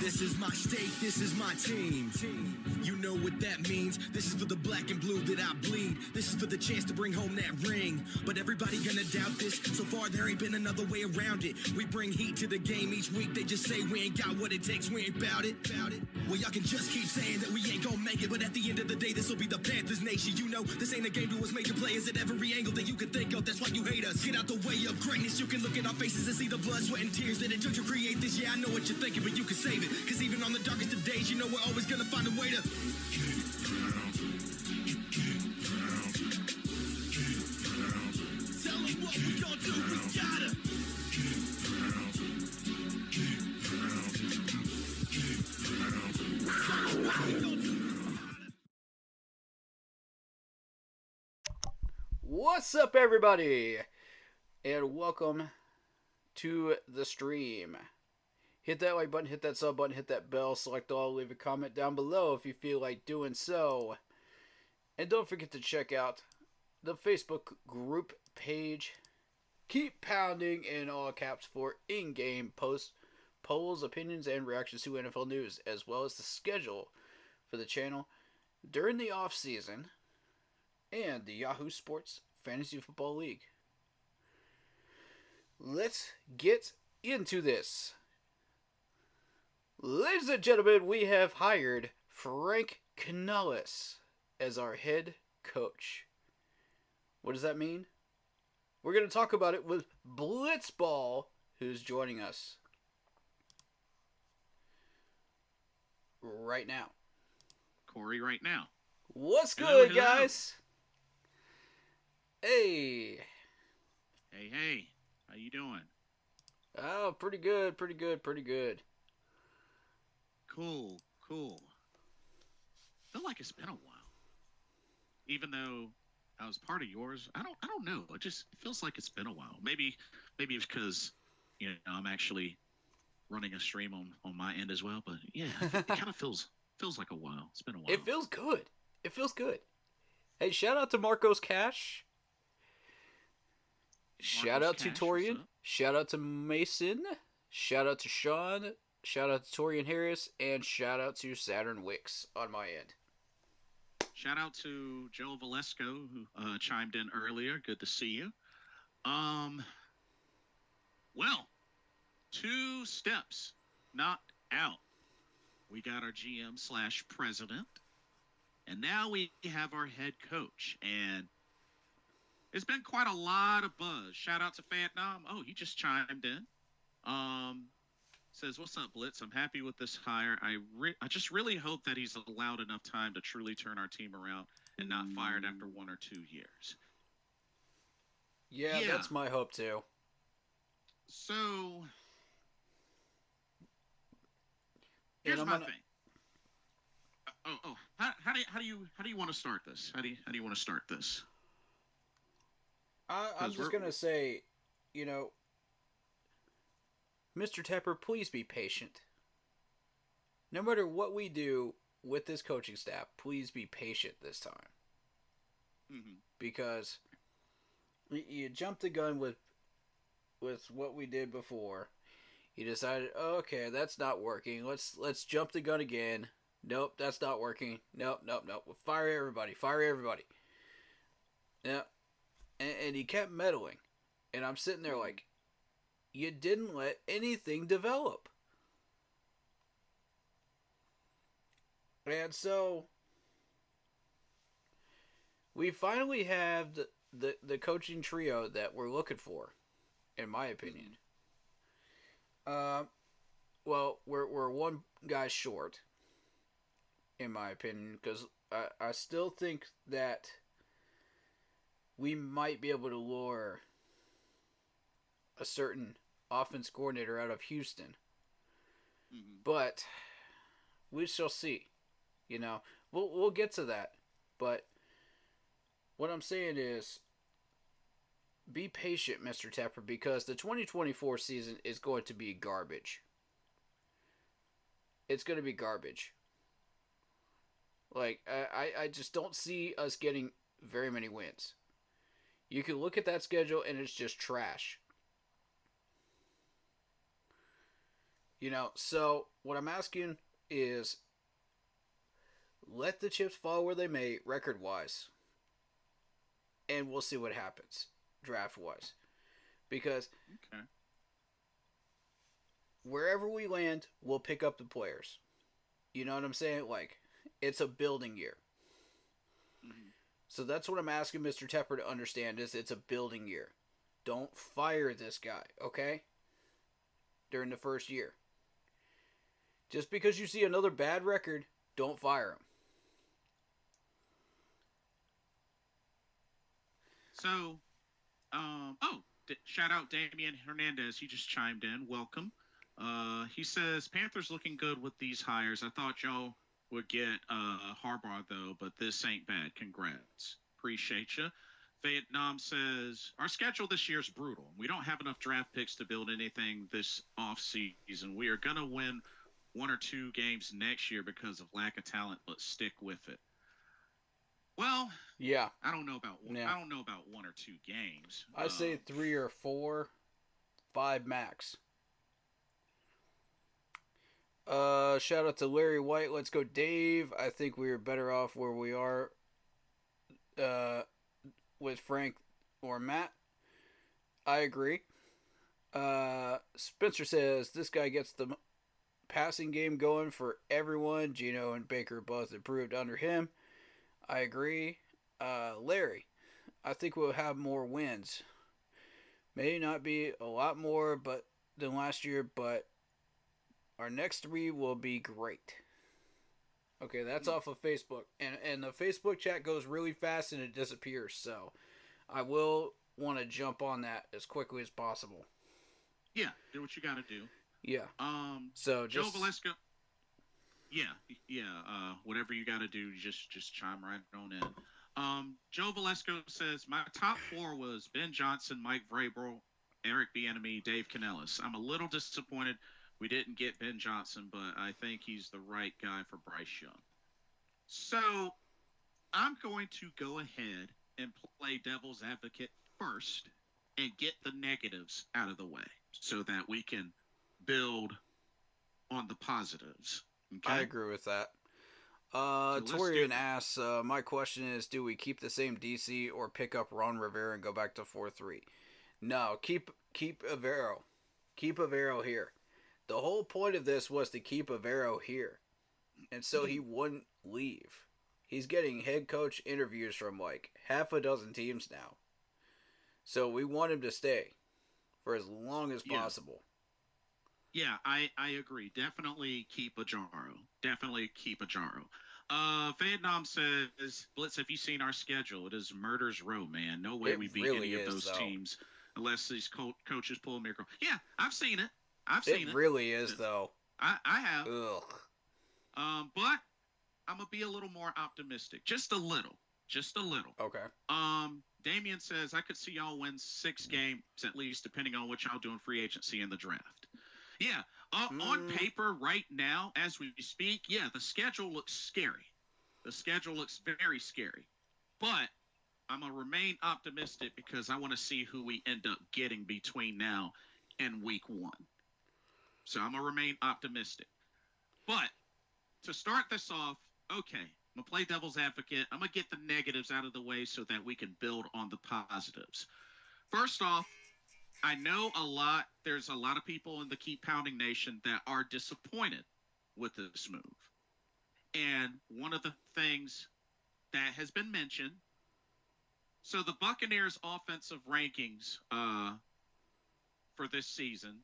This is my state, this is my team. You know what that means. This is for the black and blue that I bleed. This is for the chance to bring home that ring. But everybody gonna doubt this. So far there ain't been another way around it. We bring heat to the game each week. They just say we ain't got what it takes, we ain't bout it. Well, y'all can just keep saying that we ain't gonna make it. But at the end of the day, this will be the Panthers nation. You know, this ain't a game to us major players at every angle that you can think of. That's why you hate us. Get out the way of greatness. You can look at our faces and see the blood, sweat, and tears that it took to create this. Yeah, I know what you're thinking, but you can save it. Cause even on the darkest of days, you know we're always gonna find a way to tell them what we gonna do, we gotta What's up, everybody, and welcome to the stream. Hit that like button, hit that sub button, hit that bell, select all, leave a comment down below if you feel like doing so. And don't forget to check out the Facebook group page. Keep pounding in all caps for in-game posts, polls, opinions, and reactions to NFL news, as well as the schedule for the channel during the off-season and the Yahoo Sports Fantasy Football League. Let's get into this. Ladies and gentlemen, we have hired Frank Canales as our head coach. What does that mean? We're going to talk about it with Blitzball, who's joining us right now. Corey, right now. What's good, guys? Hey. Hey. How you doing? Oh, pretty good. Cool. Feel like it's been a while. Even though I was part of yours, I don't know. It feels like it's been a while. Maybe it's because I'm actually running a stream on my end as well. But yeah, it kind of feels like a while. It's been a while. It feels good. Hey, shout out to Marcos Cash. Shout out to Torian. Shout out to Mason. Shout out to Sean. Shout out to Torian Harris. And shout out to Saturn Wicks on my end. Shout out to Joe Valesco, who chimed in earlier. Good to see you. Well, 2 steps knocked out. We got our GM/president. And now we have our head coach. And it's been quite a lot of buzz. Shout out to Vietnam. Oh, he just chimed in. Says, what's up, Blitz? I'm happy with this hire. I just really hope that he's allowed enough time to truly turn our team around and not fired after 1 or 2 years. Yeah, that's my hope too. So, here's my thing. How do you want to start this? How do you want to start this? I'm just gonna say, Mr. Tepper, please be patient. No matter what we do with this coaching staff, please be patient this time. Mm-hmm. Because you jumped the gun with what we did before. You decided, okay, that's not working. Let's jump the gun again. Nope, that's not working. Nope. We'll fire everybody. Yeah. And he kept meddling. And I'm sitting there like, you didn't let anything develop. And so, we finally have the coaching trio that we're looking for, in my opinion. Well, we're one guy short, in my opinion, because I still think that we might be able to lure a certain offense coordinator out of Houston. Mm-hmm. But we shall see. We'll get to that. But what I'm saying is, be patient, Mr. Tepper, because the 2024 season is going to be garbage. It's going to be garbage. Like, I just don't see us getting very many wins. You can look at that schedule and it's just trash. So what I'm asking is let the chips fall where they may, record wise, and we'll see what happens draft wise. Because Okay. wherever we land, we'll pick up the players. You know what I'm saying? Like, it's a building year. Mm-hmm. So that's what I'm asking Mr. Tepper to understand is it's a building year. Don't fire this guy, okay? During the first year. Just because you see another bad record, don't fire him. So, shout out Damian Hernandez. He just chimed in. Welcome. He says Panthers looking good with these hires. I thought y'all would get Harbaugh though, but this ain't bad. Congrats. Appreciate you. Vietnam says our schedule this year is brutal. We don't have enough draft picks to build anything this off season. We are gonna win one or two games next year because of lack of talent, but stick with it. Well, Yeah. I don't know about Yeah. I don't know about one or two games. I say 3 or 4, 5 max. Shout out to Larry White. Let's go, Dave. I think we are better off where we are with Frank or Matt. I agree. Spencer says this guy gets the passing game going for everyone. Gino and Baker both improved under him. I agree. Larry, I think we'll have more wins. May not be a lot more than last year, but our next 3 will be great. Okay, that's off of Facebook. And the Facebook chat goes really fast and it disappears. So I will want to jump on that as quickly as possible. Yeah, do what you got to do. Yeah. So Joe Valesco. Yeah. Whatever you got to do, just chime right on in. Joe Valesco says my top 4 was Ben Johnson, Mike Vrabel, Eric Bieniemy, Dave Canales. I'm a little disappointed we didn't get Ben Johnson, but I think he's the right guy for Bryce Young. So I'm going to go ahead and play devil's advocate first and get the negatives out of the way so that we can build on the positives. Okay? I agree with that. Torian asks, my question is, do we keep the same DC or pick up Ron Rivera and go back to 4-3? No, keep Avero. Keep Avero here. The whole point of this was to keep Avero here. And so he wouldn't leave. He's getting head coach interviews from like half a dozen teams now. So we want him to stay for as long as possible. Yeah, I agree. Definitely keep Ajaro. Definitely keep Ajaro. Vietnam says, Blitz, have you seen our schedule? It is murder's row, man. No way we beat any of those teams unless these coaches pull a miracle. Yeah, I've seen it. It really is, though. I have. Ugh. But I'm going to be a little more optimistic. Just a little. Okay. Damian says, I could see y'all win 6 games at least, depending on what y'all do in free agency and the draft. Yeah, on paper right now, as we speak, yeah, the schedule looks scary. The schedule looks very scary. But I'm going to remain optimistic because I want to see who we end up getting between now and week 1. So I'm going to remain optimistic. But to start this off, okay, I'm going to play devil's advocate. I'm going to get the negatives out of the way so that we can build on the positives. First off, I know there's a lot of people in the Keep Pounding Nation that are disappointed with this move. And one of the things that has been mentioned, so the Buccaneers offensive rankings for this season,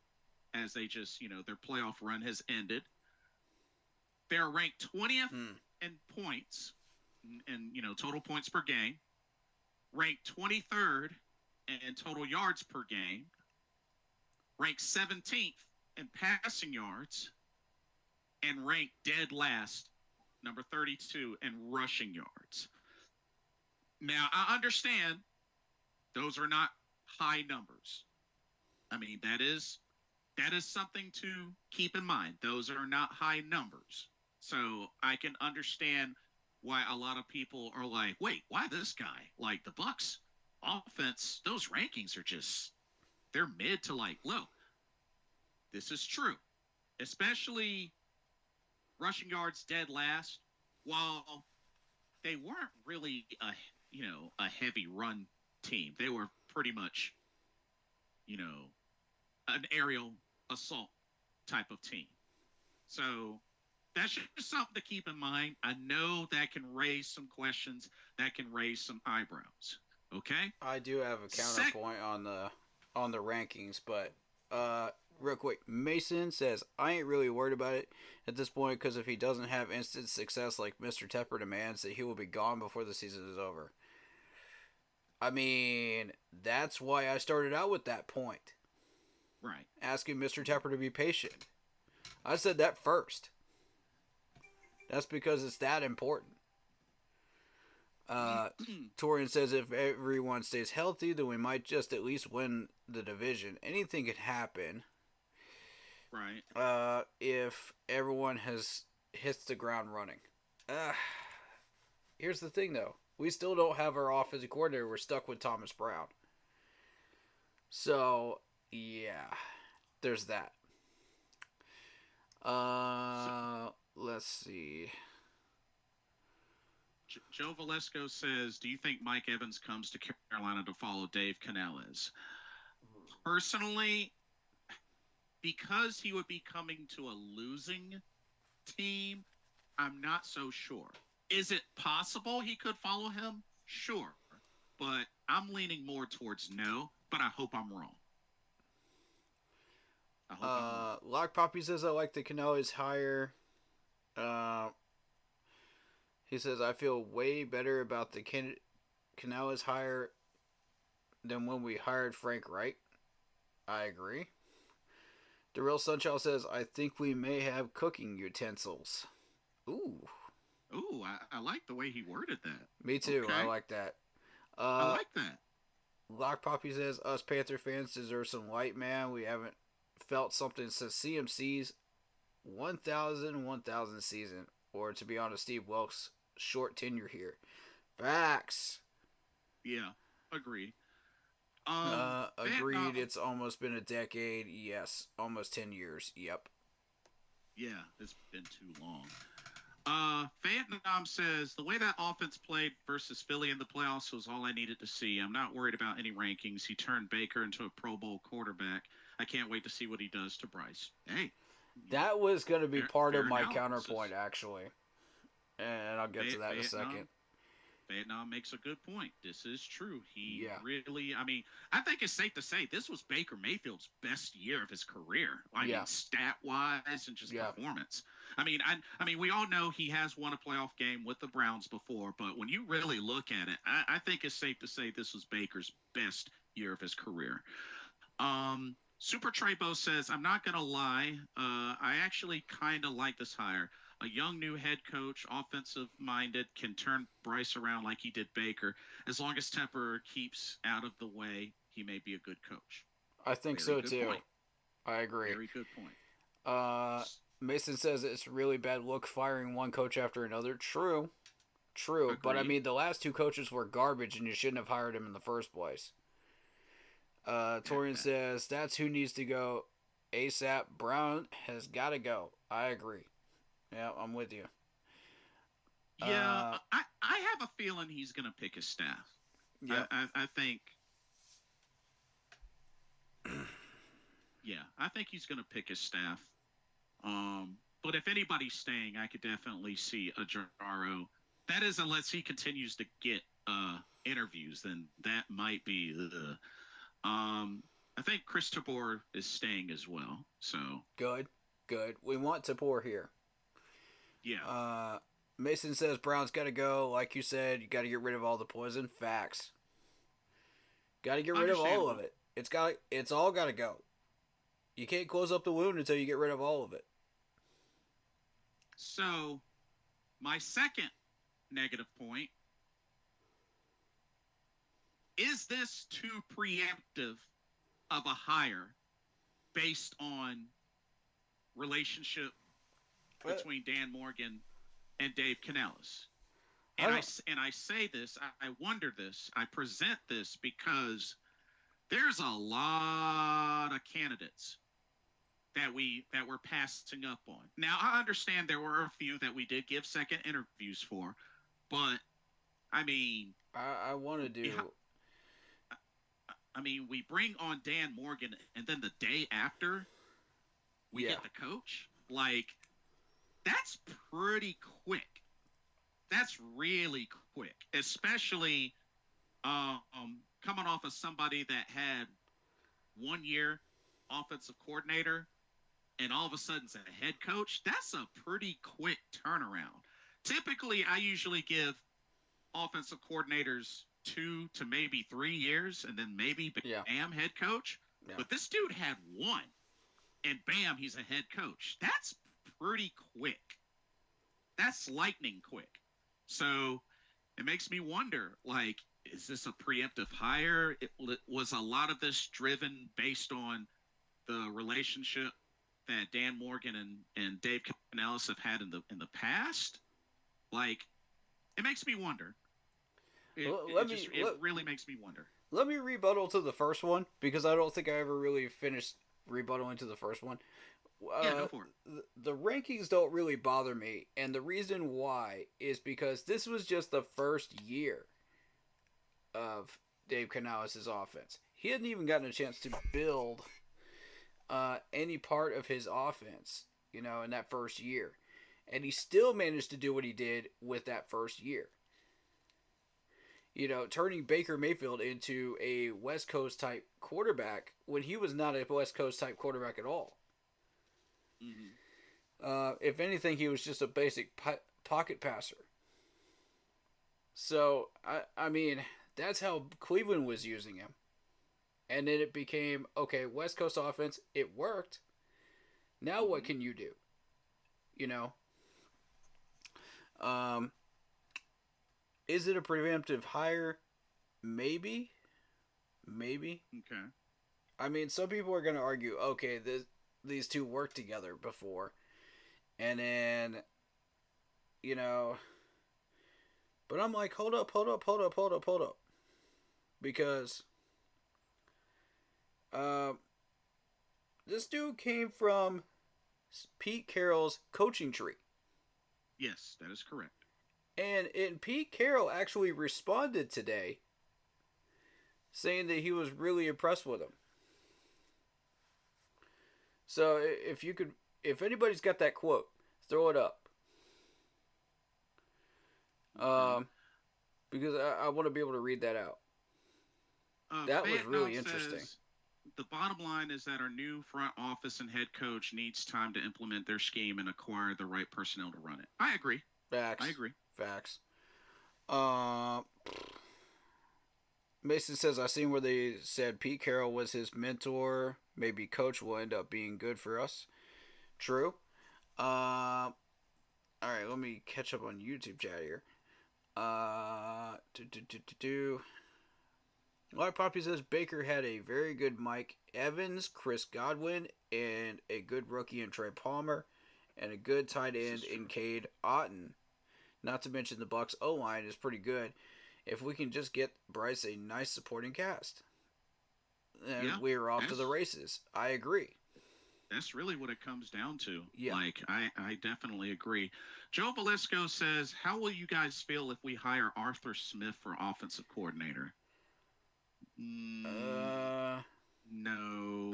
as they just, their playoff run has ended, they're ranked 20th in points and, total points per game, ranked 23rd in total yards per game, ranked 17th in passing yards, and ranked dead last, number 32, in rushing yards. Now, I understand those are not high numbers. I mean, that is something to keep in mind. Those are not high numbers. So I can understand why a lot of people are like, wait, why this guy? Like the Bucks offense, those rankings are just they're mid to like low. This is true. Especially rushing yards dead last, while they weren't really a heavy run team. They were pretty much, you know, an aerial assault type of team. So that's just something to keep in mind. I know that can raise some questions, that can raise some eyebrows. Okay? I do have a counterpoint on the rankings, but real quick, Mason says I ain't really worried about it at this point because if he doesn't have instant success like Mr. Tepper demands, that he will be gone before the season is over. I mean, that's why I started out with that point. Right. Asking Mr. Tepper to be patient. I said that first. That's because it's that important. Torian says if everyone stays healthy, then we might just at least win the division. Anything could happen. Right. If everyone hits the ground running. Here's the thing, though. We still don't have our offensive coordinator. We're stuck with Thomas Brown. So, yeah. There's that. Let's see. Joe Valesco says, do you think Mike Evans comes to Carolina to follow Dave Canales? Personally, because he would be coming to a losing team, I'm not so sure. Is it possible he could follow him? Sure. But I'm leaning more towards no, but I hope I'm wrong. Lock Poppy says I like the Canales hire. He says I feel way better about the Canales hire than when we hired Frank Wright. I agree. The Real Sunchild says I think we may have cooking utensils. Ooh. Ooh, I like the way he worded that. Me too. Okay. I like that. I like that. Lock Poppy says us Panther fans deserve some light, man. We haven't felt something since CMC's 1000 season, or to be honest, Steve Wilkes' short tenure here. Facts. Yeah, agreed. Agreed. It's almost been a decade. Yes, almost 10 years. Yep. Yeah, it's been too long. Vietnam says the way that offense played versus Philly in the playoffs was all I needed to see. I'm not worried about any rankings. He turned Baker into a Pro Bowl quarterback. I can't wait to see what he does to Bryce. Hey, that was going to be part of my counterpoint, actually, and I'll get to that in a second. Vietnam makes a good point. This is true. He really, I mean, I think it's safe to say this was Baker Mayfield's best year of his career. I mean, stat-wise and just performance. I mean, we all know he has won a playoff game with the Browns before, but when you really look at it, I think it's safe to say this was Baker's best year of his career. Super Trebo says, I'm not going to lie. I actually kind of like this hire. A young new head coach, offensive-minded, can turn Bryce around like he did Baker. As long as Tepper keeps out of the way, he may be a good coach. I think so, too. Point. I agree. Very good point. Mason says it's really bad look firing one coach after another. True. Agreed. But, I mean, the last two coaches were garbage, and you shouldn't have hired him in the first place. Torian says, that's who needs to go ASAP. Brown has got to go. I agree. Yeah, I'm with you. Yeah, I have a feeling he's going to pick his staff. Yeah. I think... I think he's going to pick his staff. But if anybody's staying, I could definitely see a Jarro. That is, unless he continues to get interviews, then that might be the... I think Chris Tabor is staying as well. So good. We want Tabor here. Yeah. Mason says Brown's got to go. Like you said, you got to get rid of all the poison. Facts. Got to get rid of all of it. It's all got to go. You can't close up the wound until you get rid of all of it. So, my second negative point is this too preemptive of a hire based on relationship But between Dan Morgan and Dave Canales? I don't. And I say this, I wonder this, I present this because there's a lot of candidates that we're passing up on. Now I understand there were a few that we did give second interviews for, but I mean, I want to do. we bring on Dan Morgan, and then the day after we Yeah. get the coach. Like, that's pretty quick. That's really quick, especially um, coming off of somebody that had 1 year offensive coordinator and all of a sudden is a head coach. That's a pretty quick turnaround. Typically, I usually give offensive coordinators 2 to maybe 3 years and then maybe Yeah. bam, head coach. Yeah. But this dude had one and bam, he's a head coach. That's pretty quick. That's lightning quick. So it makes me wonder, like, is this a preemptive hire? Was a lot of this driven based on the relationship that Dan Morgan and Dave Canales have had in the past? Like, it makes me wonder. It really makes me wonder. Let me rebuttal to the first one because I don't think I ever really finished rebuttaling to the first one. Yeah, go for it. The rankings don't really bother me, and the reason why is because this was just the first year of Dave Canales' offense. He hadn't even gotten a chance to build any part of his offense, in that first year. And he still managed to do what he did with that first year. Turning Baker Mayfield into a West Coast type quarterback when he was not a West Coast type quarterback at all. Mm-hmm. If anything, he was just a basic pocket passer. So, I mean, that's how Cleveland was using him. And then it became, okay, West Coast offense, it worked. Now what can you do? Is it a preemptive hire? Maybe. Okay. I mean, some people are going to argue, okay, these two worked together before. And then, but I'm like, hold up. Because this dude came from Pete Carroll's coaching tree. Yes, that is correct. And Pete Carroll actually responded today saying that he was really impressed with him. So if anybody's got that quote, throw it up. Because I want to be able to read that out. That was really interesting. The bottom line is that our new front office and head coach needs time to implement their scheme and acquire the right personnel to run it. I agree. Facts. I agree. Facts. Mason says, I seen where they said Pete Carroll was his mentor. Maybe coach will end up being good for us. True. Alright, let me catch up on YouTube chat here. Like Poppy says, Baker had a very good Mike Evans, Chris Godwin, and a good rookie in Trey Palmer, and a good tight end in Cade Otton. Not to mention the Bucs O-line is pretty good. If we can just get Bryce a nice supporting cast, then we're off to the races. I agree. That's really what it comes down to. Yeah. Like, I definitely agree. Joe Belisco says, how will you guys feel if we hire Arthur Smith for offensive coordinator? No,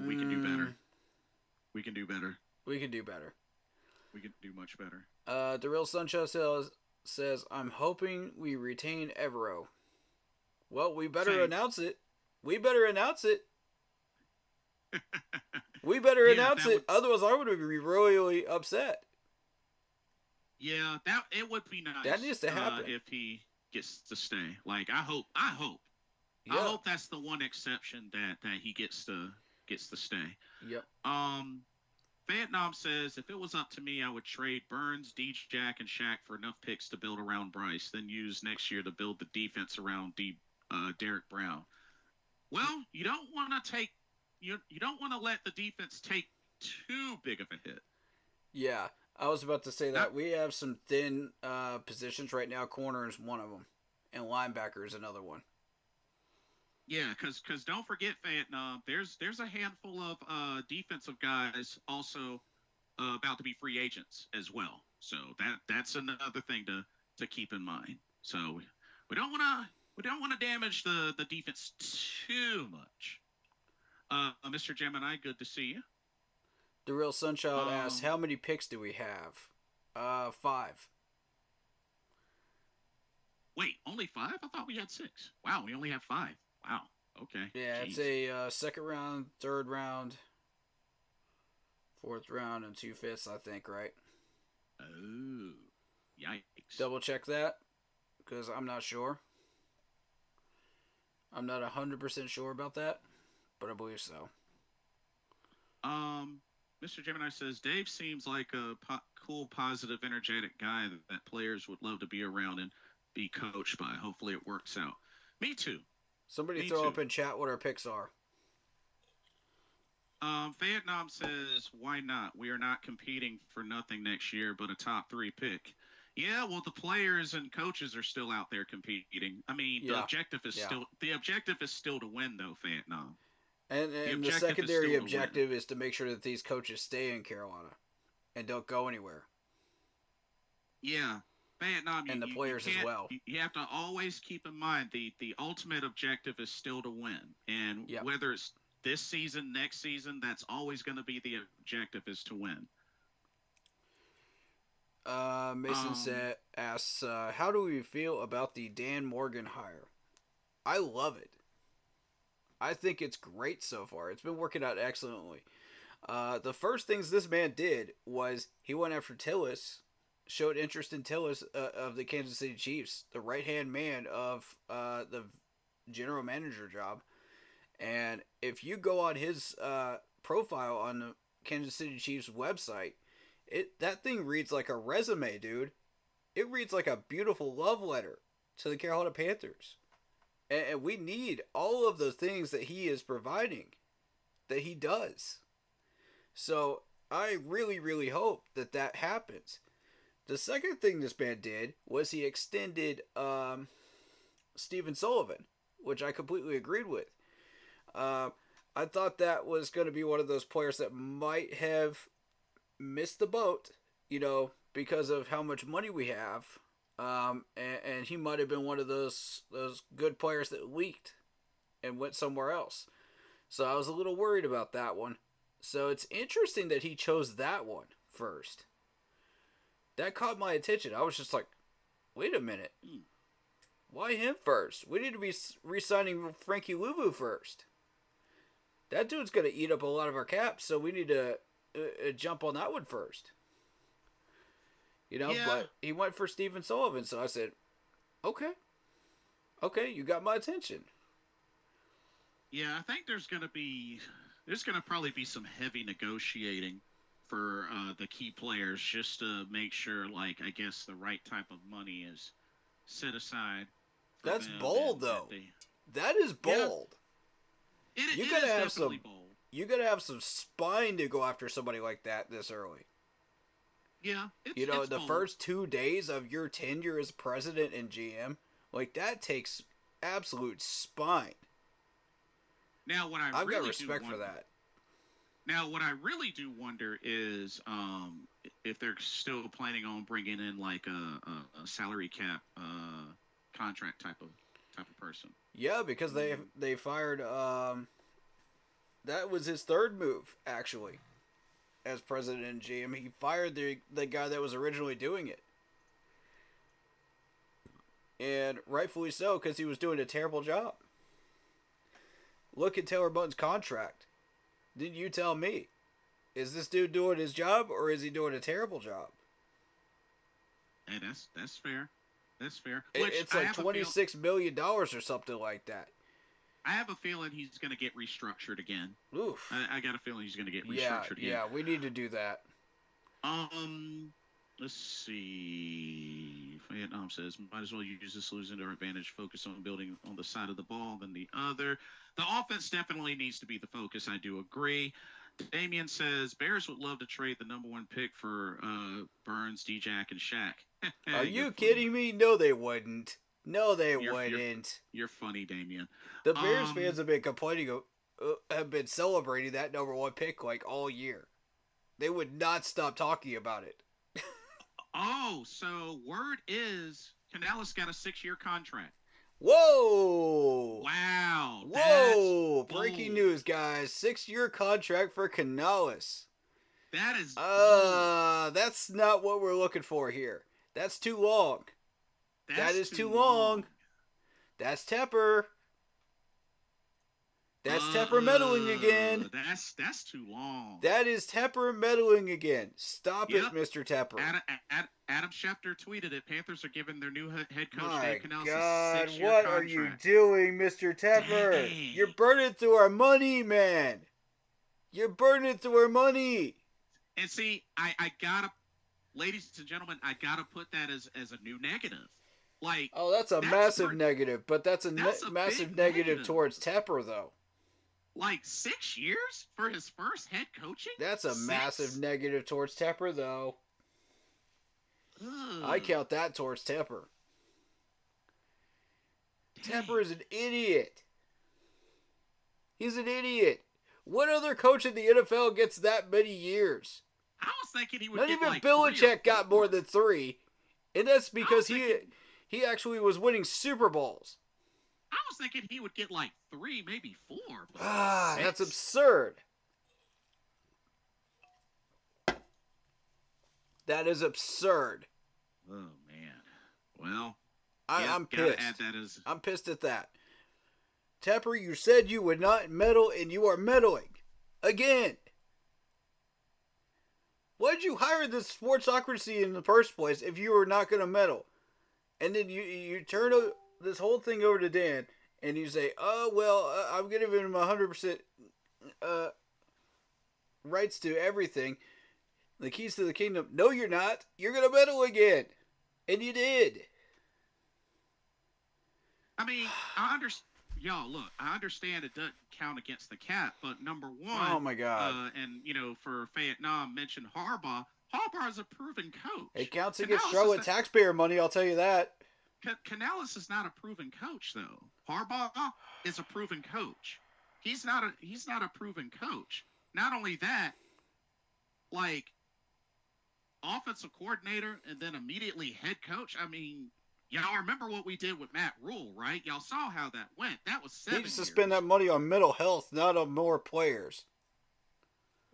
we can do better. We can do better. We can do better. We can do much better. The Real Sunshine says, I'm hoping we retain Evero. Well, we better announce it. We better announce it. Otherwise, I would be really upset. Yeah, it would be nice. That needs to happen if he gets to stay. Like, I hope. Yeah. I hope that's the one exception that he gets to stay. Yep. Vietnam says, if it was up to me, I would trade Burns, Jack, and Shaq for enough picks to build around Bryce, then use next year to build the defense around Derek Brown. Well, you don't want to take you don't want to let the defense take too big of a hit. Yeah, I was about to say Not that. We have some thin positions right now. Corner is one of them, and linebacker is another one. Yeah, because don't forget, Vietnam. There's a handful of defensive guys also about to be free agents as well. So that's another thing to keep in mind. So we don't want to damage the defense too much. Mr. Gemini, good to see you. The real Sunchild asks, Um, "How many picks do we have?" 5. Wait, only five? I thought we had six. Wow, we only have five. Wow. Okay. Yeah, it's Jeez. a second round, third round, fourth round, and 2/5, I think. Right? Oh, yikes. Double check that because I'm not sure. I'm not 100% sure about that, but I believe so. Mr. Gemini says Dave seems like a cool, positive, energetic guy that players would love to be around and be coached by. Hopefully, it works out. Me too. Somebody Me throw too. up in chat what our picks are. Vietnam says, why not? We are not competing for nothing next year but a top 3 pick. Yeah, well, the players and coaches are still out there competing. I mean, Yeah. the objective is still to win, though, Vietnam. And the secondary objective is to make sure that these coaches stay in Carolina and don't go anywhere. Yeah, Vietnam, and the players as well. You have to always keep in mind the ultimate objective is still to win, and Yep. whether it's this season, next season, that's always going to be the objective is to win. Mason asks, how do we feel about the Dan Morgan hire? I love it. I think it's great so far. It's been working out excellently. The first things this man did was he went after Tillis, showed interest in Tillis of the Kansas City Chiefs, the right-hand man of the general manager job. And if you go on his profile on the Kansas City Chiefs website, that thing reads like a resume, dude. It reads like a beautiful love letter to the Carolina Panthers. And we need all of the things that he is providing, that he does. So I really, really hope that happens. The second thing this man did was he extended Stephen Sullivan, which I completely agreed with. I thought that was going to be one of those players that might have missed the boat, because of how much money we have. And he might have been one of those good players that leaked and went somewhere else. So I was a little worried about that one. So it's interesting that he chose that one first. That caught my attention. I was just like, wait a minute. Why him first? We need to be re-signing Frankie Louvu first. That dude's going to eat up a lot of our caps, so we need to jump on that one first. Yeah. But he went for Stephen Sullivan, so I said, okay, you got my attention. Yeah, I think there's going to probably be some heavy negotiating for the key players just to make sure, I guess the right type of money is set aside. That's bold, though. That is bold. Yeah. It is definitely bold. You got to have some spine to go after somebody like that this early. Yeah, it's the bold. first 2 days of your tenure as president and GM, that takes absolute spine. Now, I've got respect for that. Now, what I really do wonder is if they're still planning on bringing in a salary cap contract type of person. Yeah, because they fired. That was his third move, actually, as president and GM. He fired the guy that was originally doing it, and rightfully so, because he was doing a terrible job. Look at Taylor Button's contract. Then you tell me, is this dude doing his job or is he doing a terrible job? Hey, that's fair. That's fair. It's like $26 million or something like that. I have a feeling he's going to get restructured again. Oof. I got a feeling he's going to get restructured again. Yeah, we need to do that. Let's see. Vietnam says, might as well use this losing to our advantage, focus on building on the side of the ball than the other. The offense definitely needs to be the focus. I do agree. Damien says, Bears would love to trade the number 1 pick for Burns, D-Jack, and Shaq. Are you You're kidding me? No, they wouldn't. No, they You're, you're, wouldn't. you're funny, Damien. The Bears fans have been complaining, have been celebrating that number 1 pick like all year. They would not stop talking about it. Oh, so word is Canales got a 6-year contract. Whoa! Wow. Whoa! Breaking news, guys. 6-year contract for Canales. That is that's not what we're looking for here. That's too long. That is too long. That's Tepper. That's Tepper meddling again. That's too long. That is Tepper meddling again. Stop it, Mr. Tepper. Adam Schefter tweeted it. Panthers are giving their new head coach, My Dave Canales, God, a 6-year what contract. are you doing, Mr. Tepper? Dang. You're burning through our money, man. You're burning through our money. And see, I gotta, ladies and gentlemen, I gotta put that as a new negative. Like, oh, that's a massive negative, but that's a massive negative towards Tepper, though. Like 6 years for his first head coaching? That's a massive negative towards Tepper, though. Ugh. I count that towards Tepper. Tepper is an idiot. He's an idiot. What other coach in the NFL gets that many years? I was thinking he would Not get even like Belichick got more than 3. And that's because thinking, he actually was winning Super Bowls. I was thinking he would get like 3, maybe 4. That's absurd. That is absurd. Oh, man. Well, I'm gotta pissed. add that as... I'm pissed at that. Tepper, you said you would not meddle, and you are meddling. Again. Why'd you hire this sportsocracy in the first place if you were not going to meddle? And then you turn this whole thing over to Dan, and you say, oh, well, I'm giving him 100% rights to everything. The keys to the kingdom. No, you're not. You're going to meddle again. And you did. I mean, I understand. Y'all, look, I understand it doesn't count against the cap, but number 1. Oh, my God. And, for Vietnam, mentioned Harbaugh. Harbaugh is a proven coach. It counts against Charlotte taxpayer money, I'll tell you that. Canales is not a proven coach, though. Harbaugh is a proven coach. He's not a proven coach. Not only that, like, offensive coordinator and then immediately head coach. I mean, y'all remember what we did with Matt Rule, right? Y'all saw how that went. That was 7 years. He needs to spend that money on mental health, not on more players.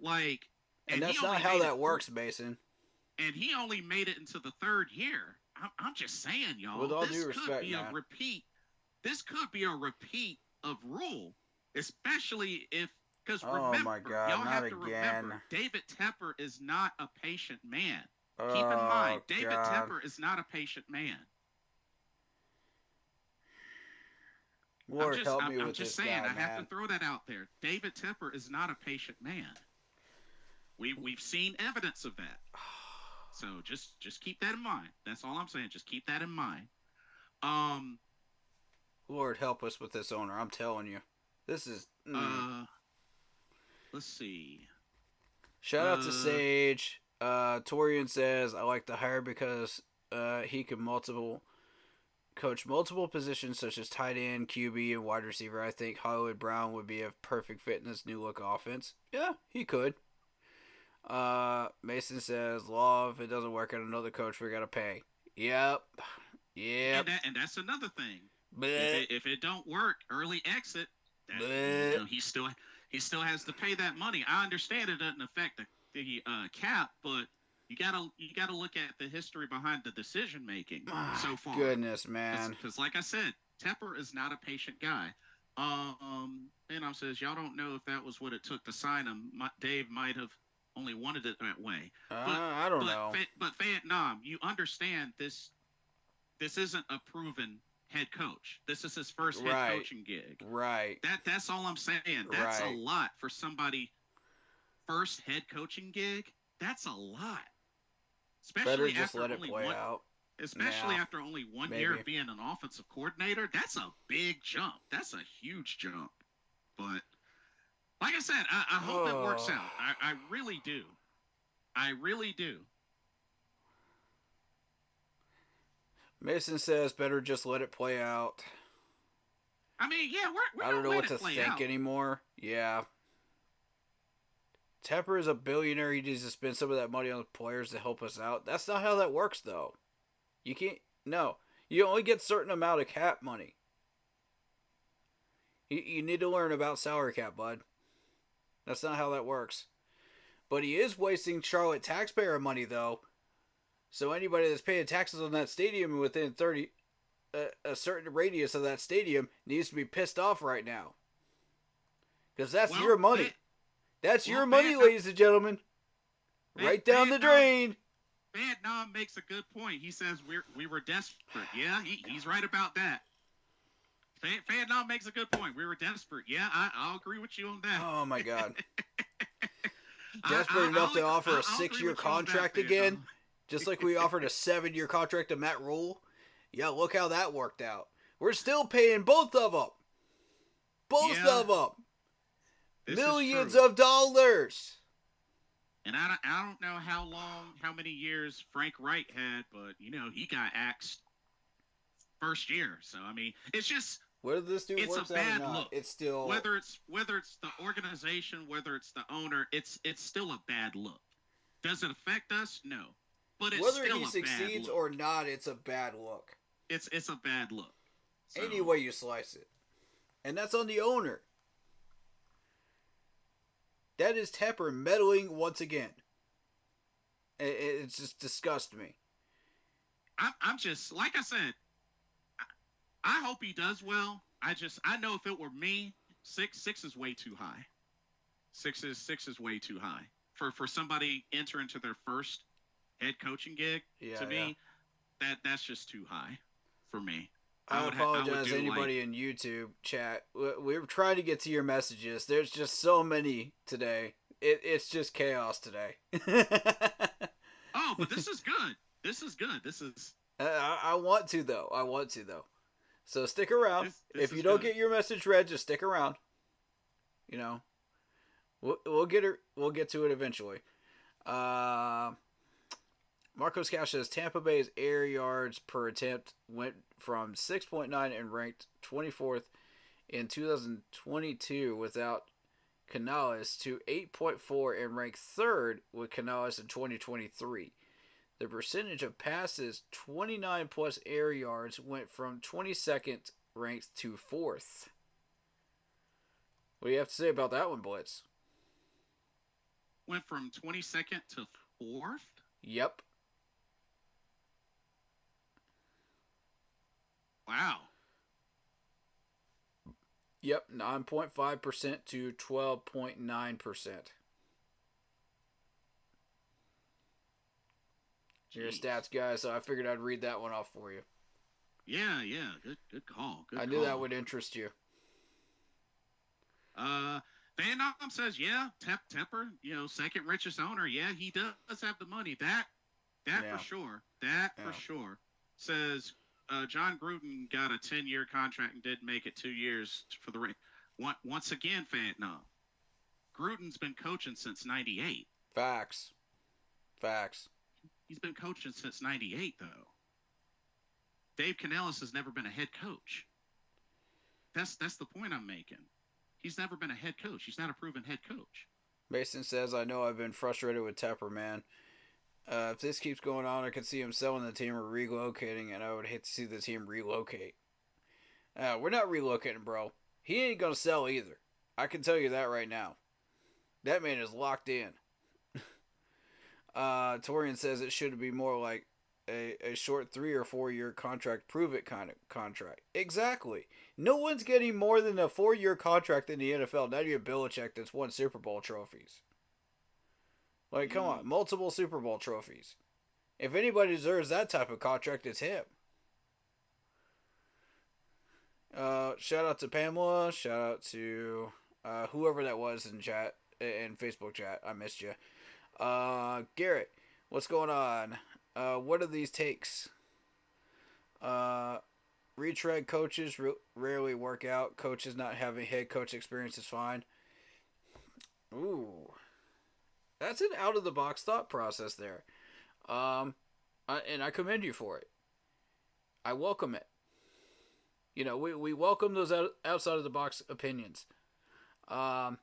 Like, and that's not how that works, Mason. And he only made it into the 3rd year. I'm just saying, y'all. With all due respect, could be man. a repeat. This could be a repeat of Rule, especially if, because remember, my God, y'all not have to again. remember, David Tepper is not a patient man. Keep in mind, David Tepper is not a patient man. Lord, help me with this guy, I'm just saying, I have to throw that out there. David Tepper is not a patient man. We've seen evidence of that. So just keep that in mind. That's all I'm saying. Just keep that in mind. Lord, help us with this owner. I'm telling you. This is... Let's see. Shout out to Sage. Torian says, I like the hire because he can coach multiple positions such as tight end, QB, and wide receiver. I think Hollywood Brown would be a perfect fit in this new look offense. Yeah, he could. Mason says, Law, if it doesn't work out another coach, we gotta pay. Yep. And that's another thing. If it don't work, early exit, he still has to pay that money. I understand it doesn't affect the cap, but you gotta look at the history behind the decision making so far. Goodness, man. Because like I said, Tepper is not a patient guy. Vietnam says, y'all don't know if that was what it took to sign him. Dave might have only wanted it that way. I don't know. But Vietnam, you understand this isn't a proven head coach. This is his first head coaching gig. Right. That's all I'm saying. That's a lot for somebody. First head coaching gig. That's a lot. Better especially just after let it only play one, out. especially Nah, after only 1 year maybe. of being an offensive coordinator. That's a big jump. That's a huge jump. But like I said, I hope it works Oh. out. I really do. I really do. Mason says better just let it play out. I mean, yeah, we're I don't gonna know let what it to play think out. anymore. Yeah. Tepper is a billionaire. He needs to spend some of that money on the players to help us out. That's not how that works, though. You can't. No. You only get a certain amount of cap money. You need to learn about salary cap, bud. That's not how that works. But he is wasting Charlotte taxpayer money, though. So anybody that's paying taxes on that stadium within a certain radius of that stadium needs to be pissed off right now. Because that's Well, your money. That's your money, ladies and gentlemen. Right down the drain. Vietnam makes a good point. He says we were desperate. Yeah, he's right about that. Vietnam makes a good point. We were desperate. Yeah, I'll agree with you on that. Oh my God. Desperate enough to offer a 6-year contract again, just like we offered a 7-year contract to Matt Rule. Yeah, look how that worked out. We're still paying both of them. Both of them. Millions of dollars. And I don't know how many years Frank Wright had, but he got axed first year. So I mean, it's just whether this dude works out or not, it's still whether it's the organization, whether it's the owner, it's still a bad look. Does it affect us? No, but it's whether still he succeeds or not, it's a bad look. It's a bad look. So. Any way you slice it, and that's on the owner. That is Tepper meddling once again. It just disgusts me. I'm just, like I said, I hope he does well. I know if it were me, six is way too high. Six is way too high for somebody entering to their first head coaching gig. To me, that's just too high for me. I apologize to anybody in YouTube chat. We were trying to get to your messages. There's just so many today. It's just chaos today. Oh, but this is good. This is good. This is. I want to though. So stick around. If you don't get your message read, just stick around. We'll get it. We'll get to it eventually. Marcos Cash says Tampa Bay's air yards per attempt went from 6.9 and ranked 24th in 2022 without Canales to 8.4 and ranked 3rd with Canales in 2023. The percentage of passes 29 plus air yards went from 22nd ranked to 4th. What do you have to say about that one, Blitz? Went from 22nd to 4th? Yep. Wow. Yep, 9.5% to 12.9%. You're a stats guy, so I figured I'd read that one off for you. Yeah, good call. I knew that would interest you. Van Dam says, yeah, Tepper, second richest owner. Yeah, he does have the money. That for sure. For sure. Says John Gruden got a 10-year contract and didn't make it 2 years for the ring. Once again, Van Dam, Gruden's been coaching since '98. Facts. He's been coaching since '98, though. Dave Canales has never been a head coach. That's the point I'm making. He's never been a head coach. He's not a proven head coach. Mason says, I know I've been frustrated with Tepper, man. If this keeps going on, I could see him selling the team or relocating, and I would hate to see the team relocate. We're not relocating, bro. He ain't going to sell either. I can tell you that right now. That man is locked in. Torian says it should be more like a short 3 or 4 year contract, prove it kind of contract. Exactly. No one's getting more than a 4-year contract in the NFL. Not even Belichick that's won Super Bowl trophies. Like, come on, multiple Super Bowl trophies. If anybody deserves that type of contract, it's him. Shout out to Pamela. Shout out to whoever that was in chat, in Facebook chat. I missed you. Garrett, What's going on? What are these takes? Retread coaches rarely work out. Coaches not having head coach experience is fine. Ooh, that's an out of the box thought process there. And I commend you for it. I welcome it. You know, we welcome those outside of the box opinions. Well,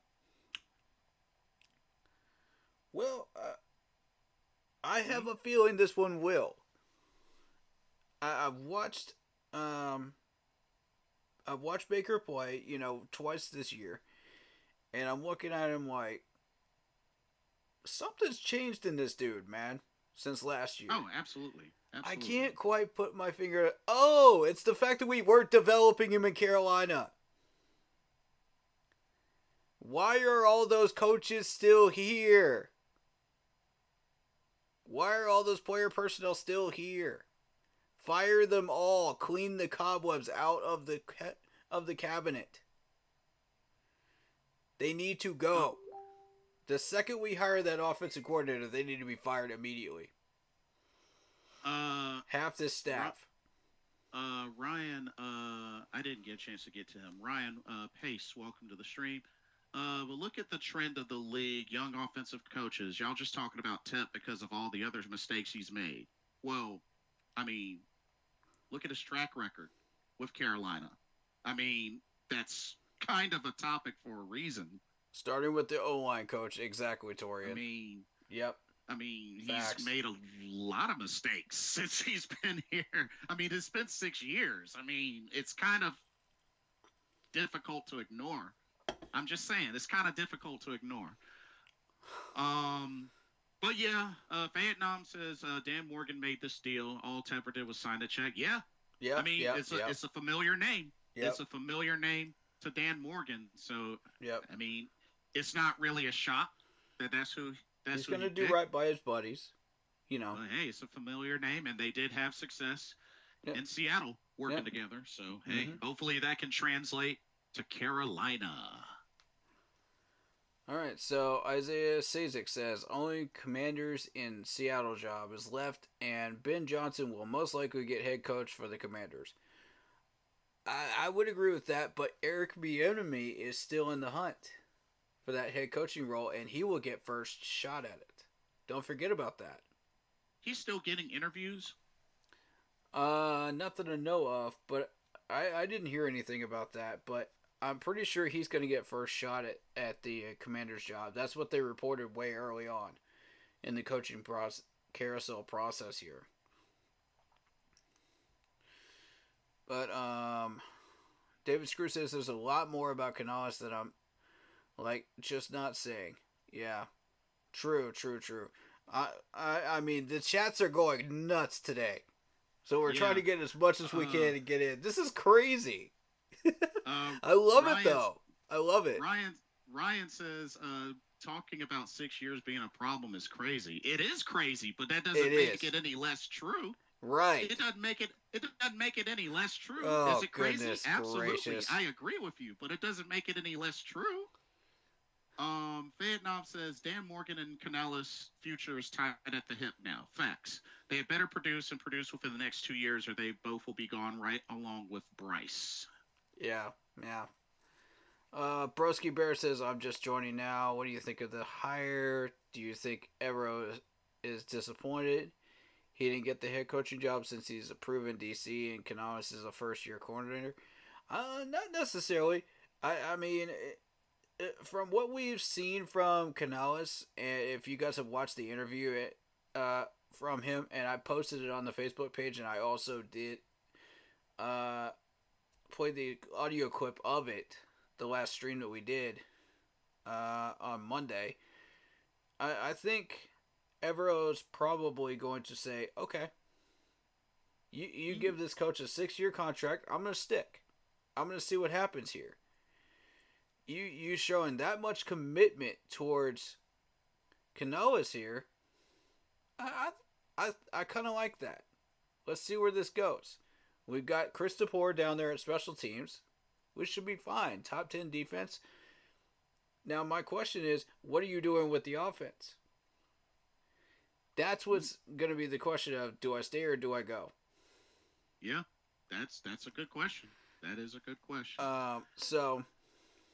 I have a feeling this one will. I've watched Baker play, you know, twice this year, and I'm looking at him like something's changed in this dude, man, since last year. Oh, absolutely. I can't quite put my finger. Oh, it's the fact that we weren't developing him in Carolina. Why are all those coaches still here? Why are all those player personnel still here? Fire them all. Clean the cobwebs out of the cabinet. They need to go. The second we hire that offensive coordinator, they need to be fired immediately. Half this staff. Ryan, I didn't get a chance to get to him. Ryan Pace, welcome to the stream. But look at the trend of the league, young offensive coaches. Y'all just talking about Tep because of all the other mistakes he's made. Well, I mean, look at his track record with Carolina. I mean, that's kind of a topic for a reason. Starting with the O-line coach, exactly, Torian. I mean, yep. Facts. He's made a lot of mistakes since he's been here. I mean, it's been 6 years. I mean, it's kind of difficult to ignore. I'm just saying, it's kind of difficult to ignore. But yeah, Vietnam says Dan Morgan made this deal. All Tepper did was sign the check. Yeah. I mean, it's a familiar name. Yep. It's a familiar name to Dan Morgan. So, yep. I mean, it's not really a shock that's who. He's going to do right by his buddies, you know. Hey, it's a familiar name, and they did have success in Seattle working together. So, hey, hopefully that can translate to Carolina. All right, so Isaiah Sazik says, only Commanders in Seattle job is left, and Ben Johnson will most likely get head coach for the Commanders. I would agree with that, but Eric Bieniemy is still in the hunt for that head coaching role, and he will get first shot at it. Don't forget about that. He's still getting interviews? Nothing to know of, but I didn't hear anything about that, but I'm pretty sure he's going to get first shot at the Commander's job. That's what they reported way early on in the coaching carousel process here. But David Screw says there's a lot more about Canales that I'm just not saying. Yeah, true. I mean, the chats are going nuts today, so we're trying to get as much as we can to get in. This is crazy. I love it though. I love it. Ryan says talking about 6 years being a problem is crazy. It is crazy, but that doesn't make it any less true. Right. It doesn't make it any less true. Oh, is it crazy? Absolutely. Gracious. I agree with you, but it doesn't make it any less true. Vietnam says Dan Morgan and Canales' future is tied at the hip now. Facts. They had better produce within the next 2 years, or they both will be gone right along with Bryce. Yeah. Broski Bear says, I'm just joining now. What do you think of the hire? Do you think Evero is disappointed? He didn't get the head coaching job since he's a proven DC and Canales is a first-year coordinator. Not necessarily. I mean, from what we've seen from Canales, and if you guys have watched the interview from him, and I posted it on the Facebook page, and I also did play the audio clip of it, the last stream that we did on Monday. I think Evero's probably going to say, okay, you give this coach a 6-year contract, I'm going to stick. I'm going to see what happens here. You showing that much commitment towards Canales here, I kind of like that. Let's see where this goes. We've got Chris DePore down there at special teams, which should be fine. Top 10 defense. Now my question is, what are you doing with the offense? That's what's going to be the question of, do I stay or do I go? Yeah, that's a good question. That is a good question. So,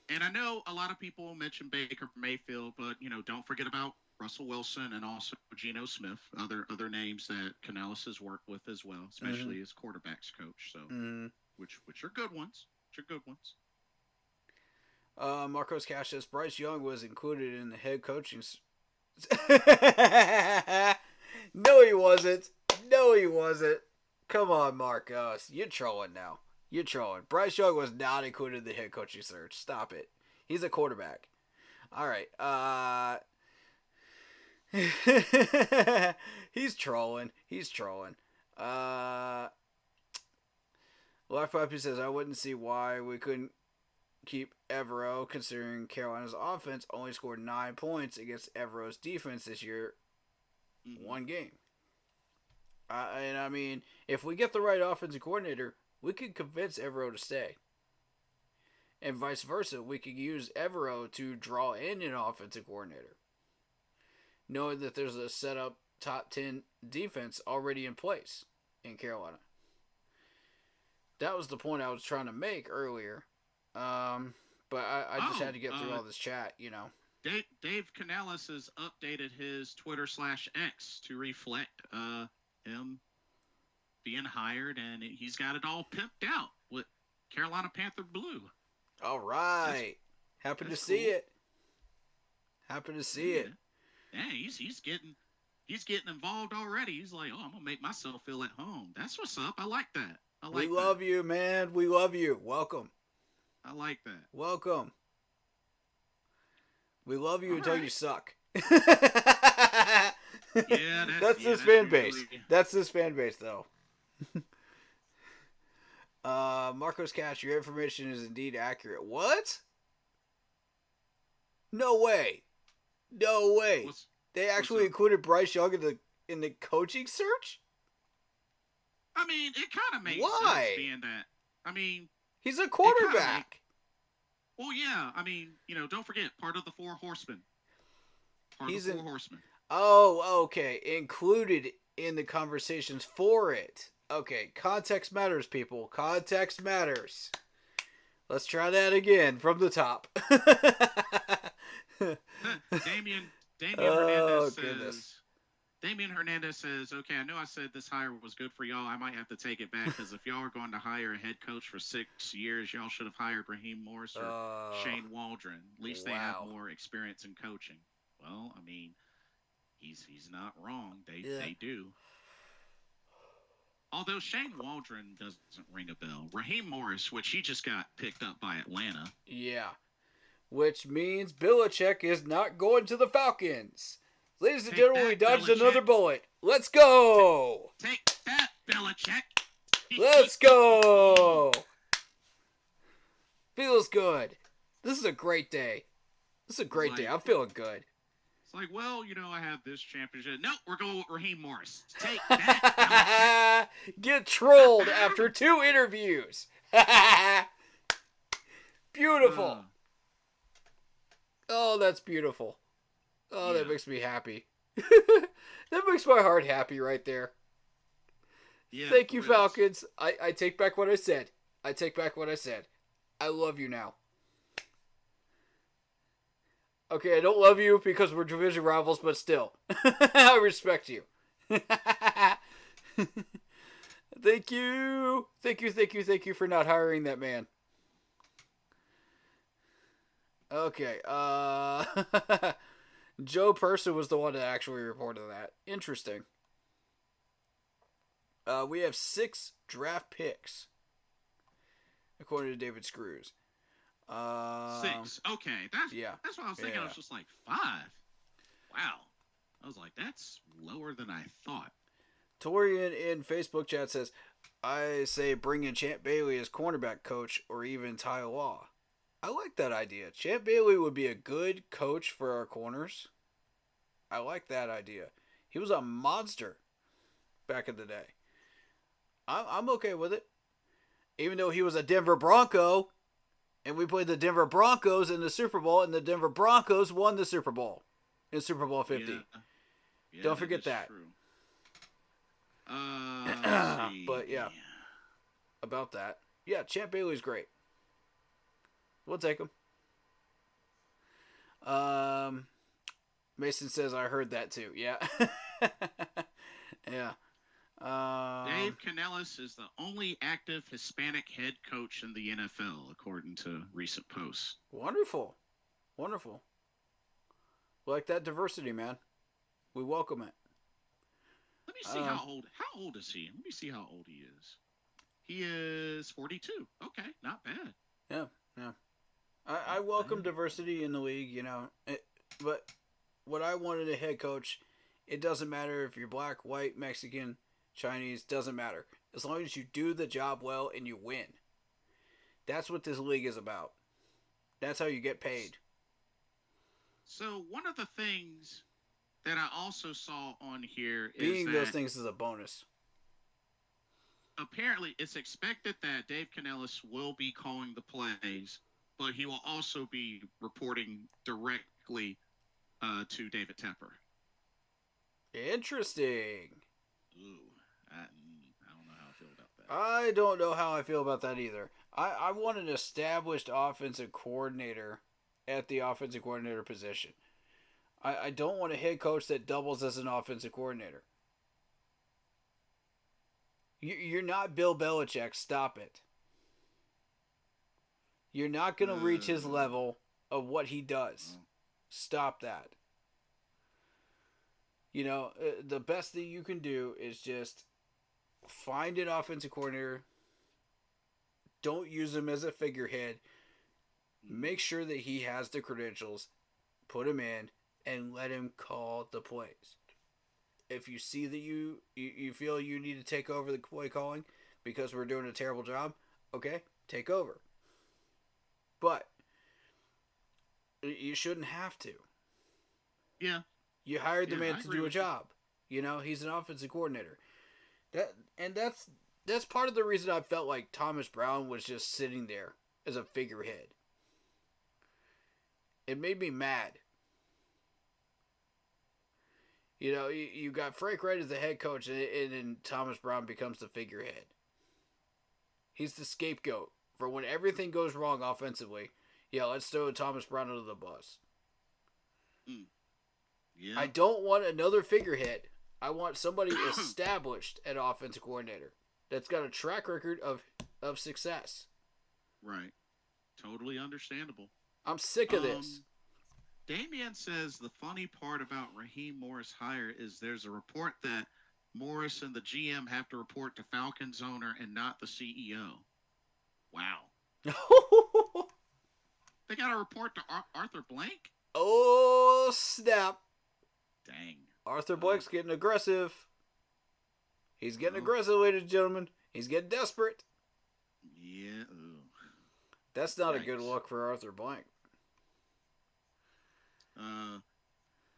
and I know a lot of people mention Baker Mayfield, but don't forget about Russell Wilson and also Geno Smith, other names that Canales has worked with as well, especially as quarterbacks coach. So, which are good ones. Which are good ones. Marcos Cash says Bryce Young was included in the head coaching. No, he wasn't. No, he wasn't. Come on, Marcos. You're trolling now. You're trolling. Bryce Young was not included in the head coaching search. Stop it. He's a quarterback. All right. He's trolling. He's trolling. Black Puppy says, I wouldn't see why we couldn't keep Evero, considering Carolina's offense only scored 9 points against Evero's defense this year. One game. And I mean, if we get the right offensive coordinator, we could convince Evero to stay. And vice versa, we could use Evero to draw in an offensive coordinator, knowing that there's a set up top 10 defense already in place in Carolina. That was the point I was trying to make earlier. But I just had to get through all this chat, Dave Canales has updated his Twitter/X to reflect him being hired, and he's got it all pimped out with Carolina Panther blue. All right. Happy to see it. Happy to see it. Yeah, he's getting involved already. He's like, I'm gonna make myself feel at home. That's what's up. I like that. We love you, man. We love you. Welcome. I like that. Welcome. We love you until you suck. That's this fan base. That's this fan base, though. Marcos Cash, your information is indeed accurate. What? No way. No way. They actually included Bryce Young in the coaching search? I mean, it kind of makes sense being that. I mean, he's a quarterback. Well, yeah. I mean, don't forget, part of the Four Horsemen. Four Horsemen. Oh, okay. Included in the conversations for it. Okay, context matters, people. Context matters. Let's try that again from the top. Damian Hernandez says. Damian Hernandez says, okay, I know I said this hire was good for y'all. I might have to take it back because if y'all are going to hire a head coach for 6 years, y'all should have hired Raheem Morris or Shane Waldron. At least they have more experience in coaching. Well, I mean, he's not wrong. They do. Although Shane Waldron doesn't ring a bell. Raheem Morris, which he just got picked up by Atlanta. Yeah. Which means Belichick is not going to the Falcons. Ladies and gentlemen, we dodged another bullet. Let's go! Take that, Belichick! Let's go! Feels good. This is a great day. This is a great day. I'm feeling good. It's like, well, I have this championship. No, we're going with Raheem Morris. Take that, Belichick! Get trolled after 2 interviews. Beautiful. Oh, that's beautiful. Oh, that makes me happy. That makes my heart happy right there. Yeah, thank you, Falcons. I take back what I said. I take back what I said. I love you now. Okay, I don't love you because we're division rivals, but still. I respect you. Thank you. Thank you for not hiring that man. Okay, Joe Person was the one that actually reported that. Interesting. We have 6 draft picks, according to David Screws. 6. Okay, that's what I was thinking. I was just like 5. Wow. I was like, that's lower than I thought. Torian in Facebook chat says, I say bring in Champ Bailey as cornerback coach or even Ty Law. I like that idea. Champ Bailey would be a good coach for our corners. I like that idea. He was a monster back in the day. I'm okay with it. Even though he was a Denver Bronco, and we played the Denver Broncos in the Super Bowl, and the Denver Broncos won the Super Bowl in Super Bowl 50. Yeah, Don't forget is that. True. Let's see. But yeah, about that. Yeah, Champ Bailey's great. We'll take him. Mason says I heard that too. Yeah. Yeah. Dave Canales is the only active Hispanic head coach in the NFL, according to recent posts. Wonderful. Wonderful. Like that diversity, man. We welcome it. Let me see how old is he? Let me see how old he is. He is 42. Okay, not bad. Yeah, yeah. I welcome diversity in the league, you know. But what I wanted a head coach, it doesn't matter if you're black, white, Mexican, Chinese, doesn't matter. As long as you do the job well and you win. That's what this league is about. That's how you get paid. So one of the things that I also saw on here is being that those things is a bonus. Apparently, it's expected that Dave Canales will be calling the plays, but he will also be reporting directly to David Tepper. Interesting. Ooh, I don't know how I feel about that. I don't know how I feel about that either. I want an established offensive coordinator at the offensive coordinator position. I don't want a head coach that doubles as an offensive coordinator. You're not Bill Belichick. Stop it. You're not going to reach his level of what he does. Stop that. You know, the best thing you can do is just find an offensive coordinator. Don't use him as a figurehead. Make sure that he has the credentials. Put him in and let him call the plays. If you see that you feel you need to take over the play calling because we're doing a terrible job, okay, take over. But you shouldn't have to. Yeah. You hired the man to do a job. You know, he's an offensive coordinator. That's part of the reason I felt like Thomas Brown was just sitting there as a figurehead. It made me mad. You know, you got Frank Wright as the head coach, and then Thomas Brown becomes the figurehead. He's the scapegoat for when everything goes wrong offensively. Yeah, let's throw Thomas Brown under the bus. Yeah. I don't want another figurehead. I want somebody established at offensive coordinator that's got a track record of success. Right. Totally understandable. I'm sick of this. Damien says the funny part about Raheem Morris' hire is there's a report that Morris and the GM have to report to Falcons owner and not the CEO. Wow. They got to report to Arthur Blank? Oh, snap. Dang. Arthur Blank's getting aggressive. He's getting aggressive, ladies and gentlemen. He's getting desperate. Yeah. That's not a good look for Arthur Blank.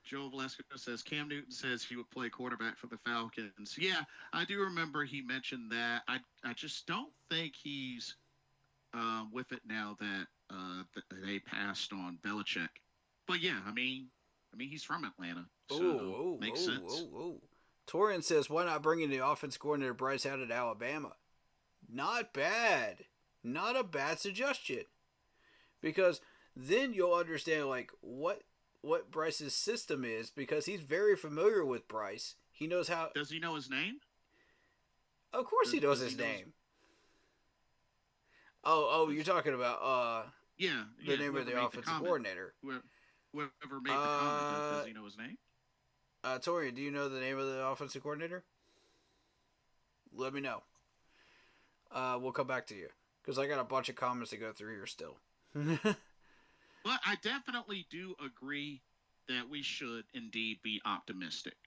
Joe Velasco says Cam Newton says he would play quarterback for the Falcons. Yeah, I do remember he mentioned that. I just don't think he's with it now that they passed on Belichick. But yeah, I mean he's from Atlanta, so makes sense. Torian says, why not bring in the offense coordinator Bryce out at Alabama? Not bad. Not a bad suggestion. Because then you'll understand like what Bryce's system is, because he's very familiar with Bryce. He knows how. Does he know his name? Of course he knows his name. Oh, you're talking about the name of the offensive coordinator. Whoever made the comment, does he know his name? Torian, do you know the name of the offensive coordinator? Let me know. We'll come back to you, because I got a bunch of comments to go through here still. But I definitely do agree that we should indeed be optimistic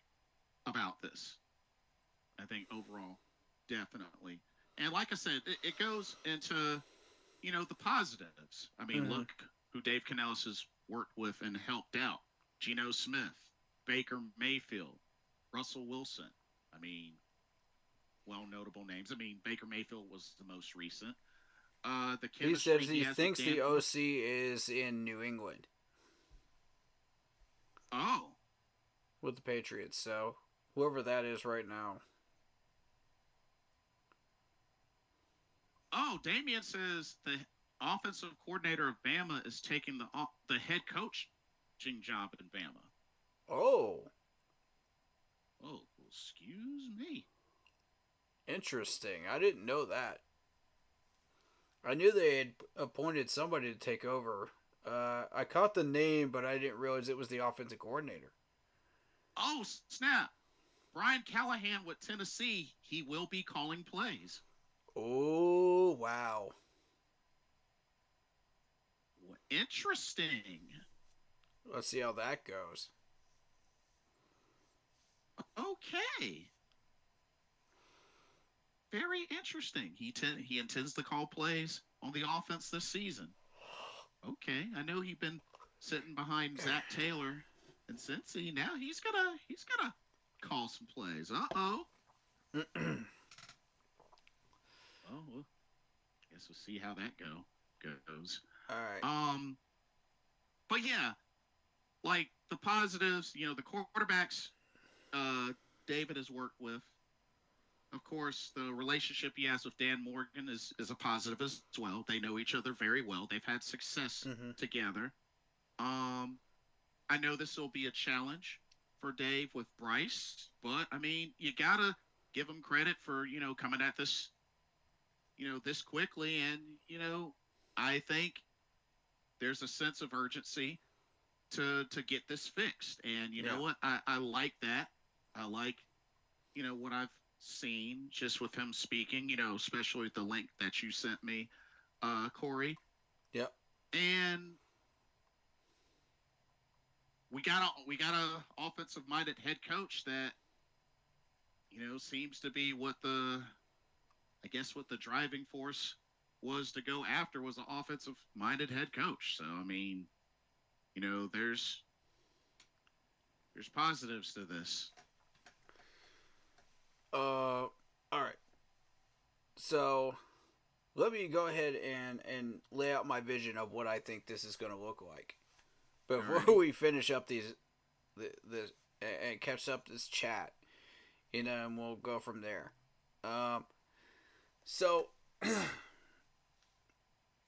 about this. I think overall, definitely. And like I said, it goes into, the positives. I mean, look who Dave Canales has worked with and helped out. Geno Smith, Baker Mayfield, Russell Wilson. I mean, well-notable names. I mean, Baker Mayfield was the most recent. He says he thinks the OC is in New England. Oh. with the Patriots. So whoever that is right now. Oh, Damien says the offensive coordinator of Bama is taking the head coaching job in Bama. Oh, Oh, excuse me. interesting. I didn't know that. I knew they had appointed somebody to take over. I caught the name, but I didn't realize it was the offensive coordinator. Oh, snap. Brian Callahan with Tennessee, he will be calling plays. Oh, wow. Interesting. Let's see how that goes. Okay. Very interesting. He intends to call plays on the offense this season. Okay, I know he's been sitting behind Zach Taylor and Cincy. Now he's gonna call some plays. Oh, well, guess we'll see how that goes. All right. But yeah, like the positives, the quarterbacks David has worked with. Of course, the relationship he has with Dan Morgan is a positive as well. They know each other very well. They've had success together. I know this will be a challenge for Dave with Bryce, but I mean, you gotta give him credit for coming at this this quickly, and I think there's a sense of urgency to get this fixed. And you know what? I like that. I like what I've seen just with him speaking, especially with the link that you sent me, Corey. Yep. And we got a offensive minded head coach that seems to be what the driving force was to go after was an offensive minded head coach. So I mean, there's positives to this. All right. So let me go ahead and lay out my vision of what I think this is going to look like before we finish up this and catch up this chat, and we'll go from there. So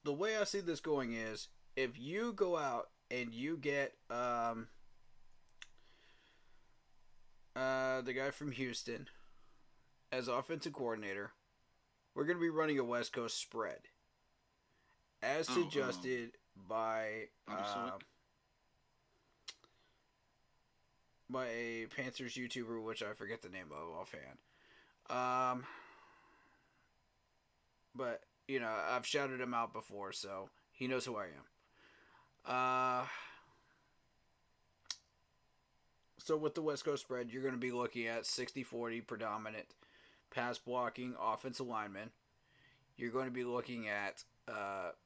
the way I see this going is if you go out and you get the guy from Houston as offensive coordinator, we're going to be running a West Coast spread as suggested by a Panthers YouTuber, which I forget the name of offhand. But I've shouted him out before, so he knows who I am. So with the West Coast spread, you're going to be looking at 60-40 predominant pass blocking offensive linemen. You're going to be looking at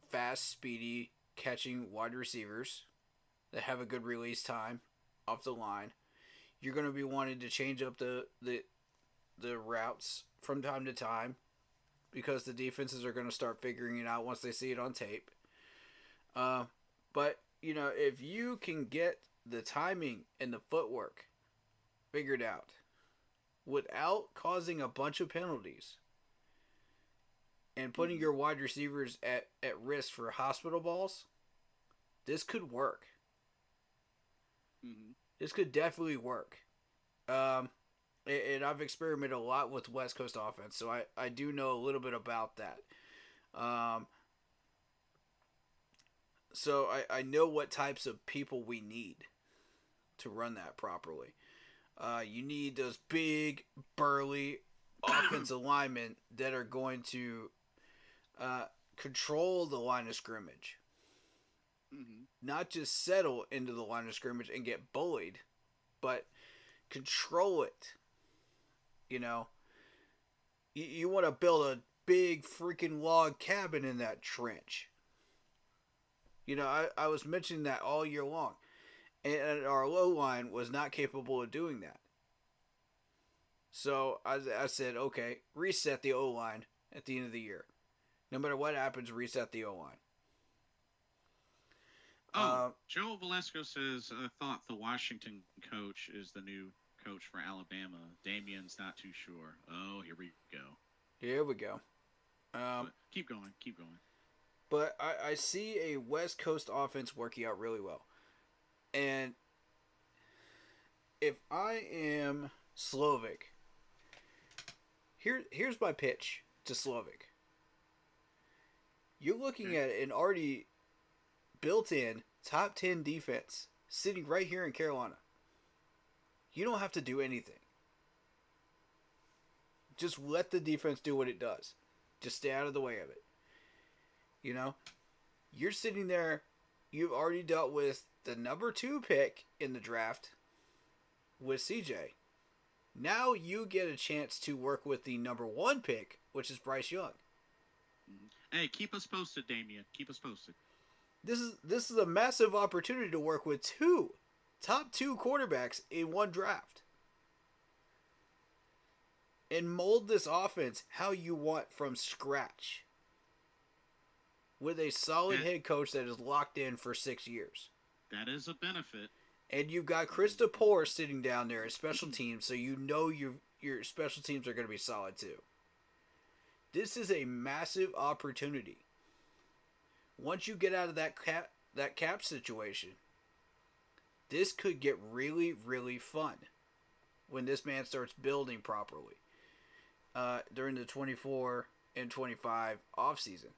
fast, speedy catching wide receivers that have a good release time off the line. You're going to be wanting to change up the routes from time to time because the defenses are going to start figuring it out once they see it on tape. But if you can get the timing and the footwork figured out without causing a bunch of penalties and putting your wide receivers at risk for hospital balls, this could work. Mm-hmm. This could definitely work. And I've experimented a lot with West Coast offense, so I do know a little bit about that. So I know what types of people we need to run that properly. You need those big, burly offensive linemen that are going to control the line of scrimmage. Mm-hmm. Not just settle into the line of scrimmage and get bullied, but control it. You want to build a big freaking log cabin in that trench. I was mentioning that all year long. And our low line was not capable of doing that. So I said, okay, reset the O-line at the end of the year. No matter what happens, reset the O-line. Joe Velasco says, I thought the Washington coach is the new coach for Alabama. Damian's not too sure. Oh, here we go. Here we go. But keep going. But I see a West Coast offense working out really well. And if I am Slovak, here's my pitch to Slovak. You're looking at an already built-in top 10 defense sitting right here in Carolina. You don't have to do anything. Just let the defense do what it does. Just stay out of the way of it. You know, you're sitting there. You've already dealt with the number 2 pick in the draft with CJ. Now you get a chance to work with the number 1 pick, which is Bryce Young. Hey, keep us posted, Damian. Keep us posted. This is a massive opportunity to work with top 2 quarterbacks in one draft. And mold this offense how you want from scratch. With a solid head coach that is locked in for 6 years. That is a benefit. And you've got Krista Poor sitting down there at special teams, so you know your special teams are going to be solid too. This is a massive opportunity. Once you get out of that cap situation, this could get really, really fun when this man starts building properly during the 24 and 25 offseason.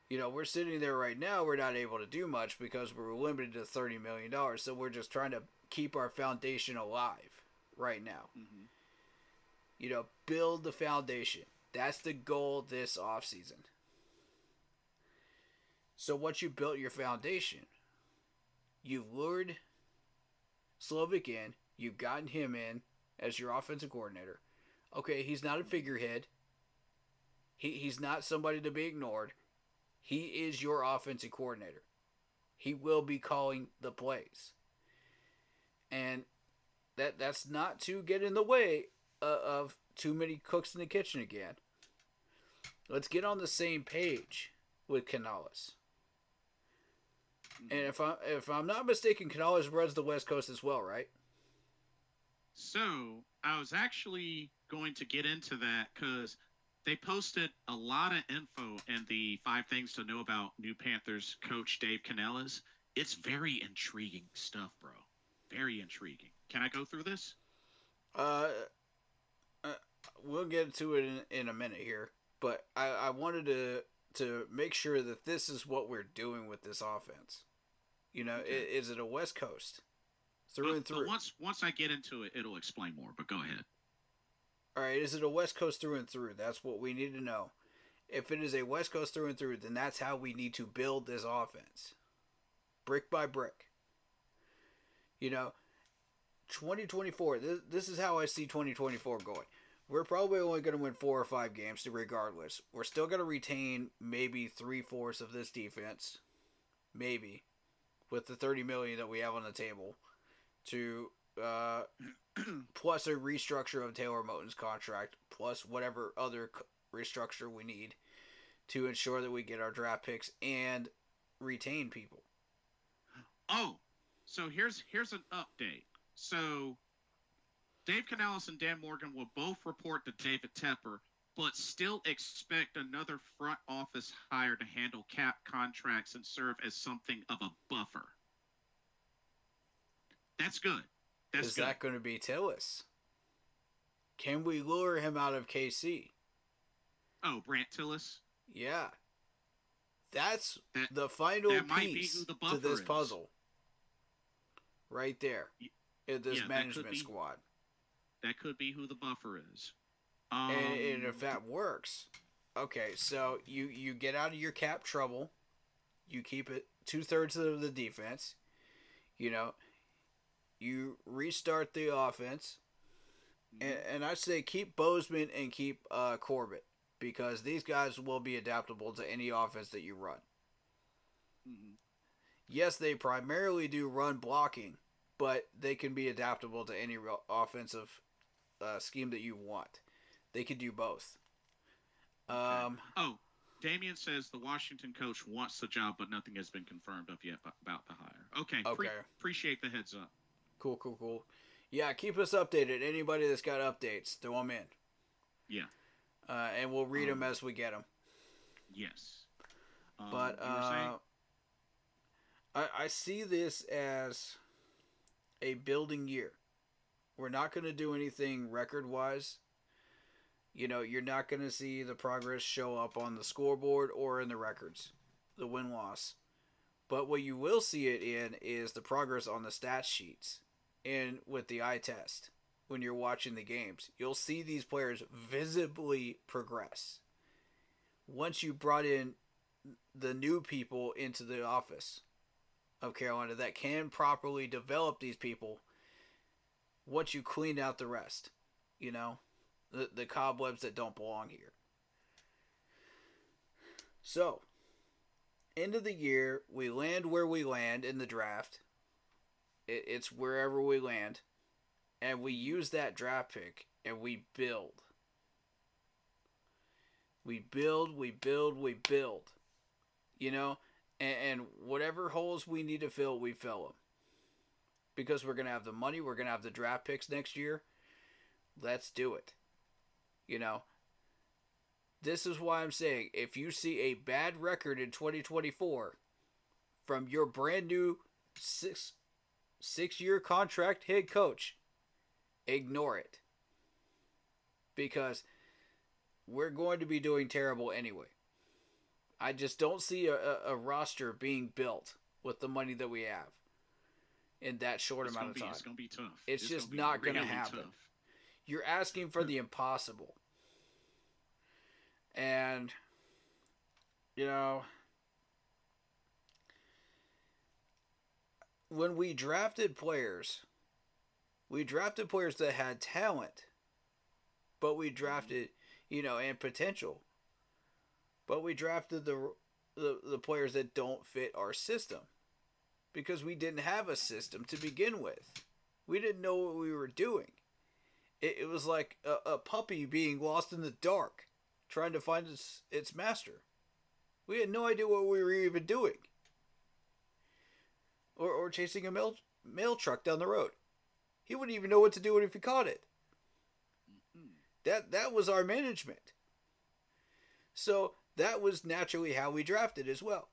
You know, we're sitting there right now, we're not able to do much because we're limited to $30 million, so we're just trying to keep our foundation alive right now. Mm-hmm. You know, build the foundation. That's the goal this offseason. So once you built your foundation, you've lured Slovak in, you've gotten him in as your offensive coordinator. Okay, he's not a figurehead. He's not somebody to be ignored. He is your offensive coordinator. He will be calling the plays. And that's not to get in the way of too many cooks in the kitchen again. Let's get on the same page with Canales. And if I'm not mistaken, Canales runs the West Coast as well, right? So I was actually going to get into that because they posted a lot of info in the 5 things to know about new Panthers coach Dave Canales. It's very intriguing stuff, bro. Very intriguing. Can I go through this? We'll get to it in a minute here, but I wanted to make sure that this is what we're doing with this offense. You know, okay. Is it a West Coast through and through? Once I get into it, it'll explain more. But go ahead. All right, is it a West Coast through and through? That's what we need to know. If it is a West Coast through and through, then that's how we need to build this offense. Brick by brick. You know, 2024, this is how I see 2024 going. We're probably only going to win 4 or 5 games regardless. We're still going to retain maybe 3/4 of this defense. Maybe. With the $30 million that we have on the table. To plus a restructure of Taylor Moton's contract, plus whatever other restructure we need to ensure that we get our draft picks and retain people. Oh, so here's an update. So Dave Canales and Dan Morgan will both report to David Tepper, but still expect another front office hire to handle cap contracts and serve as something of a buffer. That's good. Is that going to be Tillis? Can we lure him out of KC? Oh, Brant Tillis? Yeah. That's the final piece to this puzzle. Right there. In this management squad. That could be who the buffer is. And if that works, okay, so you get out of your cap trouble. You keep it 2/3 of the defense. You know, you restart the offense. And I say keep Bozeman and keep Corbett, because these guys will be adaptable to any offense that you run. Mm-hmm. Yes, they primarily do run blocking, but they can be adaptable to any offensive scheme that you want. They could do both. Okay. Damien says the Washington coach wants the job, but nothing has been confirmed of yet about the hire. Okay. Okay. Appreciate the heads up. Cool. Yeah, keep us updated. Anybody that's got updates, throw them in. Yeah. And we'll read them as we get them. Yes. But you were saying? I see this as a building year. We're not going to do anything record-wise. You know, you're not going to see the progress show up on the scoreboard or in the records, the win-loss. But what you will see it in is the progress on the stat sheets and with the eye test when you're watching the games. You'll see these players visibly progress. Once you brought in the new people into the office of Carolina that can properly develop these people, once you clean out the rest, you know, the cobwebs that don't belong here. So, end of the year, we land where we land in the draft. It's wherever we land. And we use that draft pick and we build. We build. You know? And whatever holes we need to fill, we fill them. Because we're going to have the money, we're going to have the draft picks next year. Let's do it. You know? This is why I'm saying, if you see a bad record in 2024 from your brand new six-year contract head coach, ignore it. Because we're going to be doing terrible anyway. I just don't see a roster being built with the money that we have in that short amount of time. It's going to be tough. It's just not going to happen. Tough. You're asking for the impossible. And, you know, when we drafted players that had talent, but we drafted, you know, and potential. But we drafted the players that don't fit our system because we didn't have a system to begin with. We didn't know what we were doing. It was like a puppy being lost in the dark, trying to find its master. We had no idea what we were even doing. Or chasing a mail truck down the road. He wouldn't even know what to do if he caught it. That was our management. So that was naturally how we drafted as well.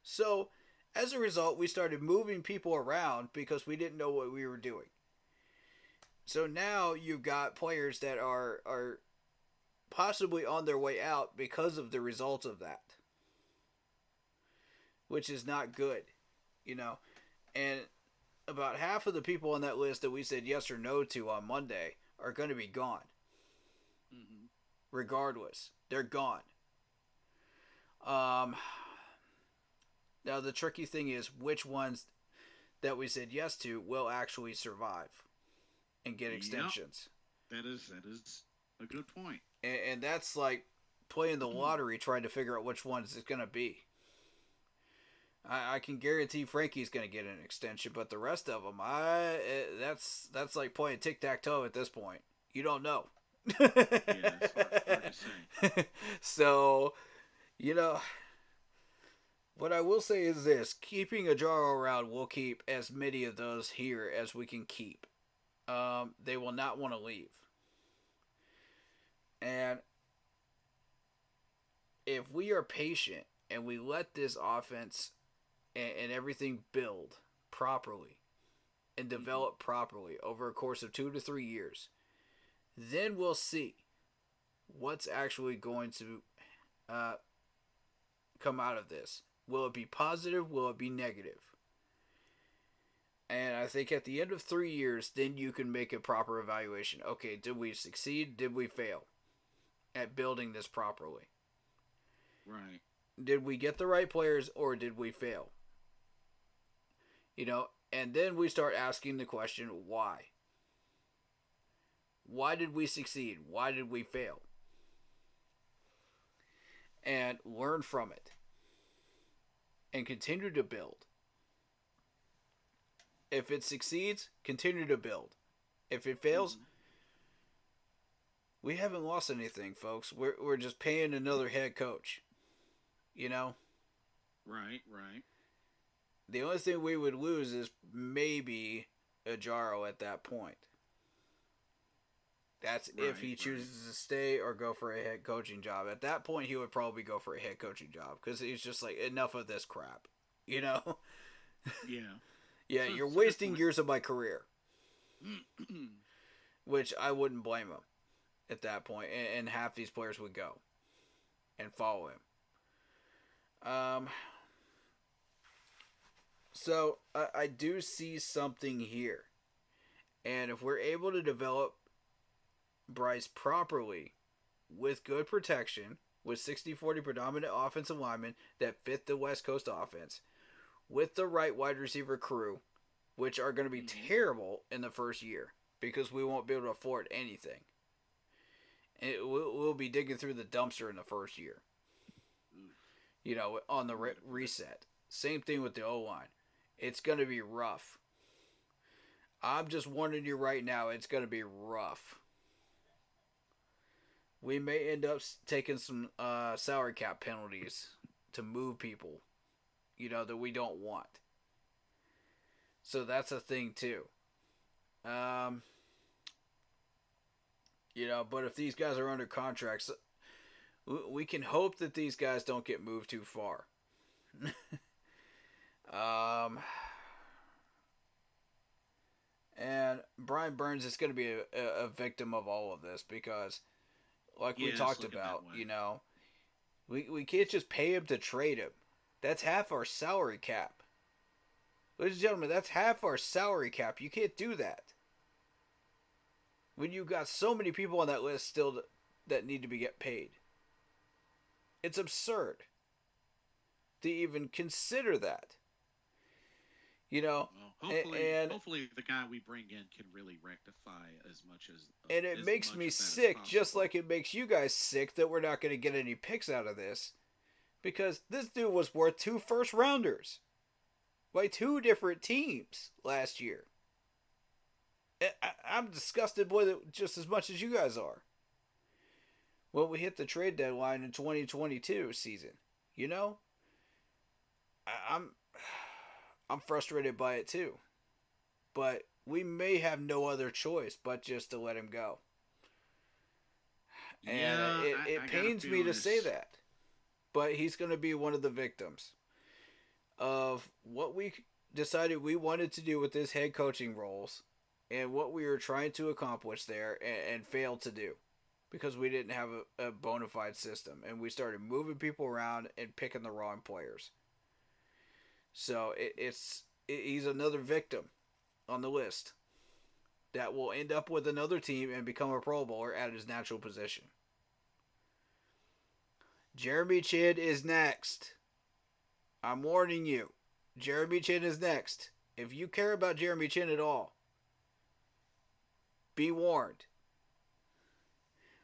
So as a result, we started moving people around because we didn't know what we were doing. So now you've got players that are possibly on their way out because of the results of that. Which is not good, you know. And about half of the people on that list that we said yes or no to on Monday are going to be gone. Mm-hmm. Regardless, they're gone. Now the tricky thing is which ones that we said yes to will actually survive and get extensions. Yep. That is a good point. And that's like playing the lottery, trying to figure out which ones it's going to be. I can guarantee Frankie's going to get an extension, but the rest of them, that's like playing tic-tac-toe at this point. You don't know. Yeah, it's hard to say. So, you know, what I will say is this. Keeping Ajaro around, we'll keep as many of those here as we can keep. They will not want to leave. And if we are patient and we let this offense and everything build properly and develop properly over a course of 2 to 3 years, then we'll see what's actually going to come out of this. Will it be positive? Will it be negative? And I think at the end of 3 years, then you can make a proper evaluation. Okay, did we succeed? Did we fail at building this properly? Right. Did we get the right players or did we fail? You know, and then we start asking the question, why? Why did we succeed? Why did we fail? And learn from it. And continue to build. If it succeeds, continue to build. If it fails, we haven't lost anything, folks. We're just paying another head coach. You know? Right, right. The only thing we would lose is maybe Ajaro at that point. That's if he chooses to stay or go for a head coaching job. At that point, he would probably go for a head coaching job because he's just like, enough of this crap. You know? Yeah. Yeah, So you're it's wasting years of my career. good. Which I wouldn't blame him at that point. And half these players would go and follow him. So I do see something here. And if we're able to develop Bryce properly with good protection, with 60-40 predominant offensive linemen that fit the West Coast offense, with the right wide receiver crew, which are going to be terrible in the first year because we won't be able to afford anything. We'll be digging through the dumpster in the first year. You know, on the reset. Same thing with the O-line. It's going to be rough. I'm just warning you right now, it's going to be rough. We may end up taking some salary cap penalties to move people, you know, that we don't want. So that's a thing too. You know, but if these guys are under contracts, we can hope that these guys don't get moved too far. And Brian Burns is going to be a victim of all of this because, like we talked about, you know, we can't just pay him to trade him. That's half our salary cap. Ladies and gentlemen, that's half our salary cap. You can't do that. When you've got so many people on that list still that need to be get paid. It's absurd to even consider that. You know, well, hopefully the guy we bring in can really rectify as much as. And it makes me sick, just like it makes you guys sick that we're not going to get any picks out of this, because this dude was worth 2 first-rounders by 2 different teams last year. I'm disgusted with it just as much as you guys are. When we hit the trade deadline in 2022 season, you know, I'm frustrated by it too. But we may have no other choice but just to let him go. And yeah, it pains me to say that. But he's going to be one of the victims of what we decided we wanted to do with his head coaching roles and what we were trying to accomplish there and failed to do. Because we didn't have a bona fide system. And we started moving people around and picking the wrong players. So he's another victim on the list that will end up with another team and become a Pro Bowler at his natural position. Jeremy Chinn is next. I'm warning you. Jeremy Chinn is next. If you care about Jeremy Chinn at all, be warned.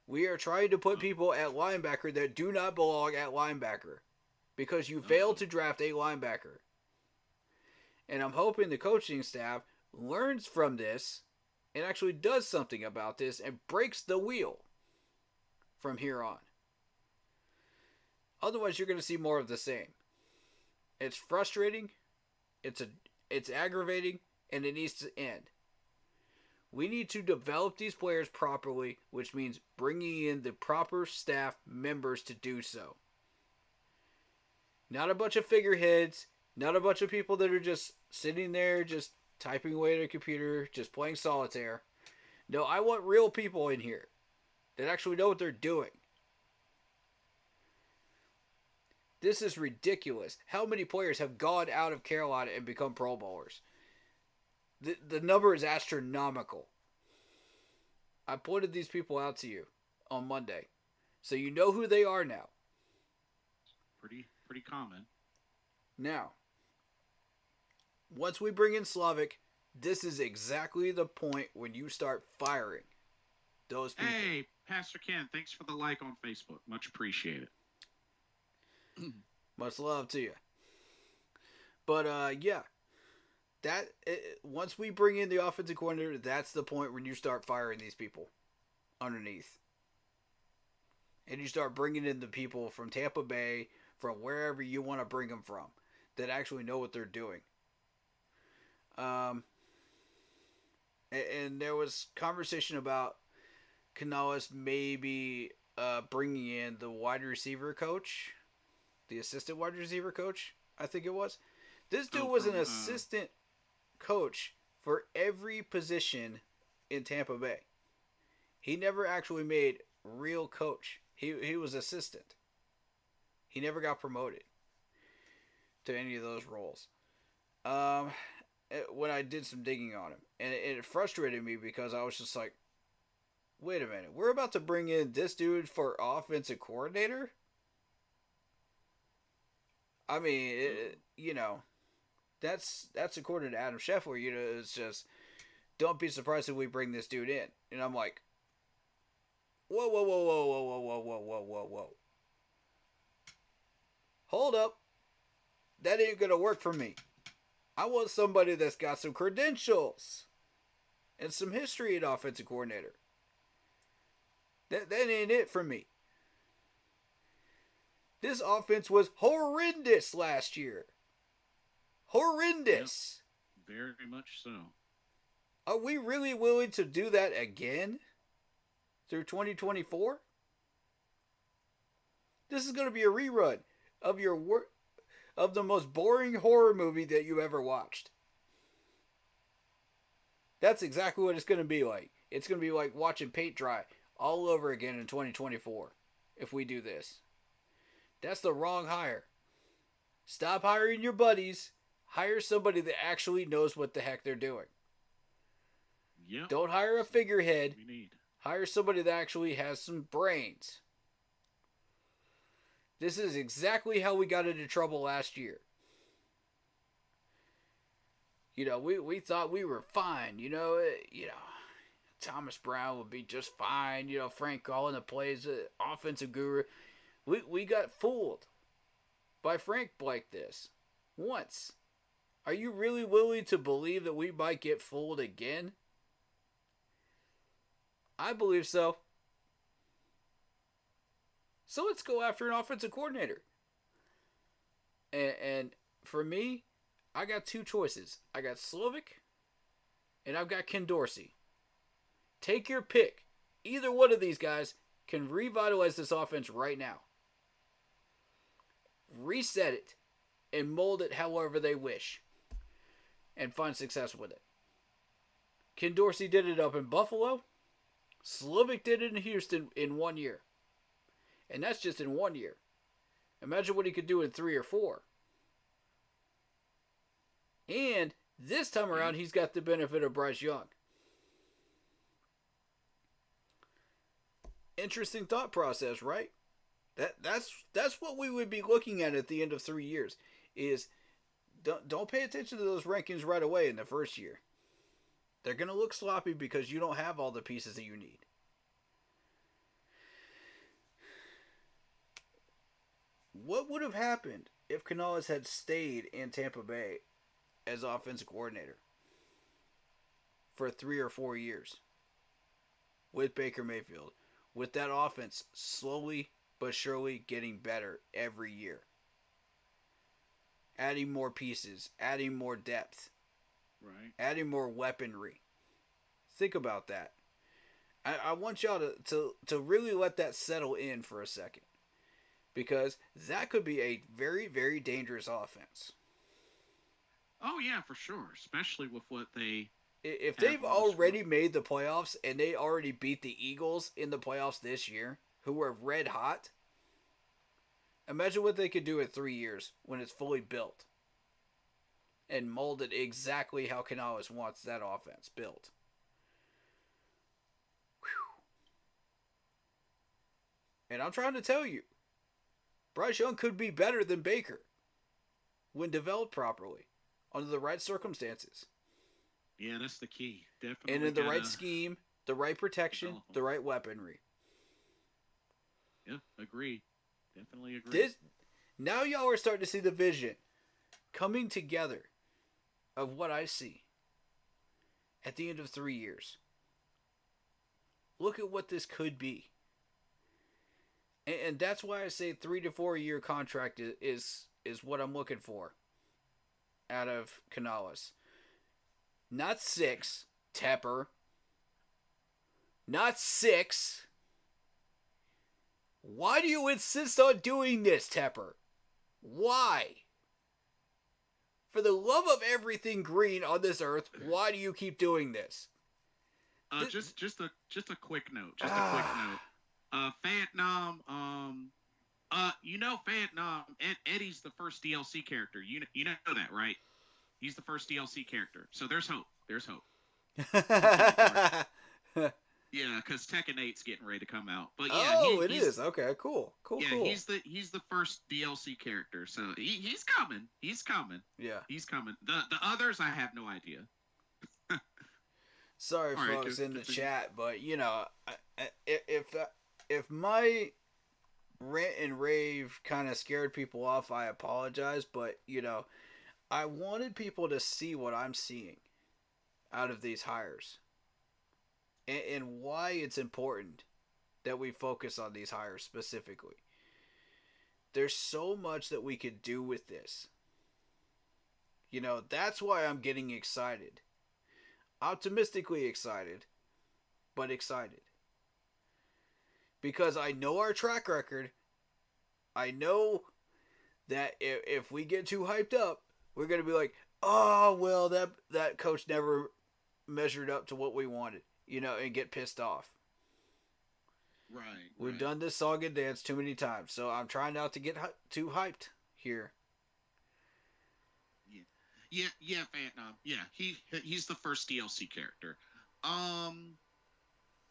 We are trying to put people at linebacker that do not belong at linebacker because you failed to draft a linebacker. And I'm hoping the coaching staff learns from this and actually does something about this and breaks the wheel from here on. Otherwise, you're going to see more of the same. It's frustrating, it's aggravating, and it needs to end. We need to develop these players properly, which means bringing in the proper staff members to do so. Not a bunch of figureheads, not a bunch of people that are just sitting there, just typing away at a computer, just playing solitaire. No, I want real people in here that actually know what they're doing. This is ridiculous. How many players have gone out of Carolina and become Pro Bowlers? The number is astronomical. I pointed these people out to you on Monday. So you know who they are now. Pretty common. Now, once we bring in Slavic, this is exactly the point when you start firing those people. Hey, Pastor Ken, thanks for the like on Facebook. Much appreciated. Much love to you. But, yeah. Once we bring in the offensive coordinator, that's the point when you start firing these people underneath. and you start bringing in the people from Tampa Bay, from wherever you want to bring them from, that actually know what they're doing. And there was conversation about Canales maybe bringing in the wide receiver coach, the assistant wide receiver coach, I think it was. This dude was an assistant coach for every position in Tampa Bay. He never actually made real coach. He was assistant. He never got promoted to any of those roles. When I did some digging on him, and it frustrated me because I was just like, wait a minute, we're about to bring in this dude for offensive coordinator? I mean, that's according to Adam Scheffler. It's just, don't be surprised if we bring this dude in. And I'm like, whoa, whoa, whoa, whoa, whoa, whoa, whoa, whoa, whoa, whoa, whoa. Hold up. That ain't gonna work for me. I want somebody that's got some credentials and some history at offensive coordinator. That ain't it for me. This offense was horrendous last year. Horrendous. Yep, very much so. Are we really willing to do that again through 2024? This is going to be a rerun of of the most boring horror movie that you ever watched. That's exactly what it's going to be like. It's going to be like watching paint dry all over again in 2024 if we do this. That's the wrong hire. Stop hiring your buddies. Hire somebody that actually knows what the heck they're doing. Yep. Don't hire a figurehead. We need. Hire somebody that actually has some brains. This is exactly how we got into trouble last year. We thought we were fine. Thomas Brown would be just fine. Frank Collin that plays the offensive guru. We got fooled by Frank like this once. Are you really willing to believe that we might get fooled again? I believe so. So let's go after an offensive coordinator. And for me, I got two choices. I got Slovic and I've got Ken Dorsey. Take your pick. Either one of these guys can revitalize this offense right now. Reset it and mold it however they wish. And find success with it. Ken Dorsey did it up in Buffalo. Slovic did it in Houston in 1 year. And that's just in 1 year. Imagine what he could do in 3 or 4. And this time around, he's got the benefit of Bryce Young. Interesting thought process, right? That's what we would be looking at the end of 3 years. Is don't pay attention to those rankings right away in the first year. They're going to look sloppy because you don't have all the pieces that you need. What would have happened if Canales had stayed in Tampa Bay as offensive coordinator for 3 or 4 years with Baker Mayfield, with that offense slowly but surely getting better every year, adding more pieces, adding more depth, right, adding more weaponry? Think about that. I want y'all to really let that settle in for a second. Because that could be a very, very dangerous offense. Oh, yeah, for sure. Especially with what they... If they've already made the playoffs and they already beat the Eagles in the playoffs this year, who were red hot, imagine what they could do in 3 years when it's fully built and molded exactly how Canales wants that offense built. Whew. And I'm trying to tell you, Bryce Young could be better than Baker when developed properly, under the right circumstances. Yeah, that's the key. Definitely. And in the right scheme, the right protection, the right weaponry. Yeah, agree. Definitely agree. Now y'all are starting to see the vision coming together of what I see at the end of 3 years. Look at what this could be. And that's why I say 3 to 4 year contract is what I'm looking for out of Canales. Not 6, Tepper. Not 6. Why do you insist on doing this, Tepper? Why? For the love of everything green on this earth, why do you keep doing this? Just a quick note. Just a quick note. Vietnam. Vietnam. Eddie's the first DLC character. You know that, right? He's the first DLC character. So there's hope. There's hope. Yeah, because Tekken 8's getting ready to come out. But yeah, it is. Okay, cool. Yeah, cool. he's the first DLC character. So he's coming. He's coming. Yeah. He's coming. The others, I have no idea. Sorry, All right, folks, in the chat, but if my rant and rave kind of scared people off, I apologize. But I wanted people to see what I'm seeing out of these hires, and why it's important that we focus on these hires specifically. There's so much that we could do with this. That's why I'm getting excited. Optimistically excited, but excited. Because I know our track record. I know that if we get too hyped up, we're going to be like, oh, well, that coach never measured up to what we wanted, and get pissed off. Right. We've done this song and dance too many times, so I'm trying not to get too hyped here. Yeah, Vietnam. Yeah, he's the first DLC character.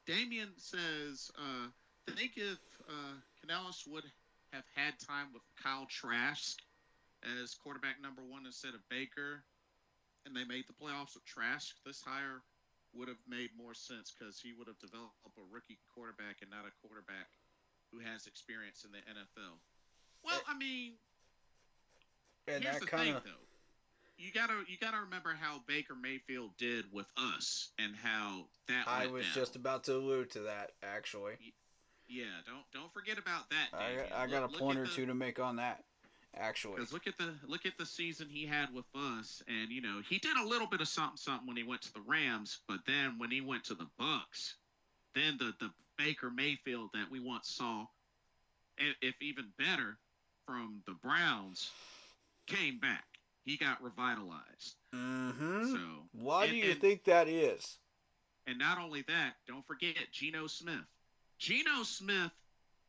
Damien says, think if Canales would have had time with Kyle Trask as quarterback number 1 instead of Baker, and they made the playoffs with Trask, this hire would have made more sense because he would have developed a rookie quarterback and not a quarterback who has experience in the NFL. Well, I mean, and here's that the kinda... thing, though. You gotta remember how Baker Mayfield did with us and how that went I was down. just about to allude to that, actually. Yeah, don't forget about that, Davey. I got a point or two to make on that, actually. Because look at the season he had with us, and he did a little bit of something when he went to the Rams, but then when he went to the Bucs, then the Baker Mayfield that we once saw, if even better, from the Browns, came back. He got revitalized. Mm-hmm. So why do you think that is? And not only that, don't forget Geno Smith. Geno Smith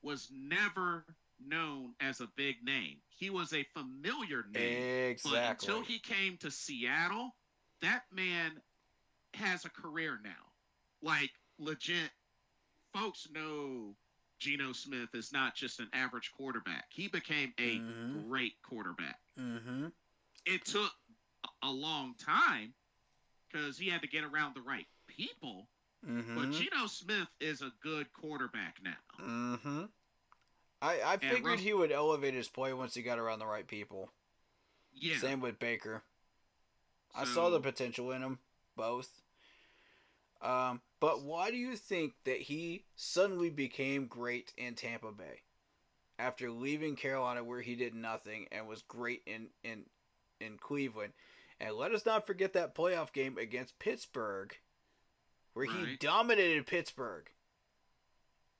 was never known as a big name. He was a familiar name. Exactly. But until he came to Seattle, that man has a career now. Like, legit, folks know Geno Smith is not just an average quarterback. He became a great quarterback. Mm-hmm. It took a long time because he had to get around the right people. Mm-hmm. But Geno Smith is a good quarterback now. Mm-hmm. I figured he would elevate his play once he got around the right people. Yeah. Same with Baker. I saw the potential in him, both. But why do you think that he suddenly became great in Tampa Bay after leaving Carolina, where he did nothing, and was great in Cleveland? And let us not forget that playoff game against Pittsburgh, where he dominated Pittsburgh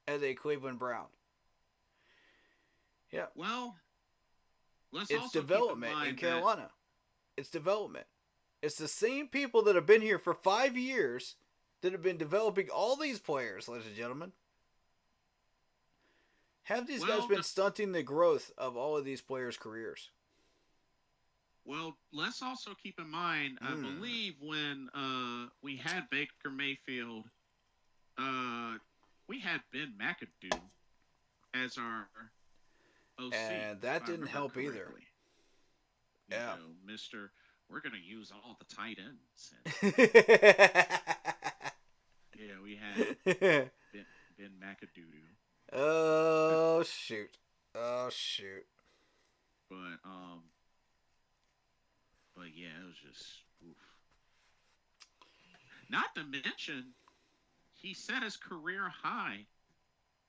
as a Cleveland Brown. Yeah. Well, it's development in Carolina. It's development. It's the same people that have been here for 5 years that have been developing all these players, ladies and gentlemen. Have these guys been stunting the growth of all of these players' careers? Well, let's also keep in mind, I believe when we had Baker Mayfield, we had Ben McAdoo as our OC. And that didn't help correctly. either. Yeah. Mr. We're going to use all the tight ends. Yeah, we had Ben McAdoo. Oh, shoot. But yeah, it was just oof. Not to mention, he set his career high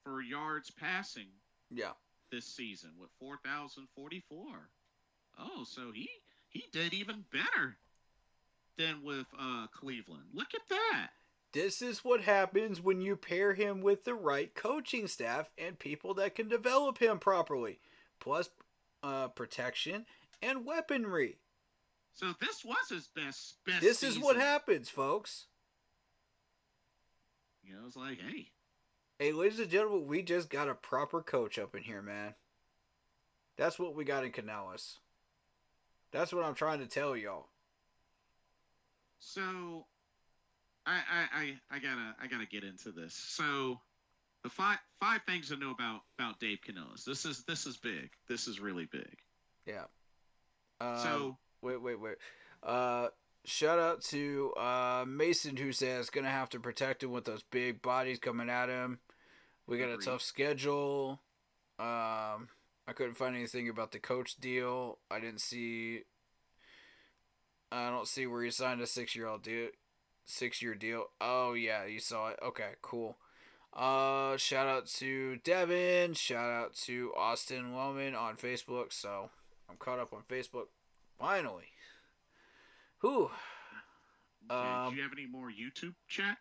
for yards passing Yeah. this season with 4,044. Oh, so he did even better than with Cleveland. Look at that. This is what happens when you pair him with the right coaching staff and people that can develop him properly, plus protection and weaponry. So this was his best This is season. what happens, folks. You know, it's like, hey. Hey, ladies and gentlemen, we just got a proper coach up in here, man. That's what we got in Canales. That's what I'm trying to tell y'all. So I gotta get into this. So the five things to know about Dave Canales. This is big. This is really big. Yeah. So wait. Shout out to Mason, who says gonna have to protect him with those big bodies coming at him. We got a tough schedule. I couldn't find anything about the coach deal. I don't see where he signed a 6-year deal. Oh yeah, you saw it. Okay, cool. Shout out to Devin. Shout out to Austin Loman on Facebook. So I'm caught up on Facebook. Finally. Whew. do you have any more YouTube chat?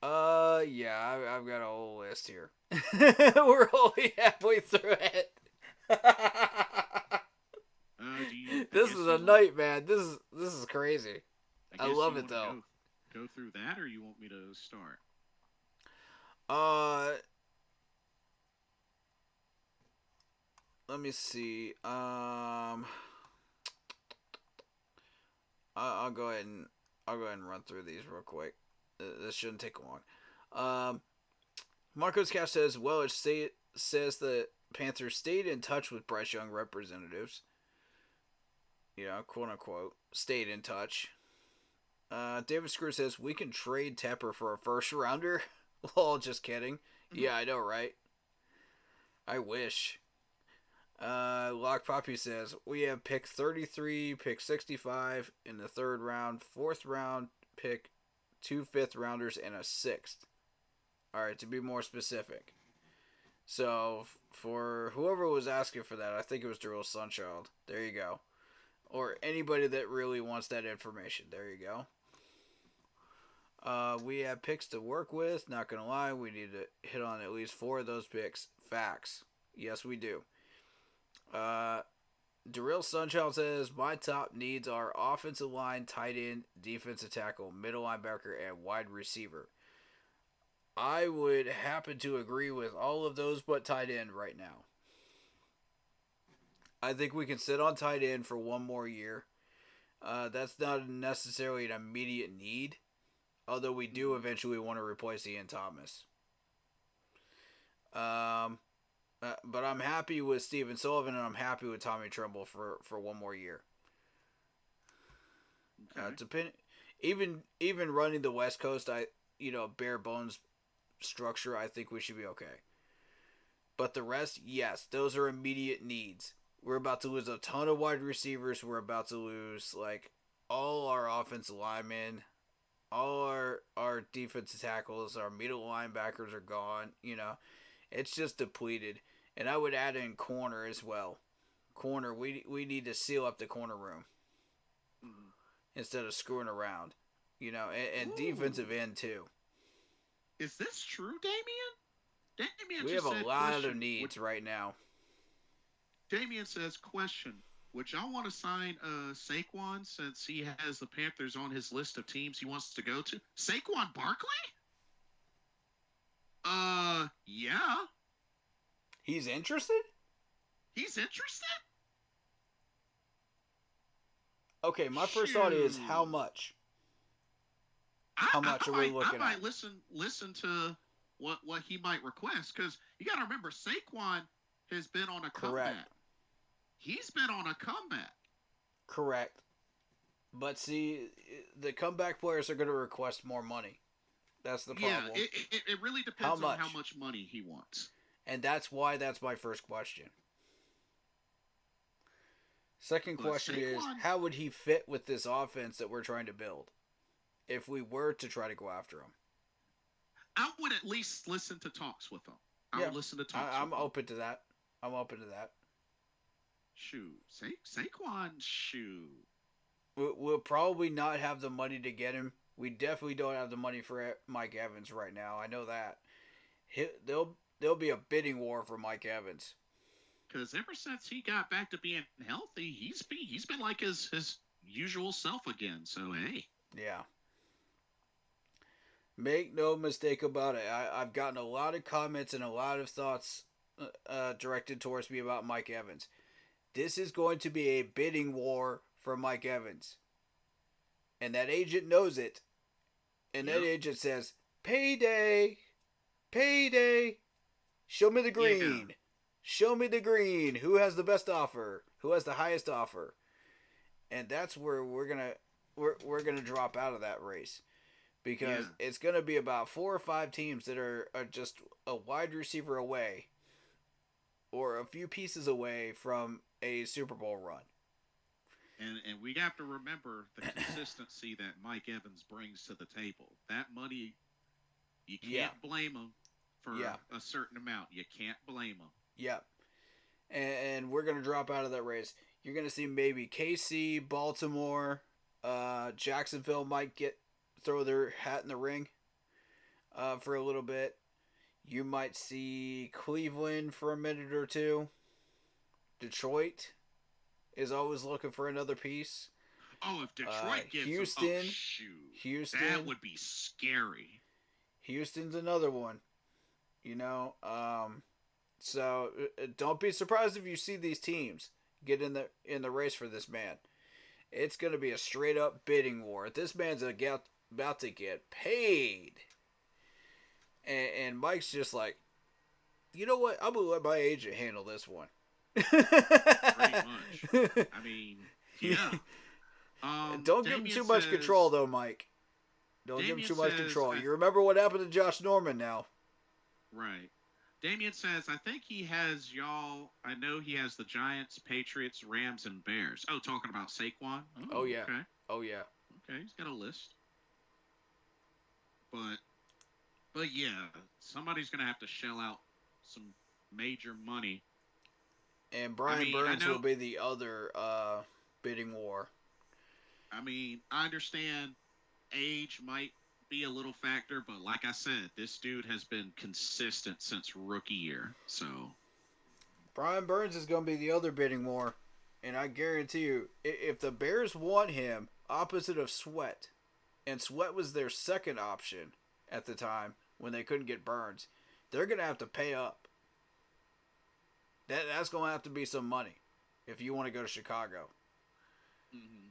Yeah, I've got a whole list here. We're only halfway through it. This is a night, man. This is crazy. I love it though. Go through that, or you want me to start? Let me see. I'll go ahead and run through these real quick. This shouldn't take long. Marcos Cash says, well, it says the Panthers stayed in touch with Bryce Young representatives. You know, quote unquote, stayed in touch. David Screw says, we can trade Tepper for a first rounder. Lol, just kidding. Yeah, I know, right? I wish. Lock Poppy says, we have pick 33, pick 65 in the third round, fourth round pick, 2 5th-rounders, and a 6th. Alright, to be more specific. So, for whoever was asking for that, I think it was Darrell Sunchild. There you go. Or anybody that really wants that information. There you go. We have picks to work with. Not going to lie, we need to hit on at least 4 of those picks. Facts. Yes, we do. Darrell Sunchild says, my top needs are offensive line, tight end, defensive tackle, middle linebacker, and wide receiver. I would happen to agree with all of those but tight end right now. I think we can sit on tight end for 1 more year. That's not necessarily an immediate need, although we do eventually want to replace Ian Thomas. But I'm happy with Steven Sullivan, and I'm happy with Tommy Tremble for 1 more year. Okay. Even running the West Coast, bare bones structure, I think we should be okay. But the rest, yes, those are immediate needs. We're about to lose a ton of wide receivers. We're about to lose all our offensive linemen, all our defensive tackles, our middle linebackers are gone. It's just depleted. And I would add in corner as well. Corner, we need to seal up the corner room instead of screwing around. And defensive end too. Is this true, Damien? Damien we just have a said lot question. of needs right now. Damien says, question, would y'all want to sign Saquon since he has the Panthers on his list of teams he wants to go to? Saquon Barkley? Yeah. He's interested? He's interested? Okay, my first thought is how much? How much are we looking at? I might listen to what he might request, because you got to remember, Saquon has been on a comeback. He's been on a comeback. Correct. But see, the comeback players are going to request more money. That's the problem. Yeah, it really depends on how much money he wants. And that's why that's my first question. Second question is, how would he fit with this offense that we're trying to build if we were to try to go after him? I would at least listen to talks with him. I Yeah, would listen to talks I'm with him. open to that. I'm open to that. Shoot, Saquon, shoot. We'll probably not have the money to get him. We definitely don't have the money for Mike Evans right now. I know that. There'll be a bidding war for Mike Evans. Because ever since he got back to being healthy, he's been like his usual self again. So hey, Yeah. Make no mistake about it. I've gotten a lot of comments and a lot of thoughts directed towards me about Mike Evans. This is going to be a bidding war for Mike Evans. And that agent knows it. And that yep, agent says, payday, payday, show me the yeah, green. Show me the green. Who has the best offer? Who has the highest offer? And that's where we're gonna drop out of that race. Because yeah. it's going to be about 4 or 5 teams that are just a wide receiver away or a few pieces away from a Super Bowl run. And we have to remember the consistency that Mike Evans brings to the table. That money, you Yeah. can't blame him for Yeah. a certain amount. You can't blame him. Yep. And we're going to drop out of that race. You're going to see maybe KC, Baltimore, Jacksonville might throw their hat in the ring for a little bit. You might see Cleveland for a minute or two. Detroit is always looking for another piece. Oh, if Detroit gets Houston, him, oh shoot, Houston, that would be scary. Houston's another one. So don't be surprised if you see these teams get in the race for this man. It's going to be a straight up bidding war. This man's about to get paid. And Mike's just like, you know what? I'm going to let my agent handle this one. Pretty much. I mean, yeah. Don't give him too much control, though, Mike. Don't give him too much control. You remember what happened to Josh Norman now. Right. Damien says, I think he has y'all. I know he has the Giants, Patriots, Rams, and Bears. Oh, talking about Saquon? Oh, yeah. Okay. Oh, yeah. Okay, he's got a list. But yeah, somebody's going to have to shell out some major money. And Brian Burns will be the other bidding war. I mean, I understand age might be a little factor, but like I said, this dude has been consistent since rookie year. So Brian Burns is going to be the other bidding war, and I guarantee you, if the Bears want him opposite of Sweat, and Sweat was their second option at the time when they couldn't get Burns, they're going to have to pay up. That's going to have to be some money if you want to go to Chicago. Mm-hmm.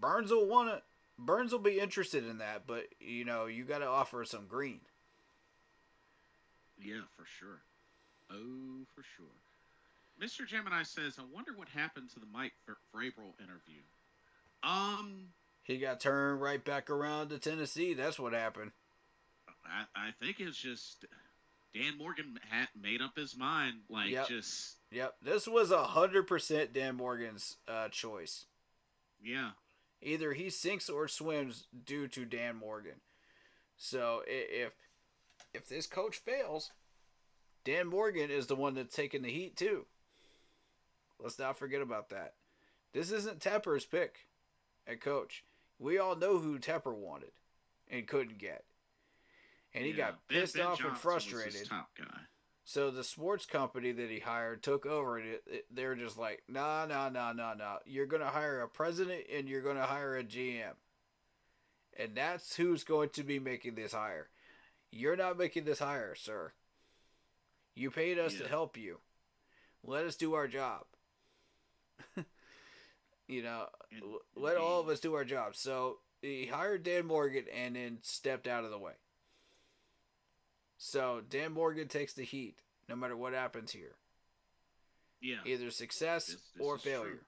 Burns will want to. Burns will be interested in that, but you got to offer some green. Yeah, for sure. Oh, for sure. Mr. Gemini says, I wonder what happened to the Mike Vrabel interview. He got turned right back around to Tennessee. That's what happened. I think it's just Dan Morgan had made up his mind. Yep. This was 100% Dan Morgan's choice. Yeah. Either he sinks or swims due to Dan Morgan. So if this coach fails, Dan Morgan is the one that's taking the heat too. Let's not forget about that. This isn't Tepper's pick at coach. We all know who Tepper wanted and couldn't get. And he got pissed off and frustrated. Was his top guy. So the sports company that he hired took over, and they were just like, no. You're going to hire a president and you're going to hire a GM. And that's who's going to be making this hire. You're not making this hire, sir. You paid us to help you. Let us do our job. Let all of us do our job. So he hired Dan Morgan and then stepped out of the way. So Dan Morgan takes the heat no matter what happens here. Yeah. Either success this or failure.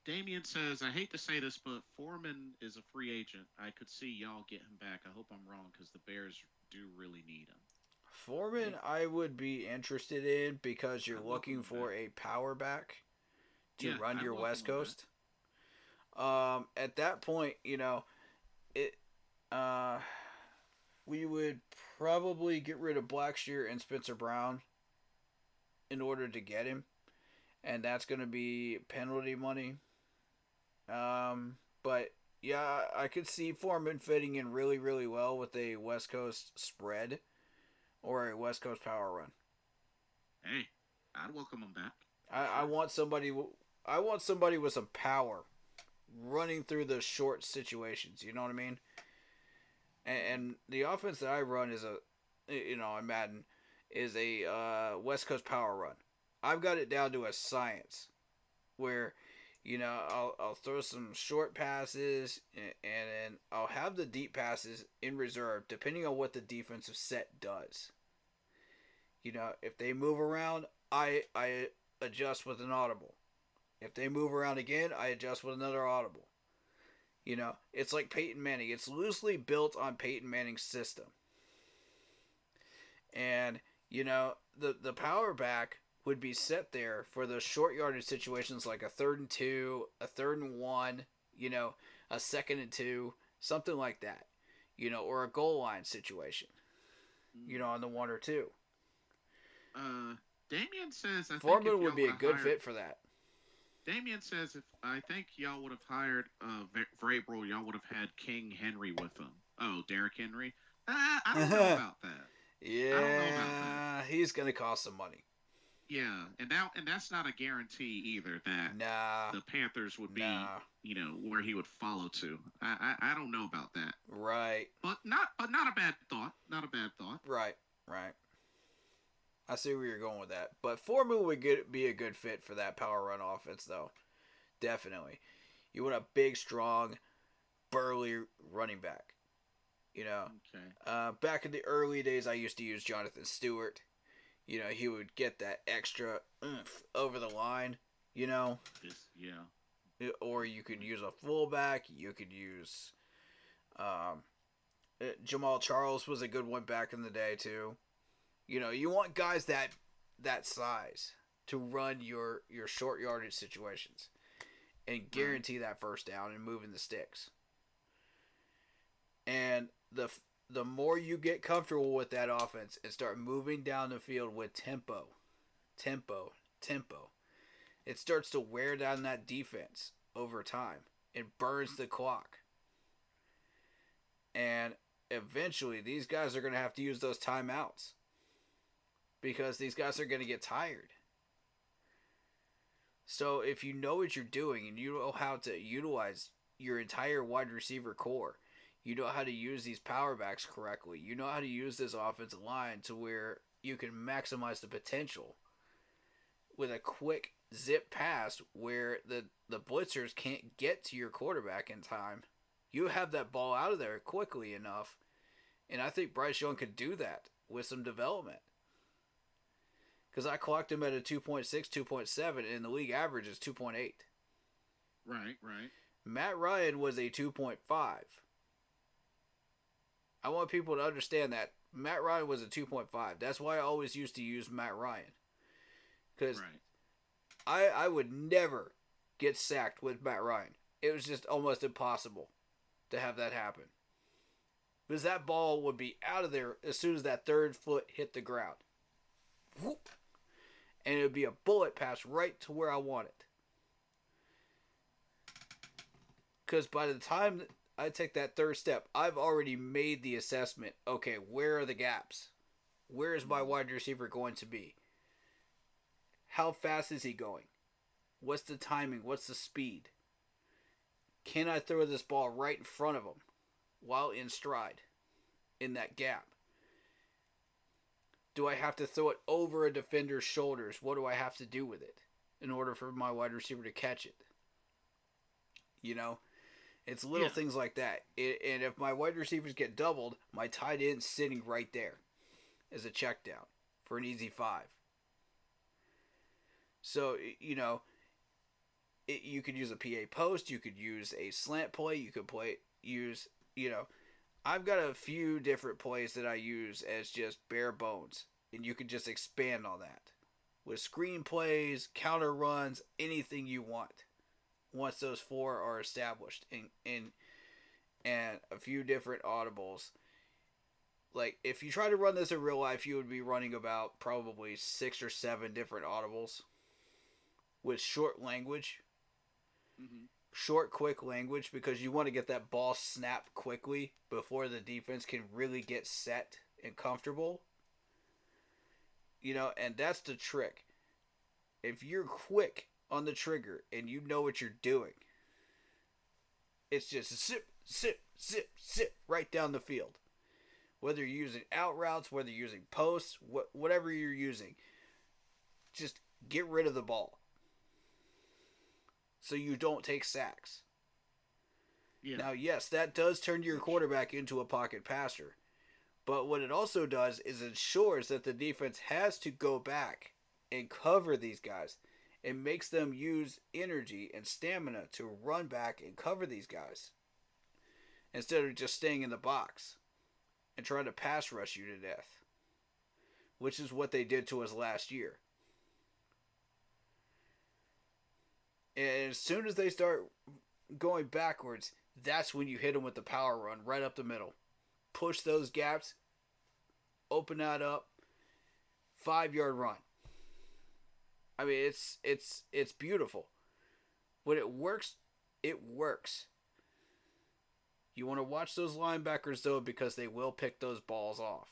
Damien says, I hate to say this, but Foreman is a free agent. I could see y'all get him back. I hope I'm wrong because the Bears do really need him. Foreman, I would be interested in because you're looking for a power back to run your West Coast. At that point, We would probably get rid of Blackshear and Spencer Brown in order to get him, and that's going to be penalty money. But yeah, I could see Foreman fitting in really, really well with a West Coast spread or a West Coast power run. Hey, I'd welcome him back. I want somebody. I want somebody with some power, running through the short situations. You know what I mean? And the offense that I run is on Madden, is a West Coast power run. I've got it down to a science, where, I'll throw some short passes, and then I'll have the deep passes in reserve, depending on what the defensive set does. If they move around, I adjust with an audible. If they move around again, I adjust with another audible. It's like Peyton Manning. It's loosely built on Peyton Manning's system. And, the power back would be set there for the short yardage situations like a 3rd and 2, a 3rd and 1, a 2nd and 2, something like that. Or a goal line situation, on the 1 or 2. Damien says Foreman would be a good fit for that. Damien says I think y'all would have hired Vrabel, y'all would have had King Henry with him. Oh, Derrick Henry? I don't know about that. Yeah, I don't know about that. He's going to cost some money. Yeah, and that's not a guarantee either that the Panthers would be, where he would follow to. I don't know about that. Right. But not a bad thought. Not a bad thought. Right. I see where you're going with that. But Foreman would be a good fit for that power run offense, though. Definitely. You want a big, strong, burly running back. Okay. Back in the early days, I used to use Jonathan Stewart. He would get that extra oomph over the line, Yeah. Or you could use a fullback. You could use Jamal Charles was a good one back in the day, too. You want guys that size to run your short yardage situations and guarantee that first down and moving the sticks. And the more you get comfortable with that offense and start moving down the field with tempo, it starts to wear down that defense over time. It burns the clock. And eventually these guys are going to have to use those timeouts, because these guys are going to get tired. So if you know what you're doing and you know how to utilize your entire wide receiver core, you know how to use these power backs correctly, you know how to use this offensive line to where you can maximize the potential with a quick zip pass where the blitzers can't get to your quarterback in time, you have that ball out of there quickly enough. And I think Bryce Young could do that with some development. Because I clocked him at a 2.6, 2.7, and the league average is 2.8. Right. Matt Ryan was a 2.5. I want people to understand that. Matt Ryan was a 2.5. That's why I always used to use Matt Ryan. Because I would never get sacked with Matt Ryan. It was just almost impossible to have that happen. Because that ball would be out of there as soon as that third foot hit the ground. Whoop. And it would be a bullet pass right to where I want it. Because by the time I take that third step, I've already made the assessment. Okay, where are the gaps? Where is my wide receiver going to be? How fast is he going? What's the timing? What's the speed? Can I throw this ball right in front of him while in stride in that gap? Do I have to throw it over a defender's shoulders? What do I have to do with it in order for my wide receiver to catch it? It's little things like that. And if my wide receivers get doubled, my tight end's sitting right there as a check down for an easy 5. So, you could use a PA post. You could use a slant play. You could use I've got a few different plays that I use as just bare bones, and you can just expand on that with screen plays, counter runs, anything you want. Once those 4 are established, and a few different audibles, like if you try to run this in real life, you would be running about probably 6 or 7 different audibles with short language, Mm-hmm. short, quick language, because you want to get that ball snapped quickly before the defense can really get set and comfortable. And that's the trick. If you're quick on the trigger and you know what you're doing, it's just zip, zip, zip, zip right down the field. Whether you're using out routes, whether you're using posts, whatever you're using, just get rid of the ball so you don't take sacks. Yeah. Now, yes, that does turn your quarterback into a pocket passer. But what it also does is ensures that the defense has to go back and cover these guys. It makes them use energy and stamina to run back and cover these guys instead of just staying in the box and trying to pass rush you to death, which is what they did to us last year. And as soon as they start going backwards, that's when you hit them with the power run right up the middle. Push those gaps, open that up, 5-yard run. I mean, it's beautiful. When it works, it works. You want to watch those linebackers, though, because they will pick those balls off.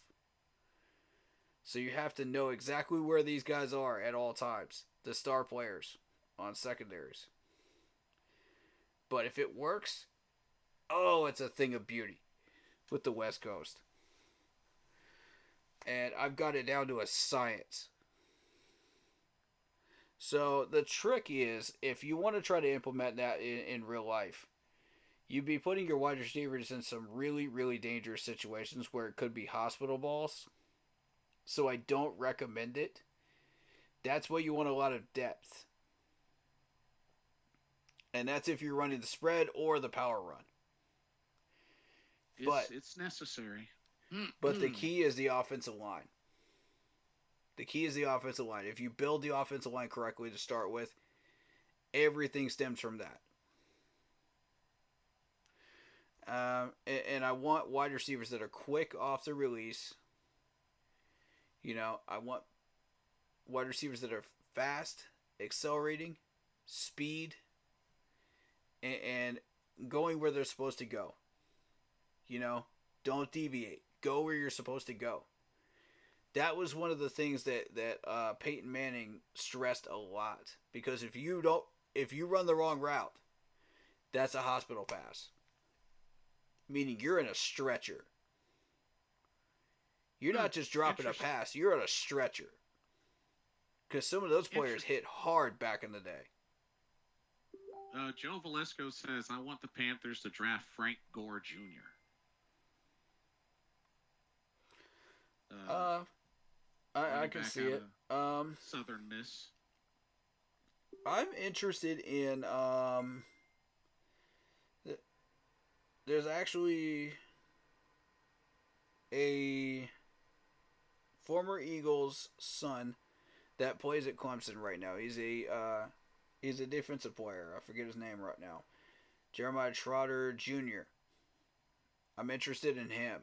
So you have to know exactly where these guys are at all times, the star players on secondaries. But if it works, oh, it's a thing of beauty with the West Coast. And I've got it down to a science. So the trick is, if you want to try to implement that in real life, you'd be putting your wide receivers in some really, really dangerous situations where it could be hospital balls. So I don't recommend it. That's why you want a lot of depth. And that's if you're running the spread or the power run. It's necessary. But the key is the offensive line. The key is the offensive line. If you build the offensive line correctly to start with, everything stems from that. And I want wide receivers that are quick off the release. I want wide receivers that are fast, accelerating, speed, and going where they're supposed to go. Don't deviate. Go where you're supposed to go. That was one of the things that Peyton Manning stressed a lot, because if you run the wrong route, that's a hospital pass. Meaning you're in a stretcher. You're not just dropping a pass, you're on a stretcher. Because some of those players hit hard back in the day. Joe Velasco says, I want the Panthers to draft Frank Gore Jr. I can see it. Southern Miss. I'm interested in there's actually a former Eagles son that plays at Clemson right now. He's a defensive player. I forget his name right now. Jeremiah Trotter Jr. I'm interested in him.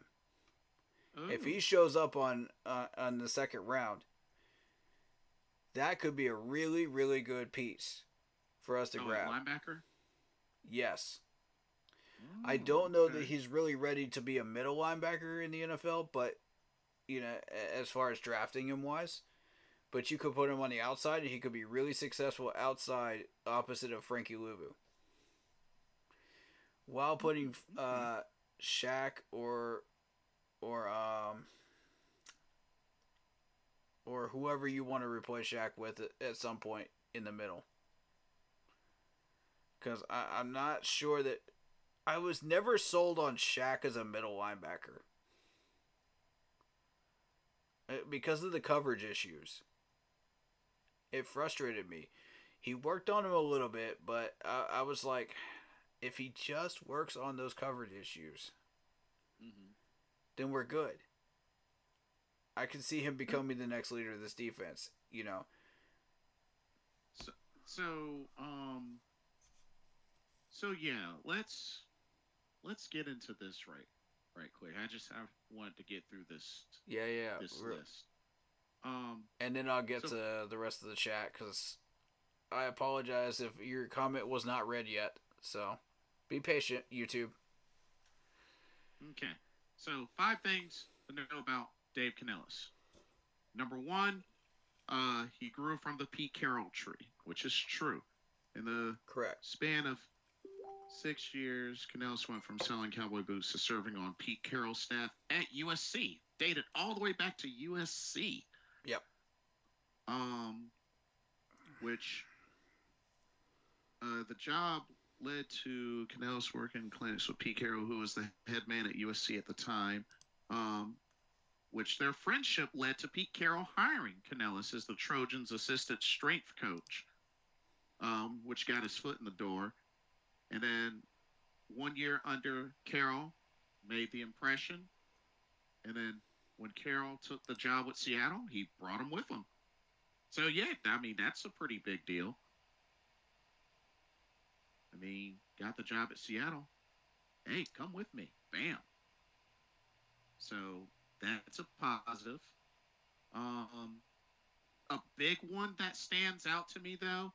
Ooh. If he shows up on the second round, that could be a really, really good piece for us to grab. Linebacker? Yes. Ooh, I don't know that he's really ready to be a middle linebacker in the NFL, but as far as drafting him wise, but you could put him on the outside and he could be really successful outside, opposite of Frankie Louvu. While putting Shaq or whoever you want to replace Shaq with at some point in the middle. Because I'm not sure that... I was never sold on Shaq as a middle linebacker. Because of the coverage issues. It frustrated me. He worked on him a little bit, but I was like, if he just works on those coverage issues, then we're good. I can see him becoming the next leader of this defense, So yeah, let's get into this right. right quick. I wanted to get through Yeah. this list. And then I'll get So to the rest of the chat because I apologize if your comment was not read yet. So be patient, YouTube. okay. So 5 things to know about Dave Canales. Number one, he grew from the Pete Carroll tree, which is true. In the Correct. span of 6 years, Canales went from selling cowboy boots to serving on Pete Carroll's staff at USC, dated all the way back to USC. Yep. Which the job led to Canales working in clinics with Pete Carroll, who was the head man at USC at the time. Which their friendship led to Pete Carroll hiring Canales as the Trojans' assistant strength coach, which got his foot in the door. And then 1 year under Carroll made the impression. And then when Carroll took the job with Seattle, he brought him with him. So, yeah, I mean, that's a pretty big deal. I mean, got the job at Seattle. Hey, come with me. Bam. So that's a positive. A big one that stands out to me, though,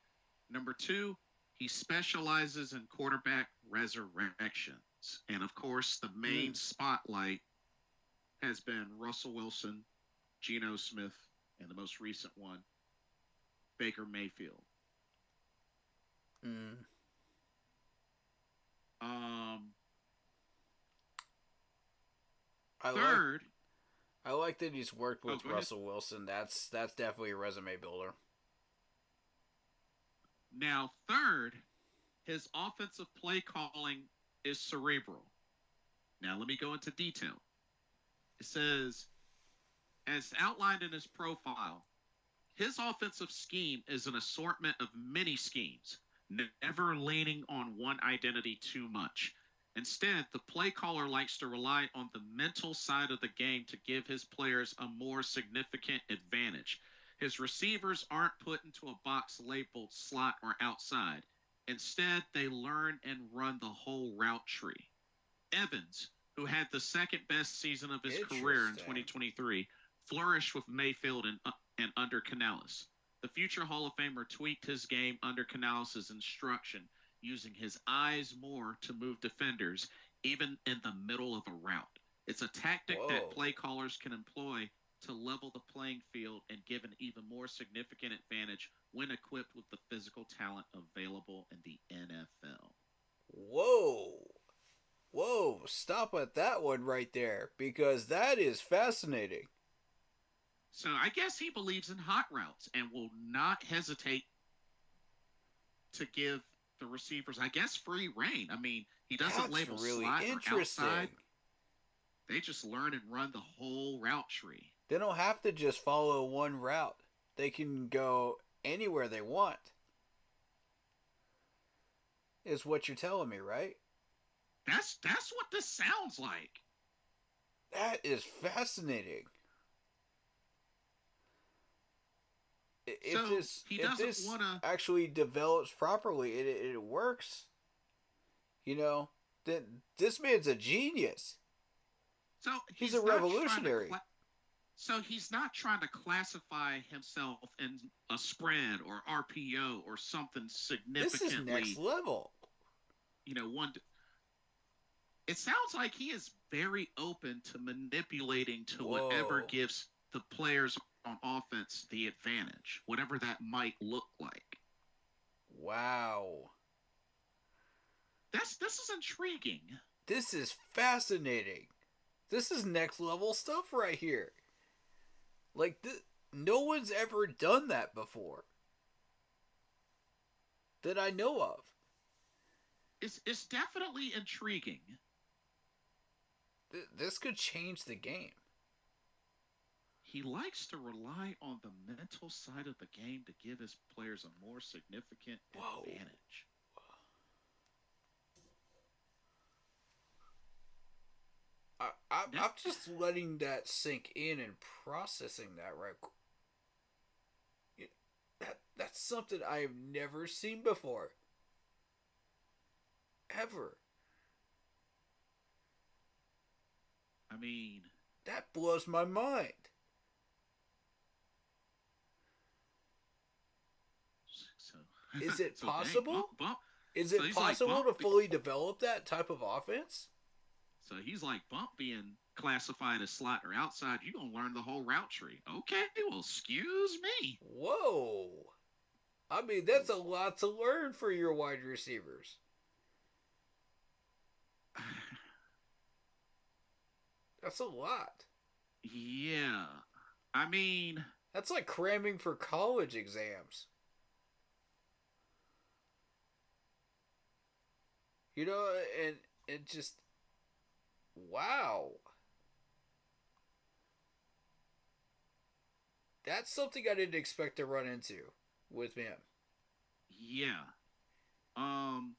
number 2, he specializes in quarterback resurrections. And, of course, the main spotlight has been Russell Wilson, Geno Smith, and the most recent one, Baker Mayfield. Third, I like that he's worked with Russell ahead. Wilson. That's definitely a resume builder. Now, third, his offensive play calling is cerebral. Now, let me go into detail. It says, as outlined in his profile, his offensive scheme is an assortment of many schemes, never leaning on one identity too much. Instead, the play caller likes to rely on the mental side of the game to give his players a more significant advantage. His receivers aren't put into a box labeled slot or outside. Instead, they learn and run the whole route tree. Evans, who had the second best season of his career in 2023, flourished with Mayfield and under Canales. The future Hall of Famer tweaked his game under Canales' instruction, using his eyes more to move defenders, even in the middle of a route. It's a tactic that play callers can employ to level the playing field and give an even more significant advantage when equipped with the physical talent available in the NFL. Whoa, stop at that one right there, because that is fascinating. So I guess he believes in hot routes and will not hesitate to give the receivers, I guess, free reign. I mean, he doesn't label really slot or outside. They just learn and run the whole route tree. They don't have to just follow one route. They can go anywhere they want. Is what you're telling me, right? That's what this sounds like. That is fascinating. If this actually develops properly, it works. You know, then this man's a genius. So he's a revolutionary. So he's not trying to classify himself in a spread or RPO or something significantly. This is next level. You know, it sounds like he is very open to manipulating to whatever gives the players on offense the advantage, whatever that might look like. Wow. This is intriguing. This is fascinating. This is next level stuff right here. Like, no one's ever done that before. That I know of. It's definitely intriguing. This could change the game. He likes to rely on the mental side of the game to give his players a more significant advantage. I'm just letting that sink in and processing that right. That's something I have never seen before. Ever. I mean, That blows my mind. so Is it so dang, possible? bump. Is So it he's like possible bump. to fully develop that type of offense? So he's like bump being classified as slot or outside. You gonna learn the whole route tree? Okay, well, excuse me. Whoa. I mean, that's a lot to learn for your wide receivers. That's a lot. Yeah, I mean, That's like cramming for college exams. You know, and it just wow. That's something I didn't expect to run into with him. yeah. Um,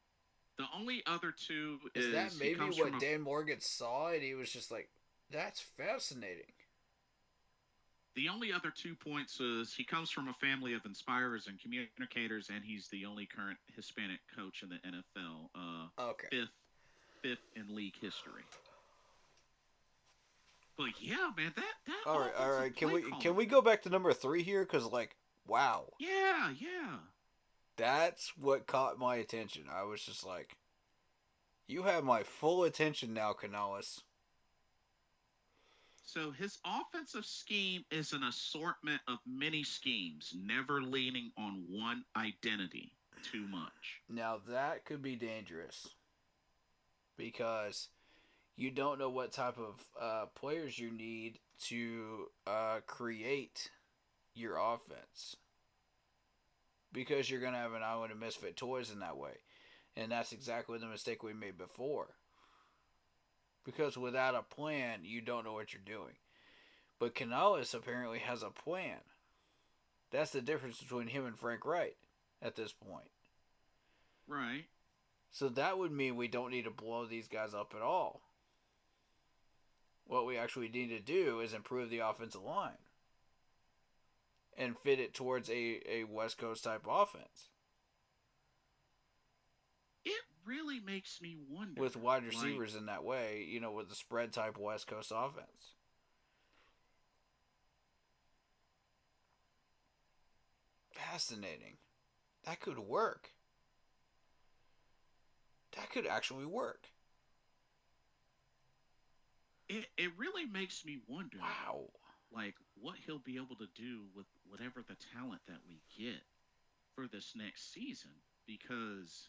the only other two Is that is he maybe comes from what a. Dan Morgan saw and he was just like, that's fascinating. The only other 2 points is he comes from a family of inspirers and communicators, and he's the only current Hispanic coach in the NFL. Okay. Fifth in league history. But yeah, man, that All offensive right. Can play we calling. can we go back to number 3 here? Because like, wow, Yeah, yeah. that's what caught my attention. I was just like, you have my full attention now, Canales. So his offensive scheme is an assortment of many schemes, never leaning on one identity too much. Now that could be dangerous because you don't know what type of players you need to create your offense because you're going to have an island of misfit toys in that way. And that's exactly the mistake we made before. Because without a plan, you don't know what you're doing. But Canales apparently has a plan. That's the difference between him and Frank Wright at this point. Right. So that would mean we don't need to blow these guys up at all. What we actually need to do is improve the offensive line and fit it towards a West Coast type offense It really makes me wonder. with wide receivers in that way, you know, with the spread type West Coast offense. Fascinating. That could work. That could actually work. It really makes me wonder. Wow. Like what he'll be able to do with whatever the talent that we get for this next season, because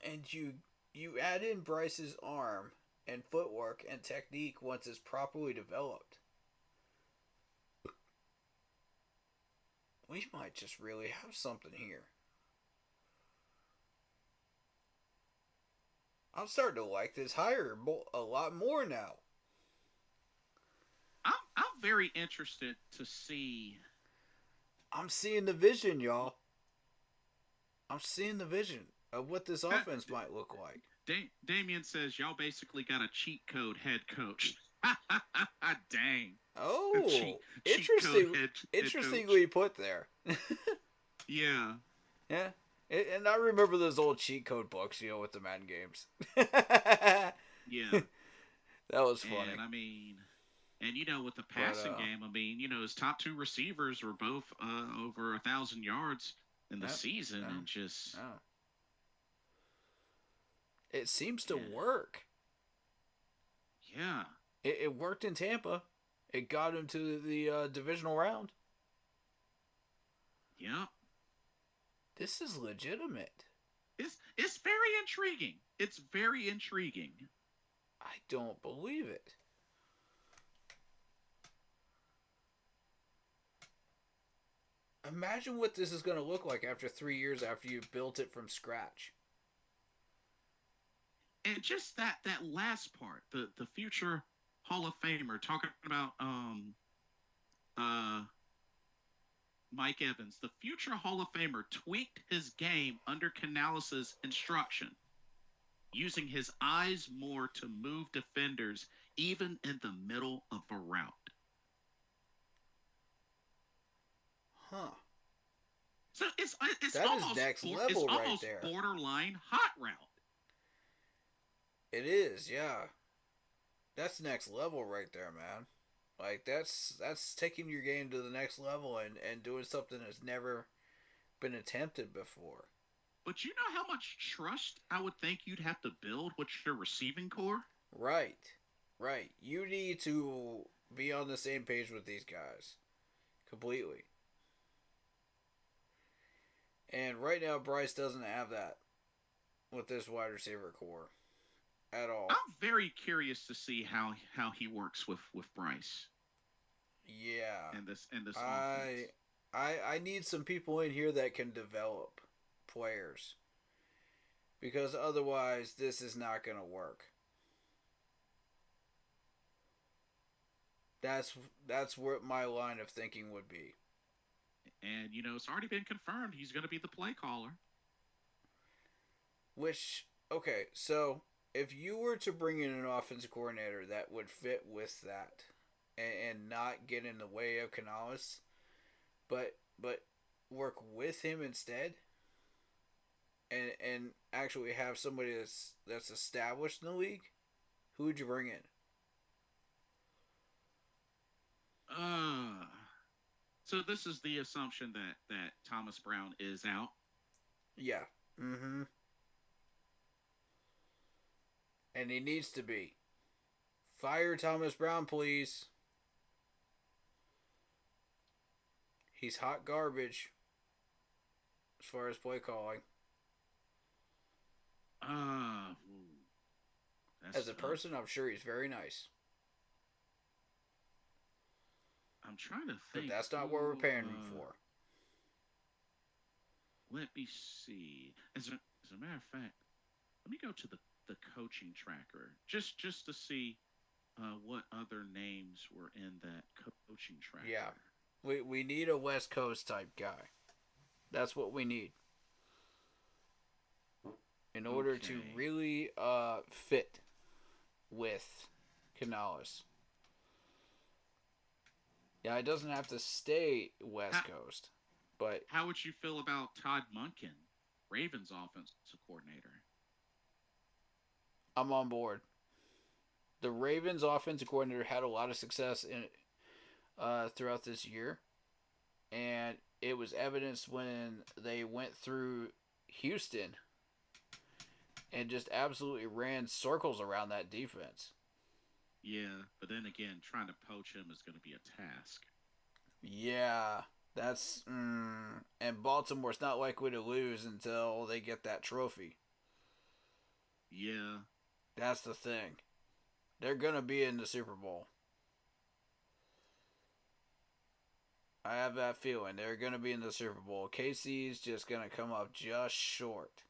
And you add in Bryce's arm and footwork and technique once it's properly developed. We might just really have something here. I'm starting to like this hire a lot more now. I'm very interested to see. I'm seeing the vision, y'all. I'm seeing the vision of what this offense might look like. Damien says y'all basically got a cheat code head coach. Dang. Oh, Cheat code interestingly put there. Yeah. Yeah. And I remember those old cheat code books, you know, with the Madden games. Yeah. That was funny. And I mean, and you know, with the passing game, I mean, you know, his top two receivers were both over 1,000 yards in the season, and just it seems to work. Yeah. It worked in Tampa. It got him to the divisional round. Yeah. This is legitimate. It's very intriguing. It's very intriguing. I don't believe it. Imagine what this is going to look like after 3 years after you built it from scratch. And just that last part, the future Hall of Famer, talking about Mike Evans, the future Hall of Famer tweaked his game under Canales' instruction, using his eyes more to move defenders even in the middle of a route. Huh. So it's that almost is next level it's right almost there. Borderline hot route. It is, yeah. that's next level right there, man. Like that's taking your game to the next level and doing something that's never been attempted before. But you know how much trust I would think you'd have to build with your receiving core? Right. Right. You need to be on the same page with these guys. Completely. And right now Bryce doesn't have that with this wide receiver core at all. I'm very curious to see how he works with Bryce Yeah. and this I offense. I need some people in here that can develop players because otherwise this is not going to work. That's that's what my line of thinking would be. And it's already been confirmed he's going to be the play caller. Which okay, so if you were to bring in an offensive coordinator that would fit with that and not get in the way of Canales, but work with him instead, and actually have somebody that's established in the league, who would you bring in? Uh so this is the assumption that Thomas Brown is out. Yeah. Mm-hmm. And he needs to be. Fire Thomas Brown, please. He's hot garbage as far as play calling. Ooh, that's As a tough. person, I'm sure he's very nice. I'm trying to But think that's not what we're who. paying him for. Let me see. As a matter of fact, let me go to the coaching tracker just to see what other names were in that coaching Yeah. tracker. We need a West Coast type guy. That's what we need. In order to Okay. really fit with Canales. Yeah, it doesn't have to stay How West Coast, but how would you feel about Todd Munkin, Ravens offensive coordinator? I'm on board. The Ravens offensive coordinator had a lot of success in throughout this year, and it was evidenced when they went through Houston and just absolutely ran circles around that defense. Yeah, but then again, trying to poach him is going to be a task. Yeah, that's and Baltimore's not likely to lose until they get that trophy. Yeah. That's the thing. They're gonna be in the Super Bowl. I have that feeling they're gonna be in the Super Bowl. KC's just gonna come up just short.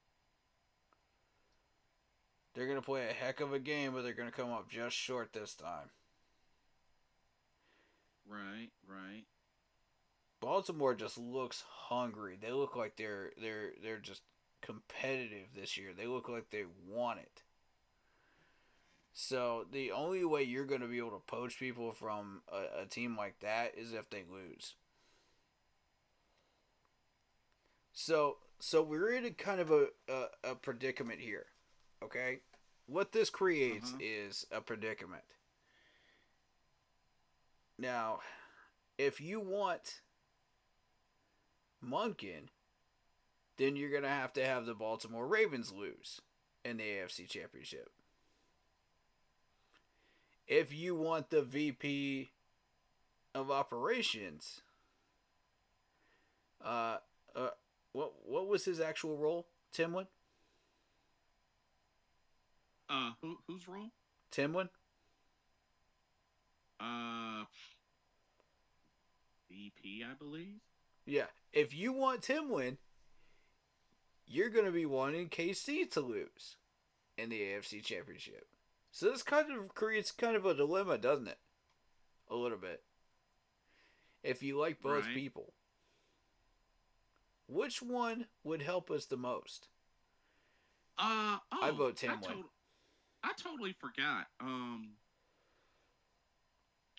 They're gonna play a heck of a game, but they're gonna come up just short this time. Right. Right. Baltimore just looks hungry. They look like they're just competitive this year. They look like they want it. So the only way you're going to be able to poach people from a team like that is if they lose. So we're in a kind of a predicament here. Okay? What this Uh creates huh. is a predicament. Now, if you want Munkin, then you're going to have the Baltimore Ravens lose in the AFC Championship. If you want the VP of operations, uh, uh what was his actual role? Timlin? Whose role? Timlin? Uh, VP, I believe. Yeah. If you want Timlin, you're going to be wanting KC to lose in the AFC Championship. So this kind of creates kind of a dilemma, doesn't it? A little bit. If you like both Right. people, which one would help us the most? I Oh, vote Timlin. I totally forgot.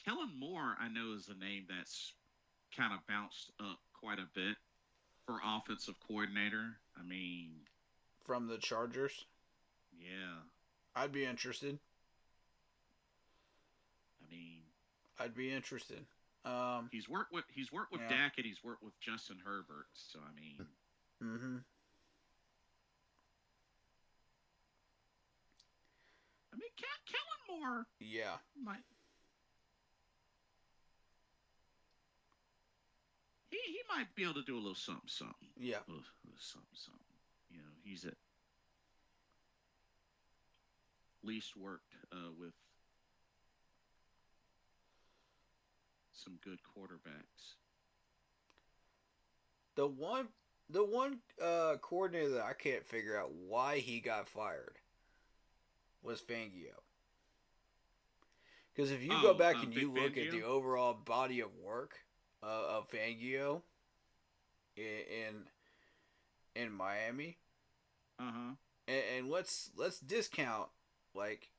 Kellen Moore, I know, is a name that's kind of bounced up quite a bit for offensive coordinator. I mean, From the Chargers. yeah. I'd be interested. I'd be interested. He's worked with Yeah. Dak and he's worked with Justin Herbert. So I mean, Mm-hmm. Kellen Moore Yeah. might he might be able to do a little something something, Yeah. little something something. You know, he's at least worked with some good quarterbacks. The one coordinator that I can't figure out why he got fired was Fangio. Because if you go Oh, back and Big you look at Fangio. the overall body of work of Fangio in in Miami, Uh huh. and let's discount like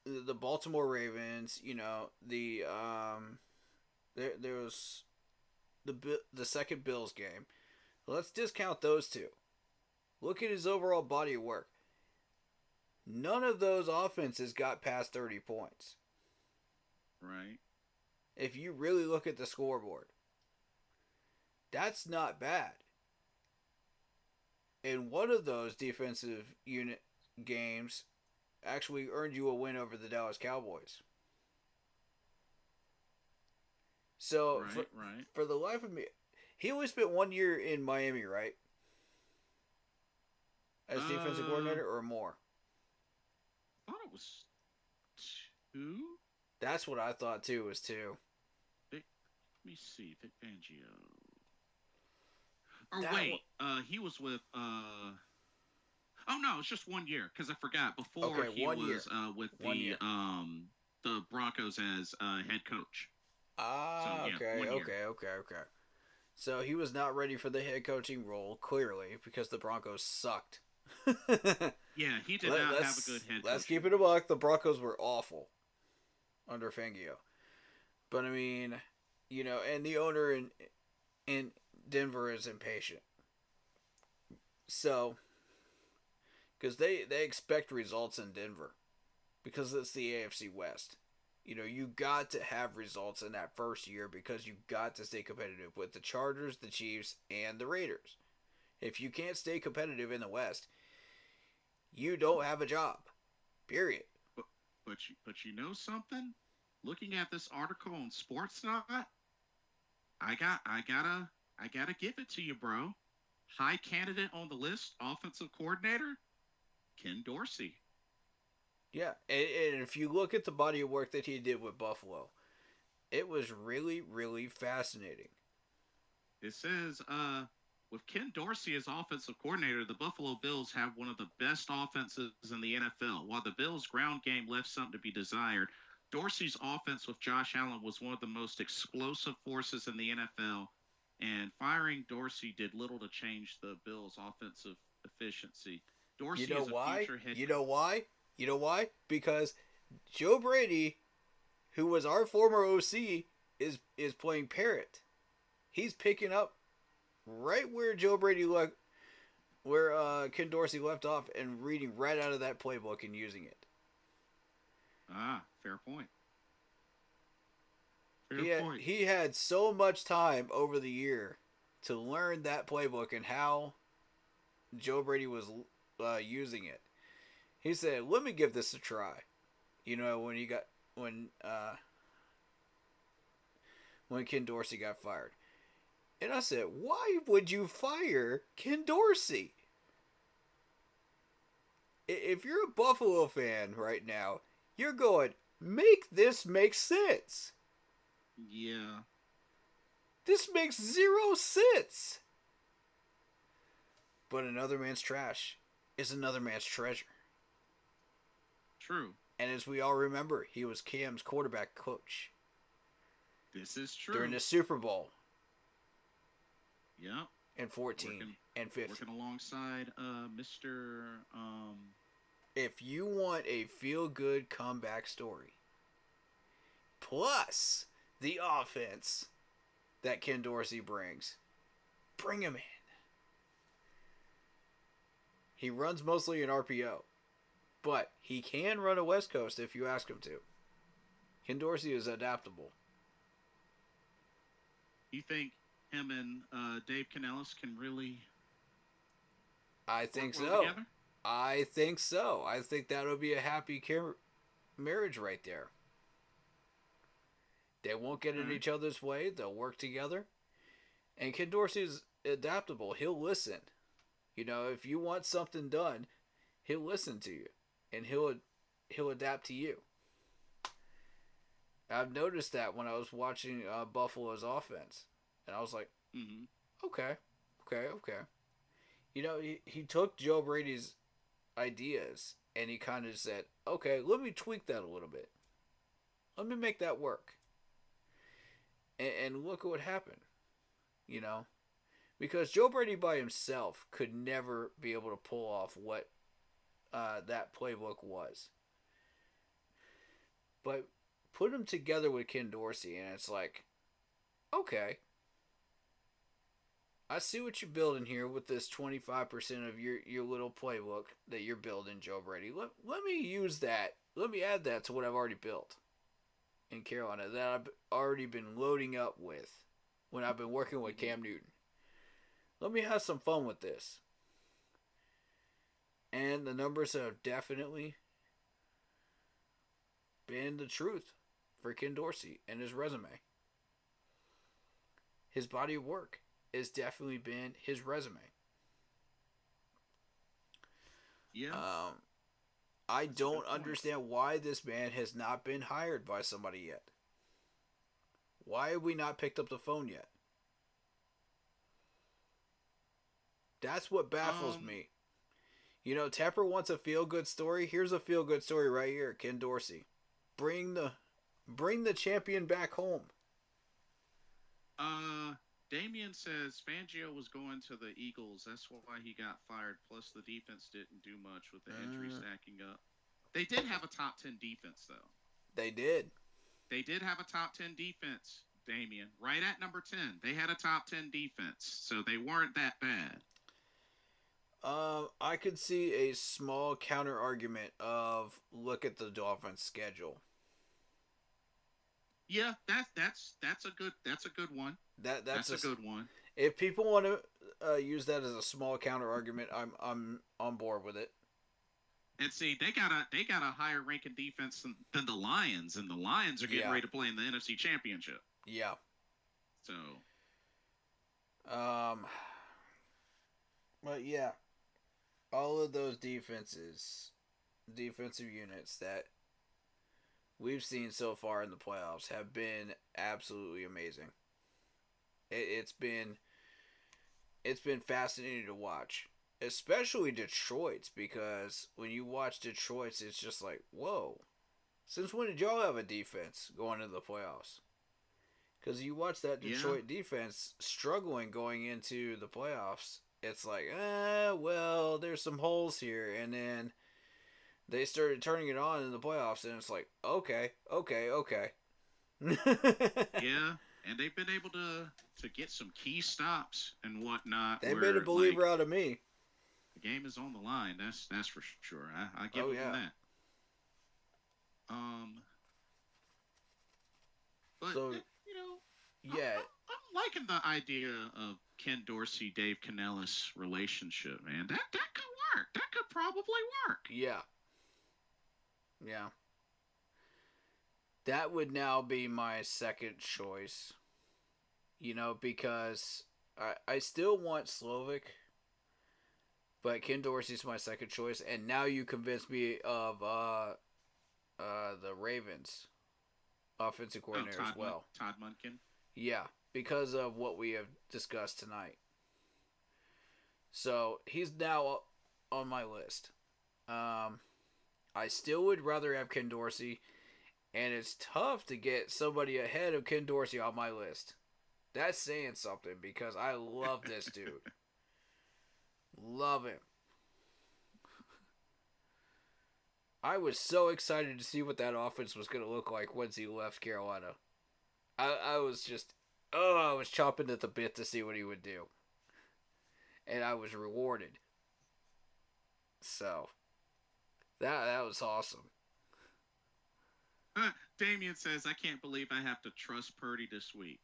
the Baltimore Ravens. You know there was the second Bills game. Let's discount those two. Look at his overall body of work. None of those offenses got past 30 points. Right. If you really look at the scoreboard, that's not bad. And one of those defensive unit games actually earned you a win over the Dallas Cowboys. So Right. Right. for the life of me, he only spent 1 year in Miami, right? As defensive Uh, coordinator or more. I thought it was two. That's what I thought too. Was two. Vic, let me see. Vic Fangio. Or That wait, one, he was with. Oh no, it's just 1 year because I forgot. Before okay, he 1 year. was with 1 year. the Broncos as head coach. So Ah, yeah, okay, 1 year. okay. So he was not ready for the head coaching role, clearly, because the Broncos sucked. Yeah, he did not have a good head. Let's coaching keep it a buck. The Broncos were awful under Fangio. But I mean, and the owner in Denver is impatient. So, because they expect results in Denver, because it's the AFC West. You got to have results in that first year because you got to stay competitive with the Chargers, the Chiefs, and the Raiders. If you can't stay competitive in the West, you don't have a job. Period. But you know something? Looking at this article on Sportsnot, I gotta give it to you, bro. High candidate on the list, offensive coordinator, Ken Dorsey. Yeah, and if you look at the body of work that he did with Buffalo, it was really, really fascinating. It says, with Ken Dorsey as offensive coordinator, the Buffalo Bills have one of the best offenses in the NFL. While the Bills' ground game left something to be desired, Dorsey's offense with Josh Allen was one of the most explosive forces in the NFL, and firing Dorsey did little to change the Bills' offensive efficiency. You Dorsey know is a why? future head You coach. know why? You know why? Because Joe Brady, who was our former OC, is playing parrot. He's picking up right where Joe Brady left, where Ken Dorsey left off, and reading right out of that playbook and using it. Ah, fair point. Fair He point. he had so much time over the year to learn that playbook and how Joe Brady was using it. He said, "Let me give this a try." When he got when Ken Dorsey got fired, and I said, "Why would you fire Ken Dorsey? If you're a Buffalo fan right now, you're going, make this make sense. Yeah, This makes zero sense." But another man's trash is another man's treasure. true. And as we all remember, he was Cam's quarterback coach This is during true. the Super Bowl Yep. in 14 Working and 15. working alongside Mr. If you want a feel-good comeback story, plus the offense that Ken Dorsey brings, bring him in. He runs mostly an RPO. But he can run a West Coast if you ask him to. Ken Dorsey is adaptable. You think him and Dave Canales can really I think work well so. together? I think so. I think that'll be a happy marriage right there. They won't get in each other's way. They'll work together. And Ken Dorsey's adaptable. He'll listen. You know, if you want something done, he'll listen to you. And he'll adapt to you. I've noticed that when I was watching Buffalo's offense. And I was like, okay. You know, he took Joe Brady's ideas and he kind of said, okay, let me tweak that a little bit. Let me make that work. And look at what happened. You know? Because Joe Brady by himself could never be able to pull off what that playbook was. But put him together with Ken Dorsey and it's like, okay. I see what you're building here with this 25% of your little playbook that you're building, Joe Brady. Let me use that. Let me add that to what I've already built in Carolina that I've already been loading up with when I've been working with Cam Newton. Let me have some fun with this. And the numbers have definitely been the truth for Ken Dorsey and his resume. His body of work has definitely been his resume. Yeah. I don't understand why this man has not been hired by somebody yet. Why have we not picked up the phone yet? That's what baffles me. You know, Tepper wants a feel-good story. Here's a feel-good story right here. Ken Dorsey. Bring the champion back home. Damien says Fangio was going to the Eagles. That's why he got fired. Plus, the defense didn't do much with the injury stacking up. They did have a top 10 defense, though. They did. They did have a top 10 defense, Damien. Right at number 10. They had a top 10 defense, so they weren't that bad. I could see a small counter argument of look at the Dolphins' schedule. Yeah, that's a good one. That's a good one. If people want to use that as a small counter argument, I'm on board with it. And see, they got a higher ranking defense than the Lions, and the Lions are getting ready to play in the NFC Championship. Yeah. So. But yeah, all of those defensive units that we've seen so far in the playoffs have been absolutely amazing. It's been fascinating to watch, especially Detroit's, because when you watch Detroit's, it's just like, whoa. Since when did y'all have a defense going into the playoffs? Because you watch that Detroit defense struggling going into the playoffs. It's like, well, there's some holes here, and then they started turning it on in the playoffs, and it's like, okay. Yeah, and they've been able to get some key stops and whatnot. They made a believer out of me. The game is on the line. That's for sure. I give them that. But so, you know, yeah, I'm liking the idea of Ken Dorsey, Dave Canales relationship, man. That could work. That could probably work. Yeah. That would now be my second choice. You know, because I still want Slovic, but Ken Dorsey's my second choice, and now you convinced me of the Ravens offensive coordinator as well. Todd Monken. Yeah, because of what we have discussed tonight. So he's now on my list. I still would rather have Ken Dorsey, and it's tough to get somebody ahead of Ken Dorsey on my list. That's saying something, because I love this dude. Love him. I was so excited to see what that offense was going to look like once he left Carolina. I was just, I was chomping at the bit to see what he would do. And I was rewarded. So, That was awesome. Damien says, I can't believe I have to trust Purdy this week.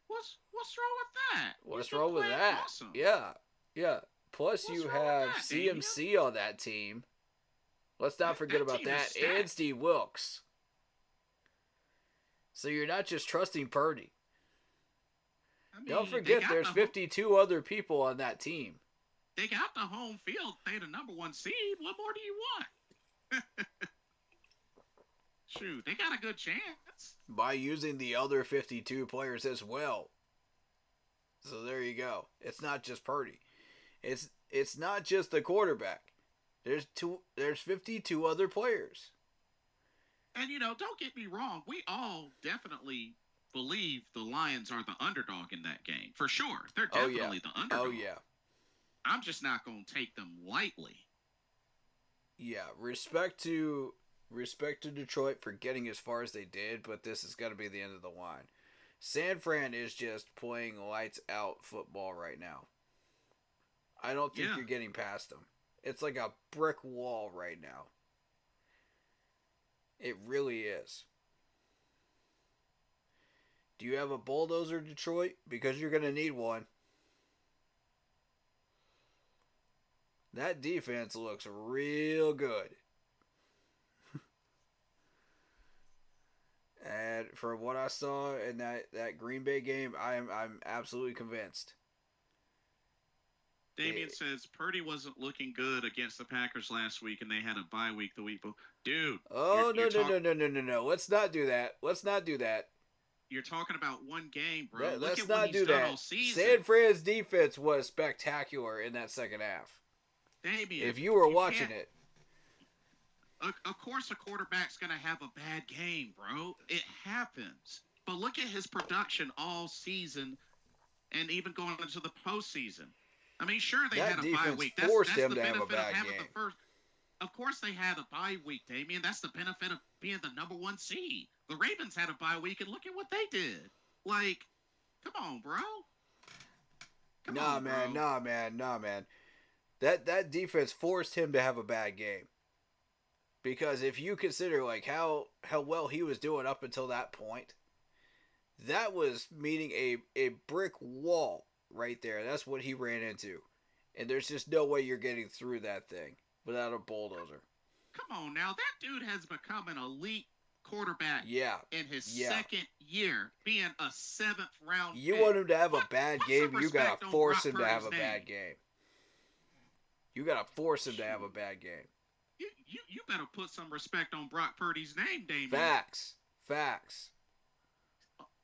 What's wrong with that? What's wrong with that? Awesome. Yeah. Plus What's you wrong with have that, CMC on that team. Let's not forget about team is that. stacked. And Steve Wilkes. So you're not just trusting Purdy. I mean, Don't forget there's 52 other people on that team. They got the home field. They the number 1 seed. What more do you want? Shoot, they got a good chance. By using the other 52 players as well. So there you go. It's not just Purdy. It's not just the quarterback. There's 52 other players. And, don't get me wrong. We all definitely believe the Lions are the underdog in that game. For sure. They're definitely the underdog. Oh, yeah. I'm just not going to take them lightly. Yeah, respect to Detroit for getting as far as they did, but this is going to be the end of the line. San Fran is just playing lights out football right now. I don't think you're getting past them. It's like a brick wall right now. It really is. Do you have a bulldozer, Detroit? Because you're going to need one. That defense looks real good. And from what I saw in that Green Bay game, I'm absolutely convinced. Damien says Purdy wasn't looking good against the Packers last week, and they had a bye week the week before. Dude. Oh, no. Let's not do that. You're talking about one game, bro. Let's not do that. San Fran's defense was spectacular in that second half. Damien, if you were watching it. Of course a quarterback's going to have a bad game, bro. It happens. But look at his production all season and even going into the postseason. I mean, sure, they had a bye week. That's him the to have a benefit bad of having game. the first. Of course, they had a bye week, Damien. That's the benefit of being the number 1 seed. The Ravens had a bye week, and look at what they did. Like, come on, bro. Nah, man. That defense forced him to have a bad game. Because if you consider like how well he was doing up until that point, that was meeting a brick wall right there. That's what he ran into. And there's just no way you're getting through that thing without a bulldozer. Come on now. That dude has become an elite quarterback in his second year, being a 7th round You pick. want him to have a bad game, you got to force him to have a bad game. You got to force him to have a bad game. You better put some respect on Brock Purdy's name, Damien. Facts.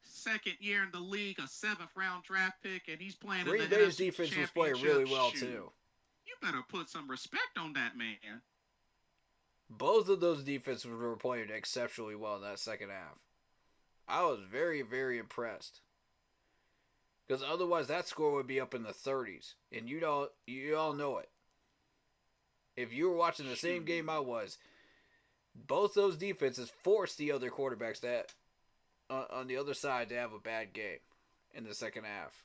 Second year in the league, a 7th round draft pick, and he's playing Green in the Bay's NFC defense was playing really well, too. You better put some respect on that man. Both of those defenses were playing exceptionally well in that second half. I was very, very impressed. Because otherwise that score would be up in the 30s. And you all know it. If you were watching the same game I was, both those defenses forced the other quarterbacks that on the other side to have a bad game in the second half.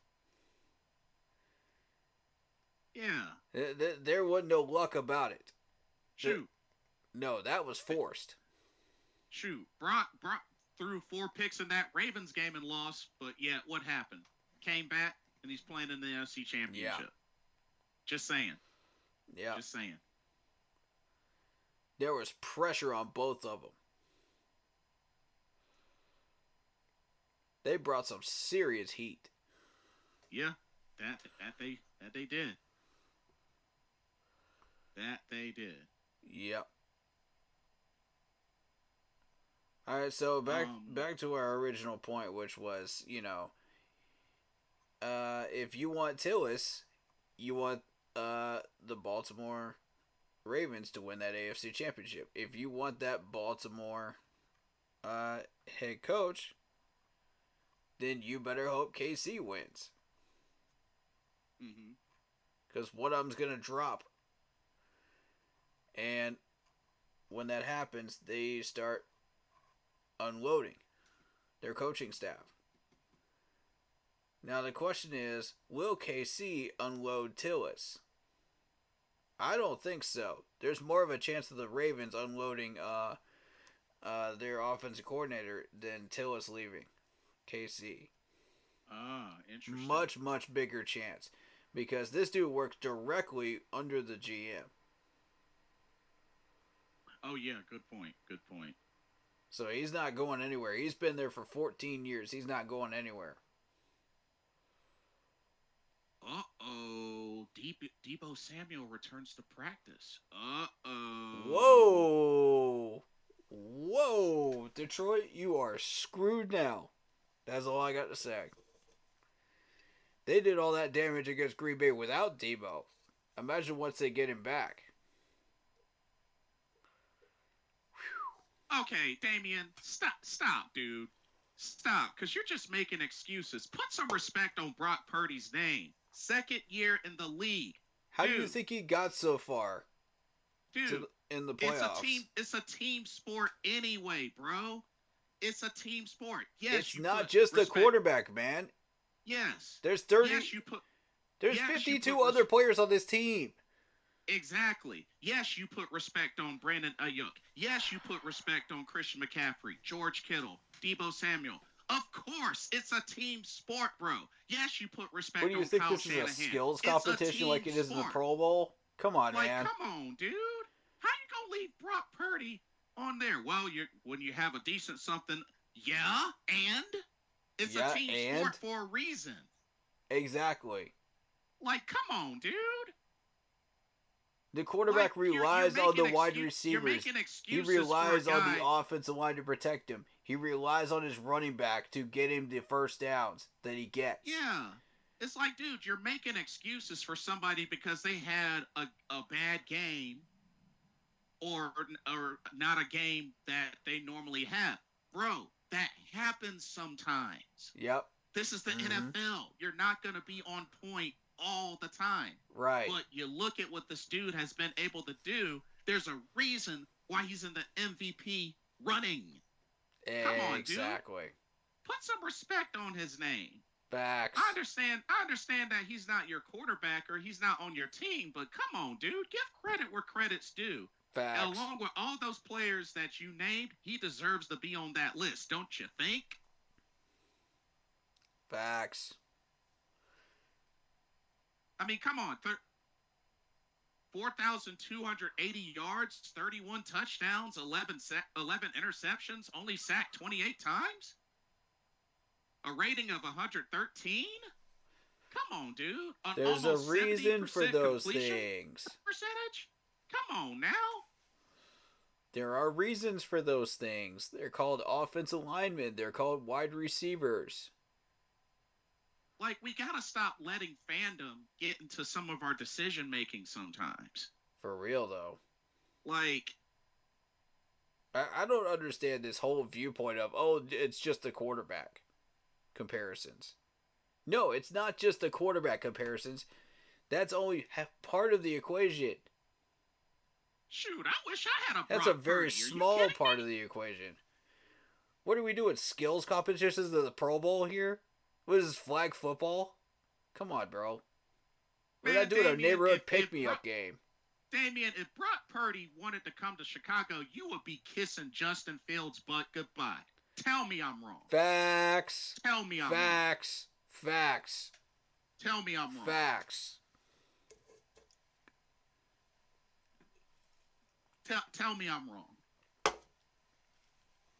Yeah. There wasn't no luck about it. Shoot. No, that was forced. Shoot. Brock threw 4 picks in that Ravens game and lost, but yet what happened? Came back, and he's playing in the NFC Championship. Yeah. Just saying. Yeah. Just saying. There was pressure on both of them. They brought some serious heat. Yeah, that they did. That they did. Yep. All right, so back to our original point, which was, if you want Tillis, you want the Baltimore Ravens to win that AFC Championship. If you want that Baltimore head coach, then you better hope KC wins. Because one of them's going to drop. And when that happens, they start unloading their coaching staff. Now the question is, will KC unload Tillis? I don't think so. There's more of a chance of the Ravens unloading their offensive coordinator than Tillis leaving KC. Ah, interesting. Much bigger chance. Because this dude works directly under the GM. Oh yeah, good point. Good point. So he's not going anywhere. He's been there for 14 years. He's not going anywhere. Uh-oh. Debo Samuel returns to practice. Uh-oh. Whoa. Detroit, you are screwed now. That's all I got to say. They did all that damage against Green Bay without Debo. Imagine once they get him back. Okay, Damien, stop, dude. Stop, because you're just making excuses. Put some respect on Brock Purdy's name. Second year in the league. How do you think he got so far? Dude, in the playoffs? It's a team sport anyway, bro. It's a team sport. Yes, it's not just a quarterback, man. Yes. There's 30. Yes, there's 52 other players on this team. Exactly. Yes, you put respect on Brandon Ayuk. Yes, you put respect on Christian McCaffrey, George Kittle, Debo Samuel. Of course, it's a team sport, bro. Yes, you put respect on Kyle Shanahan. What do you think this is a skills competition like it is in the Pro Bowl? Come on, man. Come on, dude. How you gonna leave Brock Purdy on there? Well, when you have a decent something, yeah, and it's a team sport for a reason. Exactly. Like, come on, dude. The quarterback relies on the wide receivers. He relies on the offensive line to protect him. He relies on his running back to get him the first downs that he gets. Yeah. It's like, dude, you're making excuses for somebody because they had a bad game or not a game that they normally have. Bro, that happens sometimes. Yep. This is the NFL. You're not going to be on point all the time. Right. But you look at what this dude has been able to do, there's a reason why he's in the MVP running. Come on, dude. Exactly. Put some respect on his name. Facts. I understand that he's not your quarterback or he's not on your team, but come on, dude. Give credit where credit's due. Facts. And along with all those players that you named, he deserves to be on that list, don't you think? Facts. I mean, come on. 4,280 yards, 31 touchdowns, 11 interceptions, only sacked 28 times? A rating of 113? Come on, dude. There's a reason for those things. Percentage? Come on now. There are reasons for those things. They're called offensive linemen. They're called wide receivers. Like, we gotta stop letting fandom get into some of our decision making sometimes. For real, though. Like, I don't understand this whole viewpoint of, oh, it's just the quarterback comparisons. No, it's not just the quarterback comparisons. That's only part of the equation. Shoot, I wish I had a That's Brock a very Purdy. small part of the equation. What are we doing? Skills competitions of the Pro Bowl here? What is this, flag football? Come on, bro. We're not doing a neighborhood pick-me-up game. Damien, if Brock Purdy wanted to come to Chicago, you would be kissing Justin Fields' butt goodbye. Tell me I'm wrong. Facts. Tell me I'm wrong. Facts. Facts. Tell me I'm wrong. Facts. Tell me I'm wrong.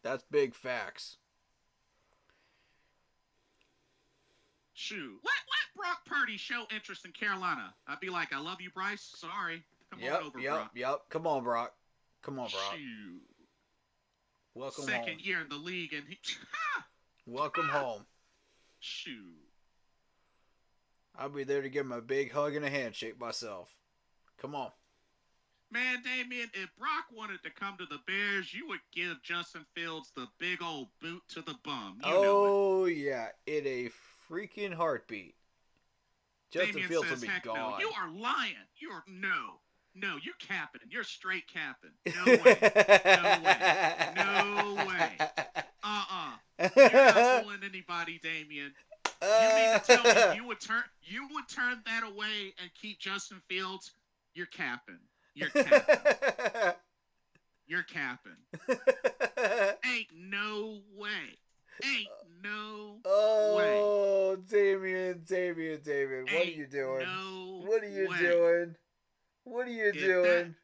That's big facts. Shoot. Let Brock Purdy show interest in Carolina. I'd be like, I love you, Bryce. Sorry. Come on over, Brock. Yep. Come on, Brock. Come on, Brock. Shoot. Welcome Second home. year in the league, and he... Welcome home. Shoot. I'll be there to give him a big hug and a handshake myself. Come on. Man, Damien, if Brock wanted to come to the Bears, you would give Justin Fields the big old boot to the bum. You know it. Yeah. In a freaking heartbeat. Justin Damien Fields says, will be heck gone. No. You are lying. No, you're capping. You're straight capping. No way. No way. You're not fooling anybody, Damien. You mean to tell me you would turn that away and keep Justin Fields You're capping. You're capping. You're capping. Ain't no way. Ain't no way. Oh, Damien. What are you doing? What are you doing? What are you doing?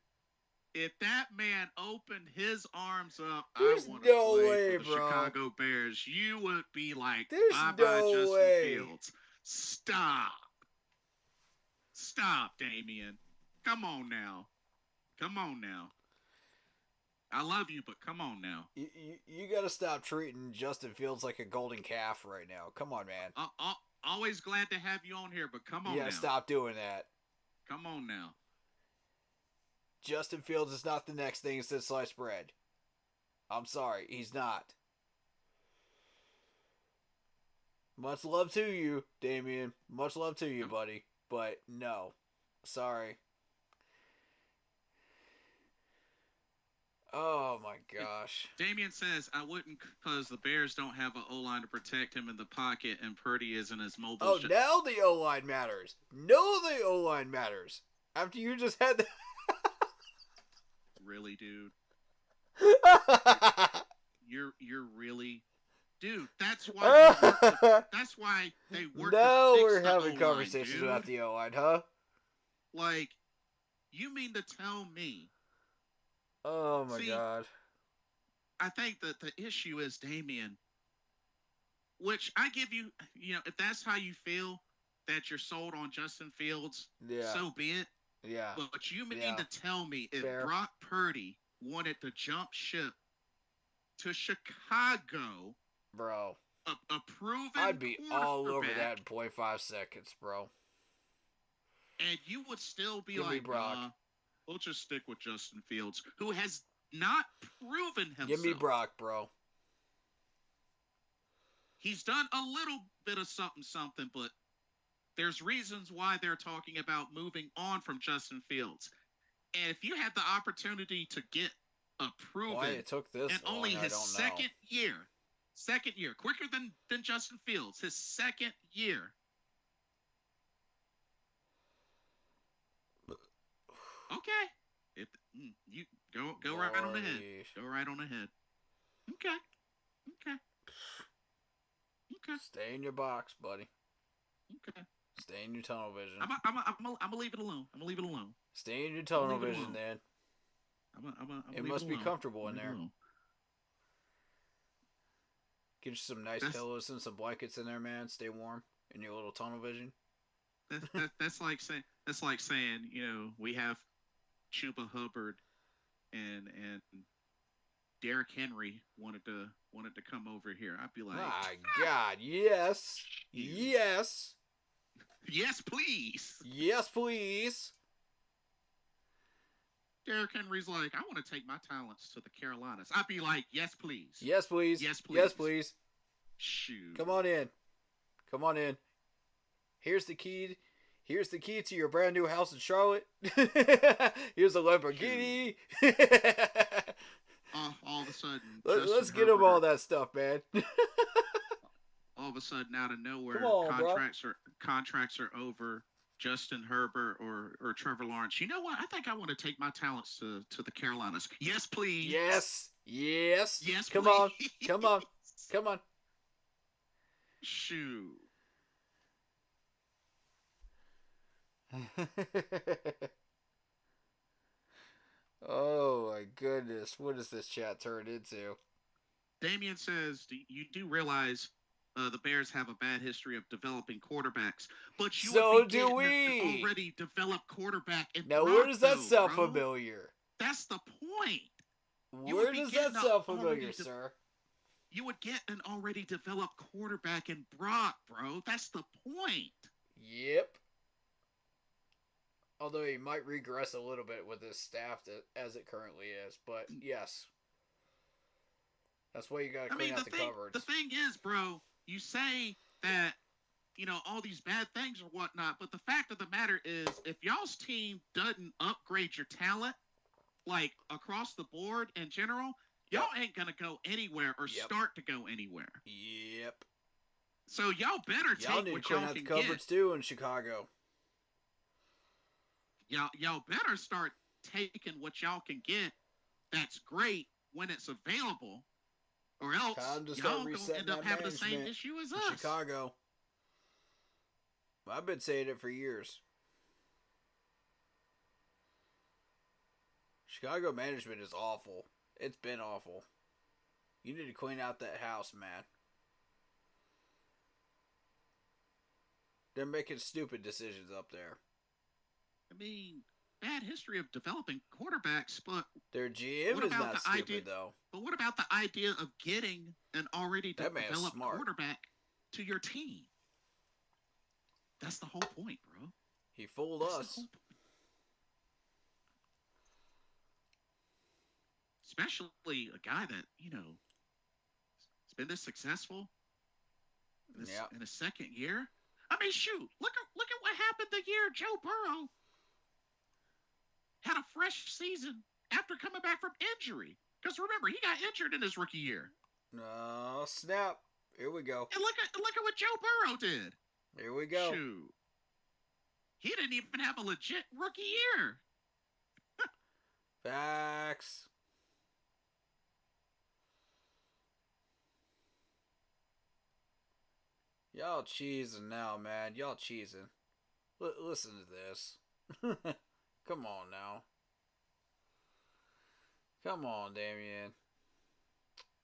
If that man opened his arms up, There's I want to no play way, for the bro. Chicago Bears, you would be like, There's bye-bye, no Justin way. Fields. Stop. Stop, Damien. Come on now. I love you, but come on now. You got to stop treating Justin Fields like a golden calf right now. Come on, man. Always glad to have you on here, but come on now. Yeah, stop doing that. Come on now. Justin Fields is not the next thing since sliced bread. I'm sorry, he's not. Much love to you, Damien. Much love to you, buddy. But no. Sorry. Oh my gosh. Damien says, I wouldn't because the Bears don't have an O-line to protect him in the pocket and Purdy isn't as mobile. Oh, now the O-line matters. No, the O-line matters. After you just had the... Really, dude? You're really... Dude, that's why they work. Now we're the having O-line, conversations dude. about the O-line, huh? Like, you mean to tell me? Oh my God. I think that the issue is Damien, which I give you, if that's how you feel, that you're sold on Justin Fields, so be it. Yeah. But you mean to tell me if Fair. Brock Purdy wanted to jump ship to Chicago, bro, a proven I'd be all over quarterback, that in 0.5 seconds, bro. and you would still be Give me like, Brock. we'll just stick with Justin Fields, who has not proven himself. Give me Brock, bro. He's done a little bit of something, but there's reasons why they're talking about moving on from Justin Fields. And if you had the opportunity to get a proven, Why it took this and long, only I his don't second year, quicker than Justin Fields, his second year. Okay. If you go right on ahead. Go right on ahead. Okay. Stay in your box, buddy. Okay. Stay in your tunnel vision. I'm gonna leave it alone. Stay in your tunnel vision, then. It must be comfortable in there. Get you some nice pillows and some blankets in there, man. Stay warm in your little tunnel vision. That's like saying, we have Chuba Hubbard and Derrick Henry wanted to come over here. I'd be like, my God, yes. Yes, please. Yes, please. Derrick Henry's like, I want to take my talents to the Carolinas. I'd be like, yes, please. Yes, please. Yes, please. Yes, please. Shoot. Come on in. Here's the key to your brand new house in Charlotte. Here's a Lamborghini. All of a sudden, let's get him all that stuff, man. All of a sudden, out of nowhere, Come on, contracts are over. Justin Herbert or Trevor Lawrence. You know what? I think I want to take my talents to the Carolinas. Yes, please. Yes. Come please. on. Shoot. Oh my goodness. What does this chat turn into? Damien says, you do realize the Bears have a bad history of developing quarterbacks, but you would be an already developed quarterback. Now, where does that sound familiar? That's the point. Where does that sound familiar, sir? You would get an already developed quarterback in Brock, bro. That's the point. Yep. Although he might regress a little bit with his staff as it currently is, but yes. That's why you gotta clean out the cupboards. The thing is, bro, you say that, all these bad things or whatnot, but the fact of the matter is, if y'all's team doesn't upgrade your talent, like across the board in general, y'all ain't gonna go anywhere or start to go anywhere. Yep. So y'all better take what y'all can get. Y'all need to clean out the cupboards too in Chicago. y'all better start taking what y'all can get. That's great when it's available, or else Time to start y'all gonna resetting end up that having the same management issue as in us. Chicago. I've been saying it for years. Chicago management is awful. It's been awful. You need to clean out that house, man. They're making stupid decisions up there. I mean, bad history of developing quarterbacks, but Their GM what is about not the idea? stupid, though. But what about the idea of getting an already That man's developed smart. quarterback to your team? That's the whole point, bro. He fooled That's the us. whole point. Especially a guy that has been this successful Yeah. in his second year. I mean, shoot, look at what happened the year Joe Burrow had a fresh season after coming back from injury. Because remember, he got injured in his rookie year. Oh, snap. Here we go. And look at what Joe Burrow did. Here we go. Shoot, he didn't even have a legit rookie year. Facts. Y'all cheesing now, man. Y'all cheesing. Listen to this. Come on now. Come on, Damien.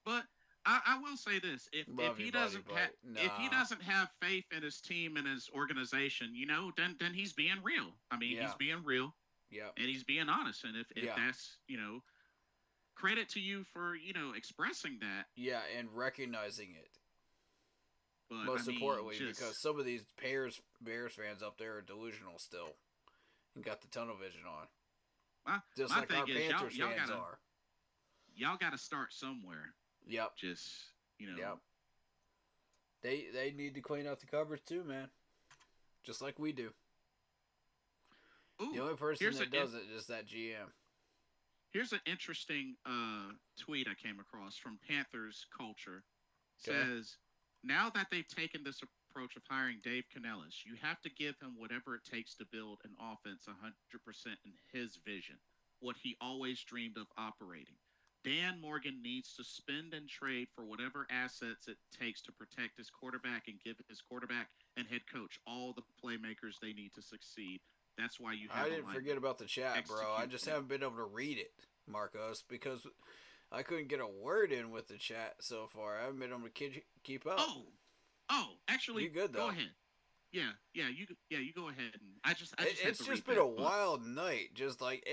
But I will say this: if Love he you, buddy, doesn't but if he nah. doesn't have faith in his team and his organization, then he's being real. I mean, Yeah. he's being real Yep. and he's being honest. And if Yeah. that's credit to you for expressing that. Yeah, and recognizing it. But Most I mean, importantly, just because some of these Bears fans up there are delusional still. And got the tunnel vision on. Just my like thing our is, Panthers y'all fans gotta are. y'all gotta start somewhere. Yep. Just Yep. They need to clean out the cupboards too, man. Just like we do. Ooh, The only person that does it is that GM. Here's an interesting tweet I came across from Panthers Culture. Okay. Says, now that they've taken this approach of hiring Dave Canales, you have to give him whatever it takes to build an offense 100% in his vision, what he always dreamed of operating. Dan Morgan needs to spend and trade for whatever assets it takes to protect his quarterback and give his quarterback and head coach all the playmakers they need to succeed. That's why you have I didn't forget about the chat, bro. I just now. haven't been able to read it, Marcos, because I couldn't get a word in with the chat so far. I haven't been able to keep up. Actually, you good though? Go ahead. Yeah, you go ahead. And it's just been a wild night. Just like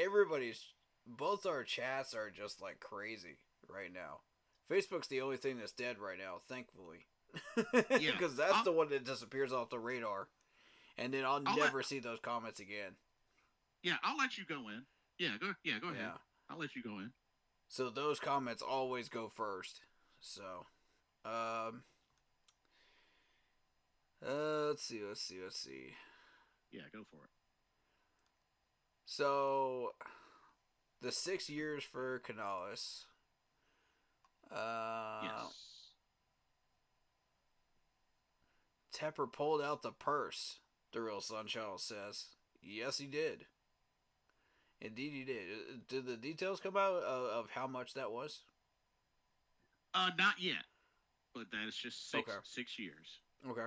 both our chats are just like crazy right now. Facebook's the only thing that's dead right now, thankfully. Yeah, because that's the one that disappears off the radar. And then I'll never see those comments again. Yeah, I'll let you go in. Go ahead. Yeah. I'll let you go in. So those comments always go first. So, let's see. Yeah, go for it. So, the 6 years for Canales. Yes. Tepper pulled out the purse, the real Sunchild says. Yes, he did. Indeed, he did. Did the details come out of how much that was? Not yet. But that is just 6 years. Okay.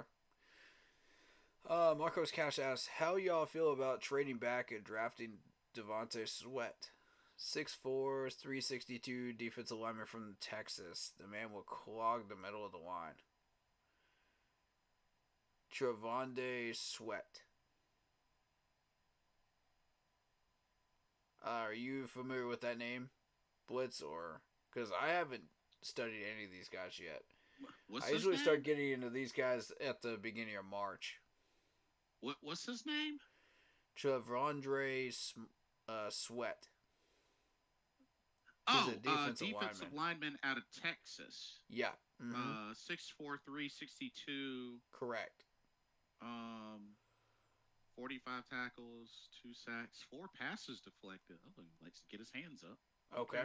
Marcos Cash asks, how y'all feel about trading back and drafting Devontae Sweat? 6'4", 362 defensive lineman from Texas. The man will clog the middle of the line. Trevonde Sweat. Are you familiar with that name, Blitz? Or because I haven't studied any of these guys yet. I usually start getting into these guys at the beginning of March. What's his name? Trevondre Sweat. Defensive lineman out of Texas. Yeah. Mm-hmm. 6'4", 362. Correct. 45 tackles, 2 sacks, 4 passes deflected. Oh, he likes to get his hands up. Okay.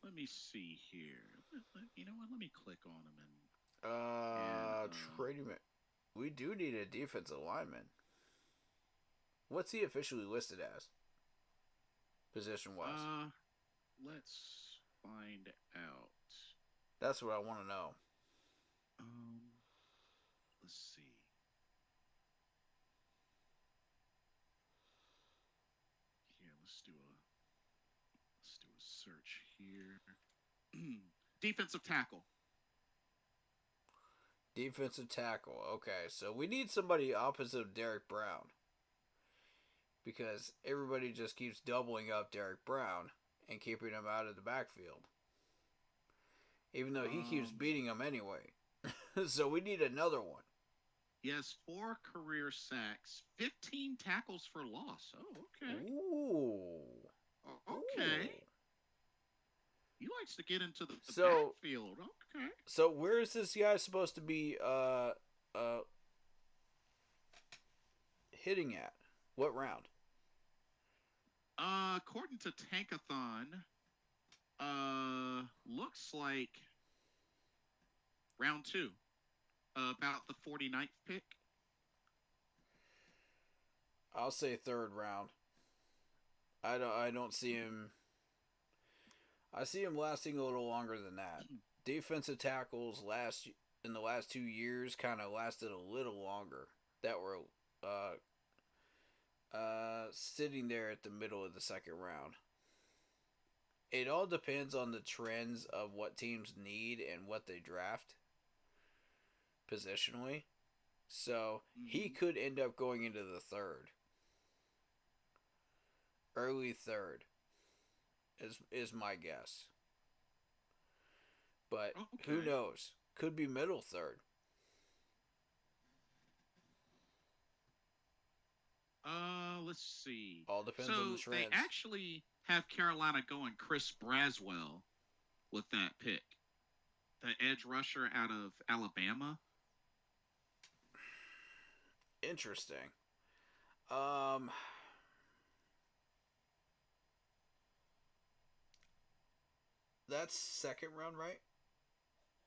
Let me see here. You know what? Let me click on him and trade him. We do need a defensive lineman. What's he officially listed as? Position wise. Let's find out. That's what I want to know. Let's see. Yeah, let's do a search here. Defensive tackle. Defensive tackle. Okay, so we need somebody opposite of Derek Brown. Because everybody just keeps doubling up Derek Brown and keeping him out of the backfield. Even though he keeps beating him anyway. So we need another one. He has 4 career sacks, 15 tackles for loss. Oh, okay. Ooh. Okay. Ooh. He likes to get into the backfield. Okay. So where is this guy supposed to be hitting at? What round? According to Tankathon, looks like round 2. About the 49th pick. I'll say third round. I don't see him. I see him lasting a little longer than that. Defensive tackles in the last 2 years kind of lasted a little longer. That were sitting there at the middle of the second round. It all depends on the trends of what teams need and what they draft positionally. So he could end up going into the third. Early third is my guess. But who knows? Could be middle third. Let's see. All depends on the trends. So they actually have Carolina going Chris Braswell with that pick. The edge rusher out of Alabama. Interesting. That's second round, right?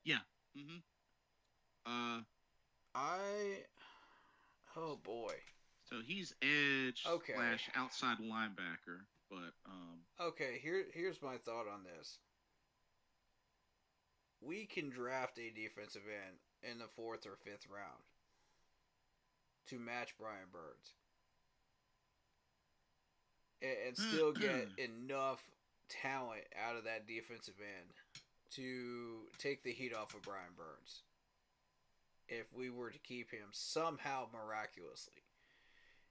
Yeah. Oh boy. So he's edge / outside linebacker, but Okay, here's my thought on this. We can draft a defensive end in the 4th or 5th round to match Brian Birds. And still get enough talent out of that defensive end to take the heat off of Brian Birds. If we were to keep him somehow miraculously.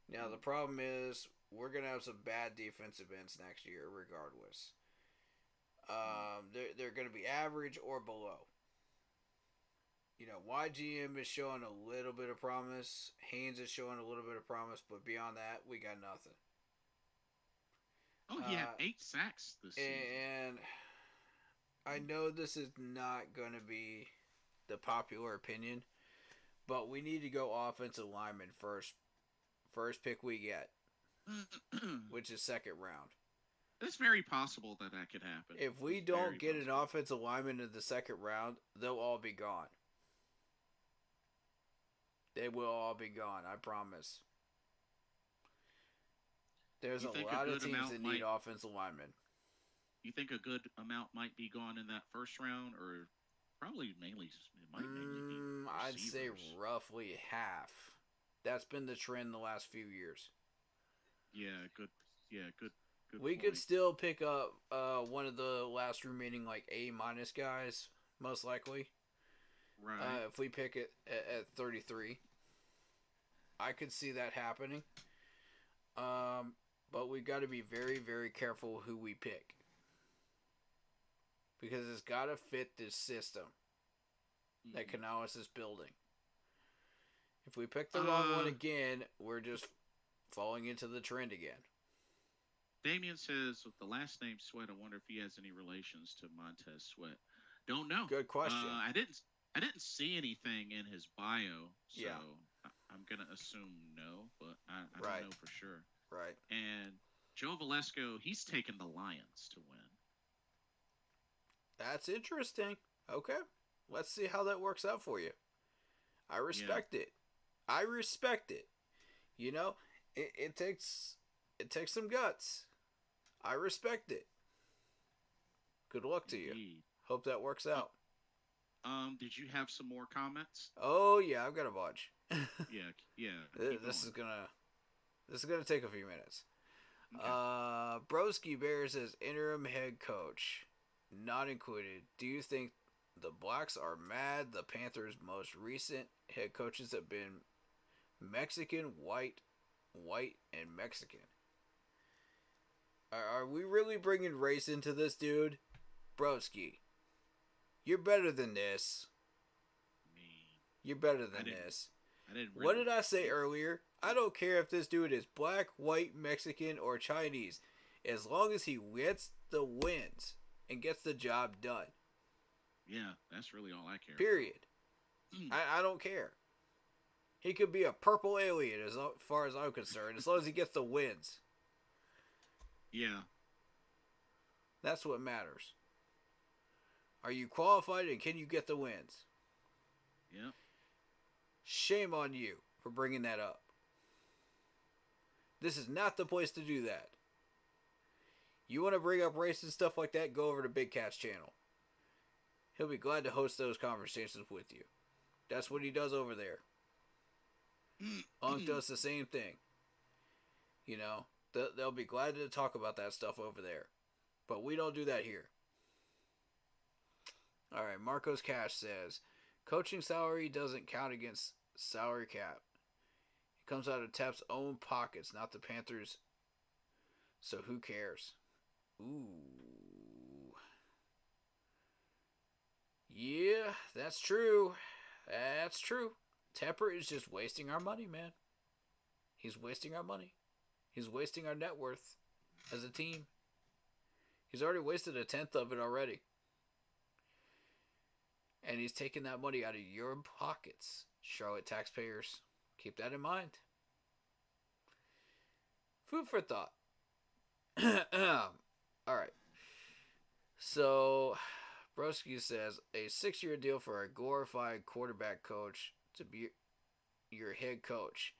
Now, the problem is we're going to have some bad defensive ends next year regardless. They're going to be average or below. You know, YGM is showing a little bit of promise. Haynes is showing a little bit of promise. But beyond that, we got nothing. Oh, he had 8 sacks this season. And I know this is not going to be the popular opinion, but we need to go offensive lineman first. First pick we get, which is second round. It's very possible that could happen. If we don't get an offensive lineman in the second round, they'll all be gone. They will all be gone, I promise. There's a lot of teams that need offensive linemen. You think a good amount might be gone in that first round, or probably mainly it might mainly be receivers? I'd say roughly half. That's been the trend the last few years. Yeah, good. We could still pick up one of the last remaining like A- guys, most likely. Right. If we pick it at 33, I could see that happening. But we got to be very, very careful who we pick. Because it's got to fit this system that Canales is building. If we pick the wrong one again, we're just falling into the trend again. Damien says, with the last name Sweat, I wonder if he has any relations to Montez Sweat. Don't know. Good question. I didn't see anything in his bio, so yeah. I'm gonna assume no, but I right. don't know for sure. Right. And Joe Valesco, he's taken the Lions to win. That's interesting. Okay, let's see how that works out for you. I respect it. I respect it. You know, it takes some guts. I respect it. Good luck to you. Indeed. Hope that works out. Did you have some more comments? Oh yeah, I've got a bunch. Yeah, yeah. this is gonna take a few minutes. Okay. Broski Bears as interim head coach, not included. Do you think the Blacks are mad? The Panthers' most recent head coaches have been Mexican, white, and Mexican. Are we really bringing race into this, dude? Broski, you're better than this. Me. You're better I than didn't. this. I didn't. What Really, did I say earlier? I don't care if this dude is black, white, Mexican, or Chinese, as long as he gets the wins and gets the job done. Yeah, that's really all I care. Period. I don't care. He could be a purple alien as far as I'm concerned, as long as he gets the wins. Yeah. That's what matters. Are you qualified and can you get the wins? Yeah. Shame on you for bringing that up. This is not the place to do that. You want to bring up race and stuff like that, go over to Big Cat's channel. He'll be glad to host those conversations with you. That's what he does over there. Unk does the same thing. You know, they'll be glad to talk about that stuff over there. But we don't do that here. Alright, Marcos Cash says, coaching salary doesn't count against salary cap. It comes out of Tap's own pockets, not the Panthers. So who cares? Ooh. Yeah, that's true. That's true. Tepper is just wasting our money, man. He's wasting our money. He's wasting our net worth as a team. He's already wasted 1/10 of it already. And he's taking that money out of your pockets, Charlotte taxpayers. Keep that in mind. Food for thought. Alright. So, Broski says, a 6-year deal for a glorified quarterback coach to be your head coach.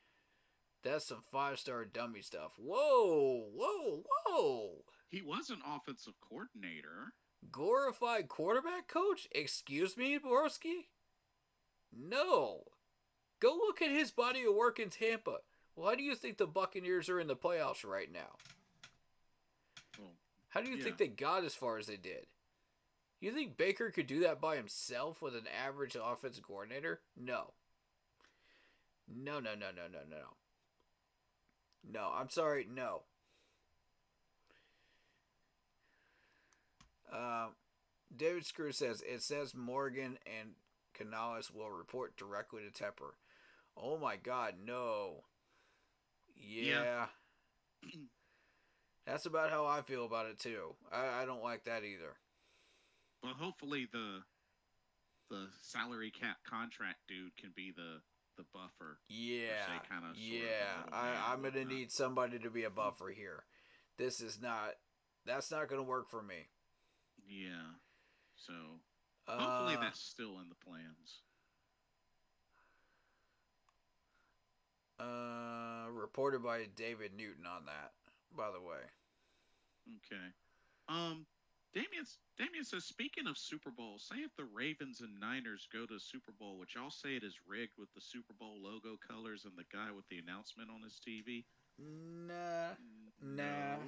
That's some 5-star dummy stuff. Whoa, whoa, whoa. He was an offensive coordinator. Glorified quarterback coach? Excuse me, Broski? No. Go look at his body of work in Tampa. Why do you think the Buccaneers are in the playoffs right now? Well, How do you think they got as far as they did? You think Baker could do that by himself with an average offensive coordinator? No. No. No, I'm sorry, no. David Screw says, it says Morgan and Canales will report directly to Tepper. Oh my god, no. Yeah. That's about how I feel about it too. I don't like that either. Well, hopefully the salary cap contract dude can be the buffer. Yeah. Kinda, I'm going to need somebody to be a buffer here. That's not going to work for me. Yeah. So, hopefully that's still in the plans. Reported by David Newton on that, by the way. Okay. Damien says, speaking of Super Bowl, say if the Ravens and Niners go to Super Bowl, which I'll say it is rigged with the Super Bowl logo colors and the guy with the announcement on his TV. Nah. No,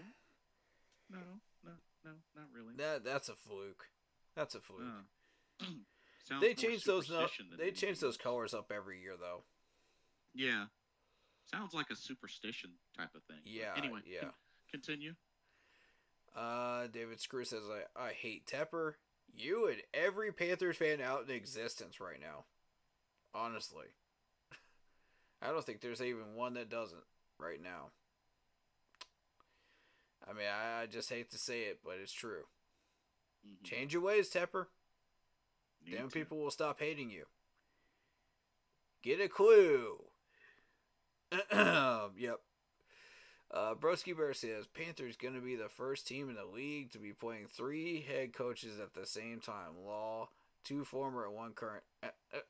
not really. That's a fluke. That's a fluke. They change those colors up every year though. Yeah. Sounds like a superstition type of thing. Yeah. But anyway, yeah. Continue. David Screw says, I hate Tepper. You and every Panthers fan out in existence right now. Honestly. I don't think there's even one that doesn't right now. I mean, I just hate to say it, but it's true. Mm-hmm. Change your ways, Tepper. Then people will stop hating you. Get a clue. Yep. Broski Bear says, Panthers going to be the first team in the league to be playing 3 head coaches at the same time. Law, 2 former and 1 current.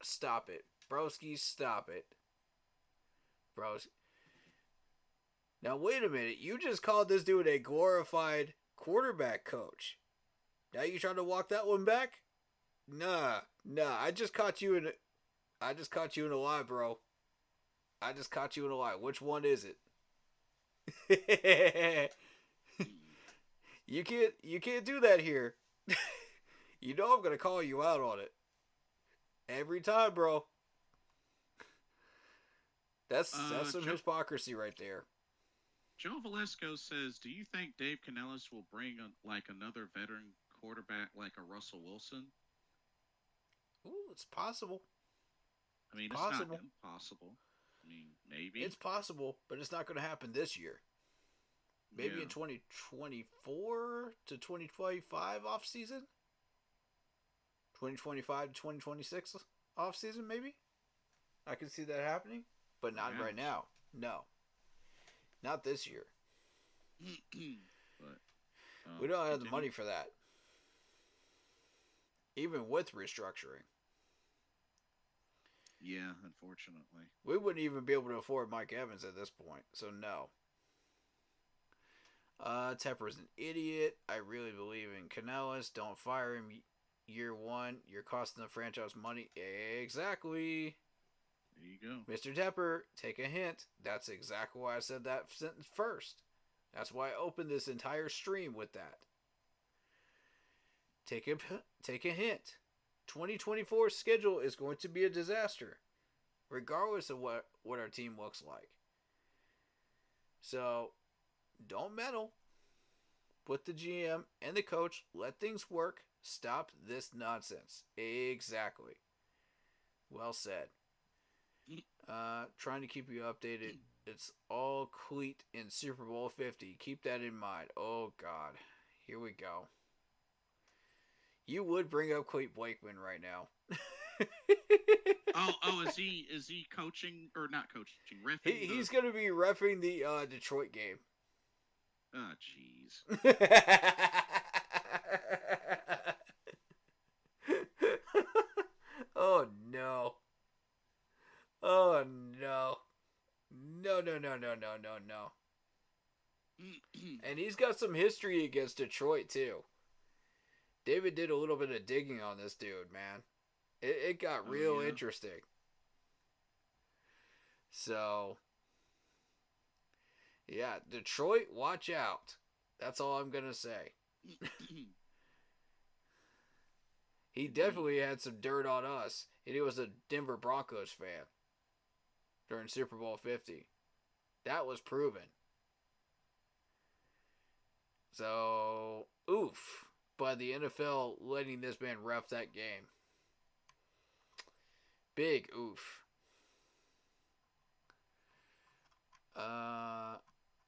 Stop it. Broski, stop it. bro. Now, wait a minute. You just called this dude a glorified quarterback coach. Now you trying to walk that one back? Nah. I just caught you in a lie, bro. I just caught you in a lie. Which one is it? You can't do that here. You know I'm gonna call you out on it. Every time, bro. That's some hypocrisy right there. Joe Velasco says, "Do you think Dave Canales will bring another veteran quarterback like a Russell Wilson?" Ooh, it's possible. I mean, it's not impossible. I mean, maybe. It's possible, but it's not going to happen this year. Maybe in 2024 to 2025 off season. 2025 to 2026 off season, maybe. I can see that happening, but not right now. No, not this year. But we don't have the money for that, even with restructuring. Yeah, unfortunately. We wouldn't even be able to afford Mike Evans at this point, so no. Tepper's an idiot. I really believe in Canales. Don't fire him year one. You're costing the franchise money. Exactly. There you go. Mr. Tepper, take a hint. That's exactly why I said that sentence first. That's why I opened this entire stream with that. Take a hint. 2024 schedule is going to be a disaster, regardless of what our team looks like. So, don't meddle. Put the GM and the coach, let things work. Stop this nonsense. Exactly. Well said. Trying to keep you updated. It's all cleat in Super Bowl 50. Keep that in mind. Oh, God. Here we go. You would bring up Clete Blakeman right now. Is he coaching or not coaching? He's going to be reffing the Detroit game. Oh, jeez. Oh, no. Oh, no. No. And he's got some history against Detroit, too. David did a little bit of digging on this dude, man. It got real interesting. So, yeah, Detroit, watch out. That's all I'm going to say. He definitely had some dirt on us, and he was a Denver Broncos fan during Super Bowl 50. That was proven. So, oof. By the NFL letting this man ref that game. Big oof.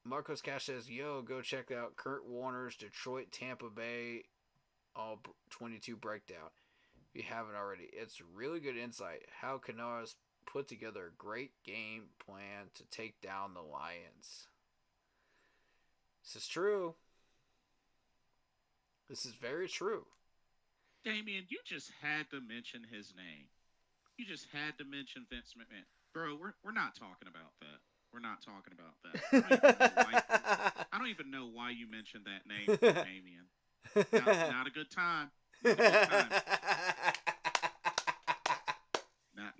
Marcos Cash says, yo, go check out Kurt Warner's Detroit Tampa Bay all 22 breakdown. If you haven't already. It's really good insight. How Canales put together a great game plan to take down the Lions. This is true. This is very true. Damien, you just had to mention his name. You just had to mention Vince McMahon. Bro, we're not talking about that. We're not talking about that. I don't even know why you mentioned that name, Damien. Not a good time.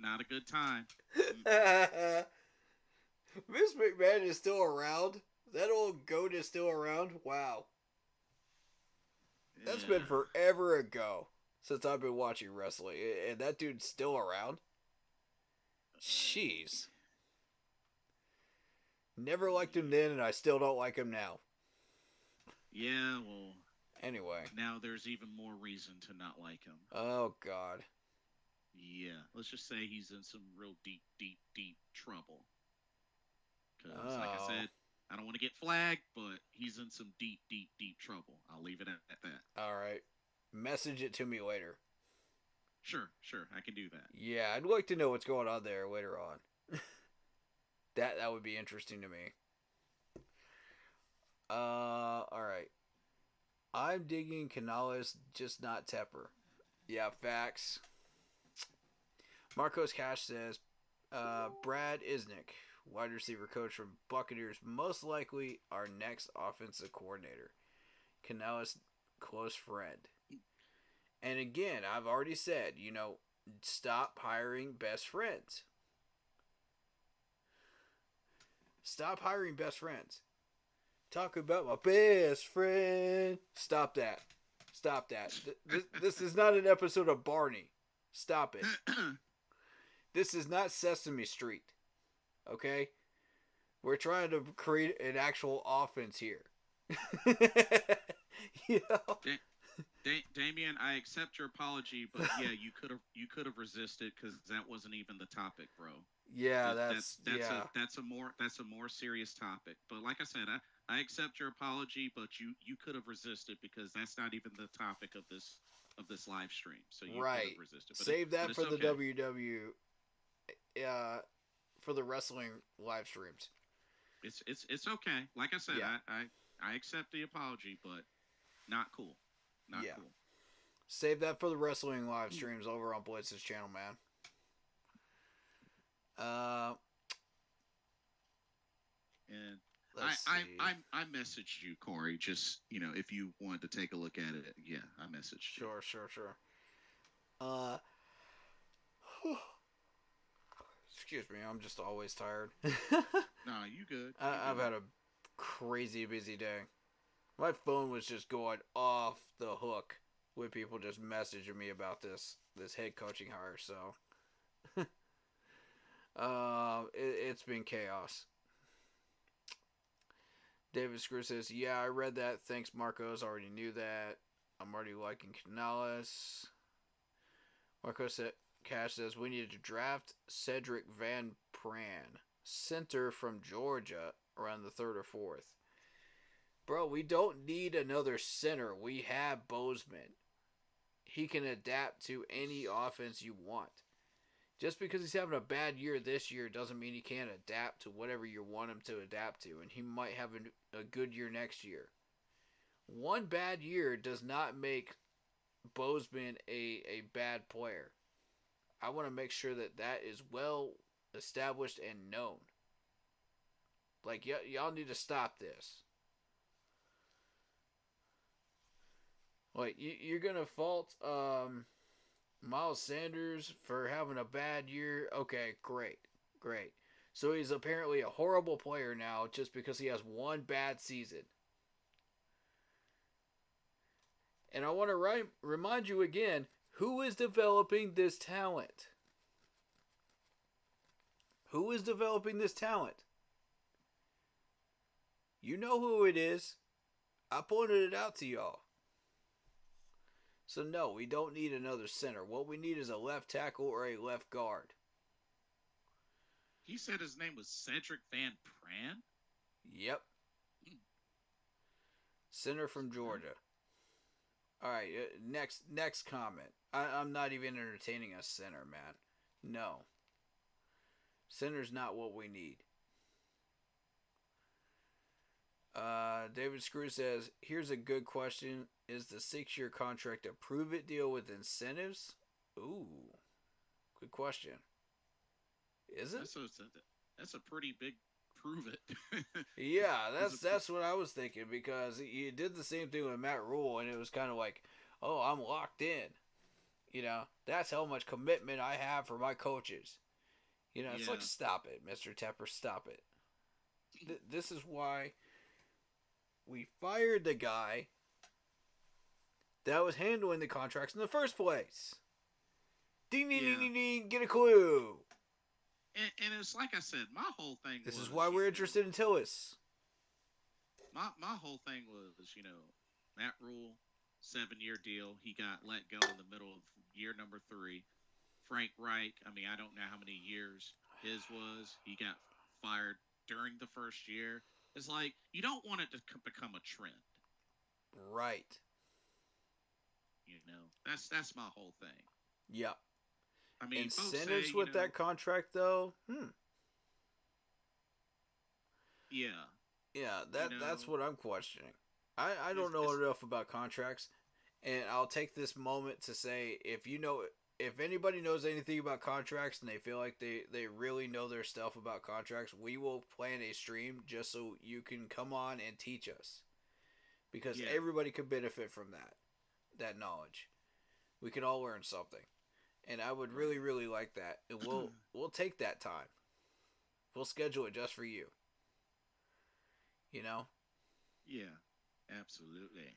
Not a good time. Vince McMahon is still around? That old goat is still around? Wow. That's been forever ago since I've been watching wrestling. And that dude's still around? Jeez. Never liked him then, and I still don't like him now. Yeah, well... Anyway. Now there's even more reason to not like him. Oh, God. Yeah, let's just say he's in some real deep trouble. Because, like I said, I don't want to get flagged, but he's in some deep trouble. I'll leave it at that. All right. Message it to me later. Sure, I can do that. Yeah, I'd like to know what's going on there later on. That would be interesting to me. All right. I'm digging Canales, just not Tepper. Yeah, facts. Marcos Cash says, Brad Isnick, wide receiver coach from Buccaneers, most likely our next offensive coordinator. Canales, close friend. And again, I've already said, stop hiring best friends. Stop hiring best friends. Talk about my best friend. Stop that. Stop that. This is not an episode of Barney. Stop it. This is not Sesame Street. Okay? We're trying to create an actual offense here. you know? Damien, I accept your apology, but yeah, you could have resisted because that wasn't even the topic, bro. Yeah, that's a more serious topic. But like I said, I accept your apology, but you could have resisted because that's not even the topic of this live stream. So you could have resisted. But Save that for the okay. for the wrestling live streams. It's okay. Like I said, yeah. I accept the apology, but not cool. Not cool. Save that for the wrestling live streams over on Blitz's channel, man. And I messaged you, Corey. Just if you wanted to take a look at it, yeah, I messaged you. Sure. Excuse me, I'm just always tired. No, you good. I've had a crazy busy day. My phone was just going off the hook with people just messaging me about this head coaching hire. So, it's been chaos. David Screw says, "Yeah, I read that. Thanks, Marcos. Already knew that. I'm already liking Canales." Cash says, "We need to draft Cedric Van Pran, center from Georgia, around the 3rd or 4th." Bro, we don't need another center. We have Bozeman. He can adapt to any offense you want. Just because he's having a bad year this year doesn't mean he can't adapt to whatever you want him to adapt to. And he might have a good year next year. One bad year does not make Bozeman a bad player. I want to make sure that is well established and known. Like, y'all need to stop this. Like, you're going to fault Miles Sanders for having a bad year? Okay, great. So he's apparently a horrible player now just because he has one bad season. And I want to remind you again, who is developing this talent? Who is developing this talent? You know who it is. I pointed it out to y'all. So no, we don't need another center. What we need is a left tackle or a left guard. He said his name was Cedric Van Pran? Yep. Center from Georgia. All right, next comment. I'm not even entertaining a center, man. No. Center's not what we need. David Screw says, "Here's a good question. Is the 6-year contract a prove-it deal with incentives?" Ooh. Good question. Is it? That's a pretty big prove it. Yeah, that's what I was thinking, because you did the same thing with Matt Rule, and it was kind of like, oh, I'm locked in. That's how much commitment I have for my coaches. It's like, stop it, Mr. Tepper, stop it. This is why we fired the guy that was handling the contracts in the first place. Ding, ding, ding, ding, ding, get a clue. And it's like I said, my whole thing This is why we're interested in Tillis. My whole thing was, Matt Rule, 7-year deal. He got let go in the middle of year number 3. Frank Reich, I don't know how many years his was. He got fired during the first year. It's like, you don't want it to become a trend. Right. That's my whole thing. Yep. Incentives say, with that contract, though? Yeah. Yeah, that's what I'm questioning. I don't know enough about contracts, and I'll take this moment to say, if you know if anybody knows anything about contracts and they feel like they really know their stuff about contracts, we will plan a stream just so you can come on and teach us. Because Yeah. everybody could benefit from that knowledge. We could all learn something. And I would really, really like that. And we'll take that time. We'll schedule it just for you. You know? Yeah, absolutely.